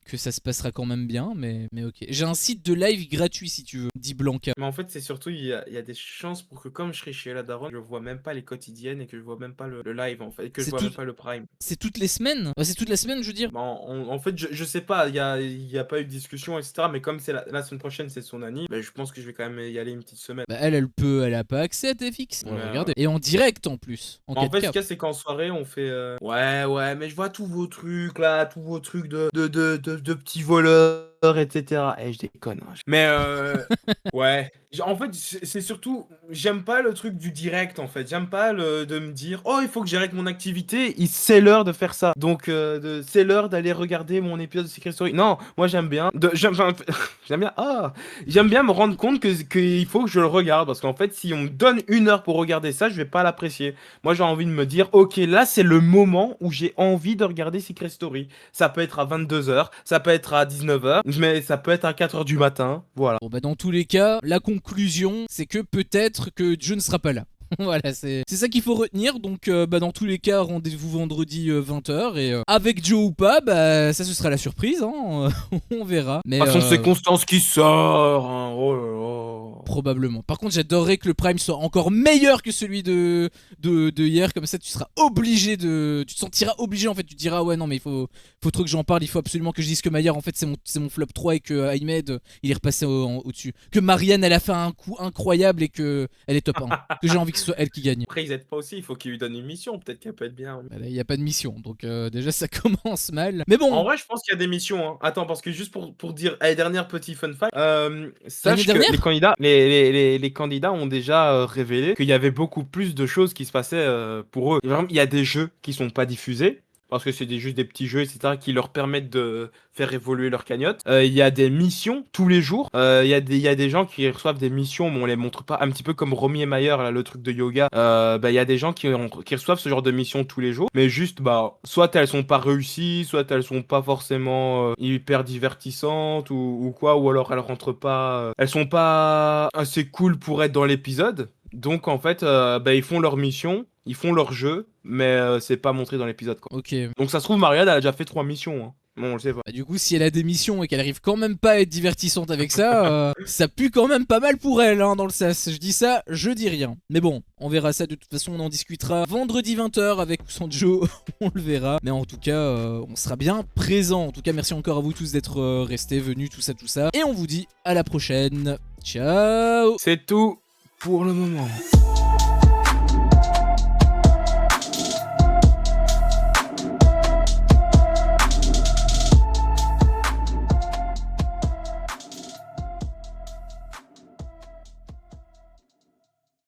que ça se passera quand même bien, mais ok. J'ai un site de live gratuit si tu veux, dit Blanca. Mais en fait, c'est surtout, il y a des chances pour que comme je serai chez la daronne, je vois même pas les quotidiennes et que je vois même pas le live en fait. Et que je C'est vois tout- même pas le prime. C'est toutes les semaines? C'est toute la semaine je veux dire. Bah, en fait, je sais pas, il y a pas eu de discussion, etc. Mais comme c'est la semaine prochaine, c'est son anniv, bah, je pense que je vais quand même y aller une petite semaine. Bah elle a pas accès à TFX. On va Ouais, regarder. Et en direct en plus. En En fait, ce 4K. qu'il y a, c'est qu'en soirée, on fait ouais, mais je vois tous vos trucs là, tous vos trucs de petits voleurs, etc. Eh, je déconne, hein. Mais ouais. En fait, c'est surtout, j'aime pas le truc du direct en fait. J'aime pas de me dire, oh, il faut que j'arrête mon activité. C'est l'heure de faire ça. Donc, c'est l'heure d'aller regarder mon épisode de Secret Story. Non, moi j'aime bien. Enfin, j'aime bien. Ah, j'aime bien me rendre compte qu'il faut que je le regarde parce qu'en fait, si on me donne 1 heure pour regarder ça, je vais pas l'apprécier. Moi, j'ai envie de me dire, ok, là, c'est le moment où j'ai envie de regarder Secret Story. Ça peut être à 22h, ça peut être à 19h, mais ça peut être à 4h du matin. Voilà. Bon bah dans tous les cas, la conclusion c'est que peut-être que Joe ne sera pas là. Voilà, c'est ça qu'il faut retenir. Donc dans tous les cas, rendez-vous vendredi 20h et avec Joe ou pas, bah ça ce sera la surprise, hein. On verra. Mais De toute façon, c'est Constance qui sort, hein. Oh là là. probablement. Par contre, j'adorerais que le Prime soit encore meilleur que celui de hier. Comme ça, tu seras obligé de. Tu te sentiras obligé en fait. Tu te diras, ouais, non, mais faut trop que j'en parle. Il faut absolument que je dise que Maillard, en fait, c'est mon flop 3 et que Ahmed, il est repassé au-dessus. Que Marianne, elle a fait un coup incroyable et que elle est top 1. Que j'ai envie que ce soit elle qui gagne. Après, ils aident pas aussi, il faut qu'ils lui donnent une mission. Peut-être qu'elle peut être bien. Bah là, il n'y a pas de mission. Donc, déjà, ça commence mal. Mais En bon, vrai, je pense qu'il y a des missions, hein. Attends, parce que juste pour dire, allez, dernière petit fun fact, l'année sache que dernière les candidats, les candidats ont déjà révélé qu'il y avait beaucoup plus de choses qui se passaient pour eux. Par exemple, il y a des jeux qui sont pas diffusés. Parce que c'est juste des petits jeux, etc., qui leur permettent de faire évoluer leur cagnotte. Il y a des missions tous les jours. Il y a des gens qui reçoivent des missions, mais on les montre pas. Un petit peu comme Romy et Mayer, là, le truc de yoga. Bah, il y a des gens qui reçoivent ce genre de missions tous les jours. Mais juste, bah, soit elles sont pas réussies, soit elles sont pas forcément hyper divertissantes ou quoi. Ou alors elles rentrent pas. Elles sont pas assez cool pour être dans l'épisode. Donc en fait, bah, ils font leur mission, ils font leur jeu, mais c'est pas montré dans l'épisode quoi. ok. Donc ça se trouve, Marianne, elle a déjà fait 3 missions, hein. Bon, on le sait pas. Bah, du coup, si elle a des missions et qu'elle arrive quand même pas à être divertissante avec ça, ça pue quand même pas mal pour elle, hein, dans le sas. Je dis ça, je dis rien. Mais bon, on verra ça. De toute façon, on en discutera vendredi 20h avec ou sans Joe. On le verra. Mais en tout cas, on sera bien présent. En tout cas, merci encore à vous tous d'être restés, venus, tout ça, tout ça. Et on vous dit à la prochaine. Ciao. C'est tout pour le moment.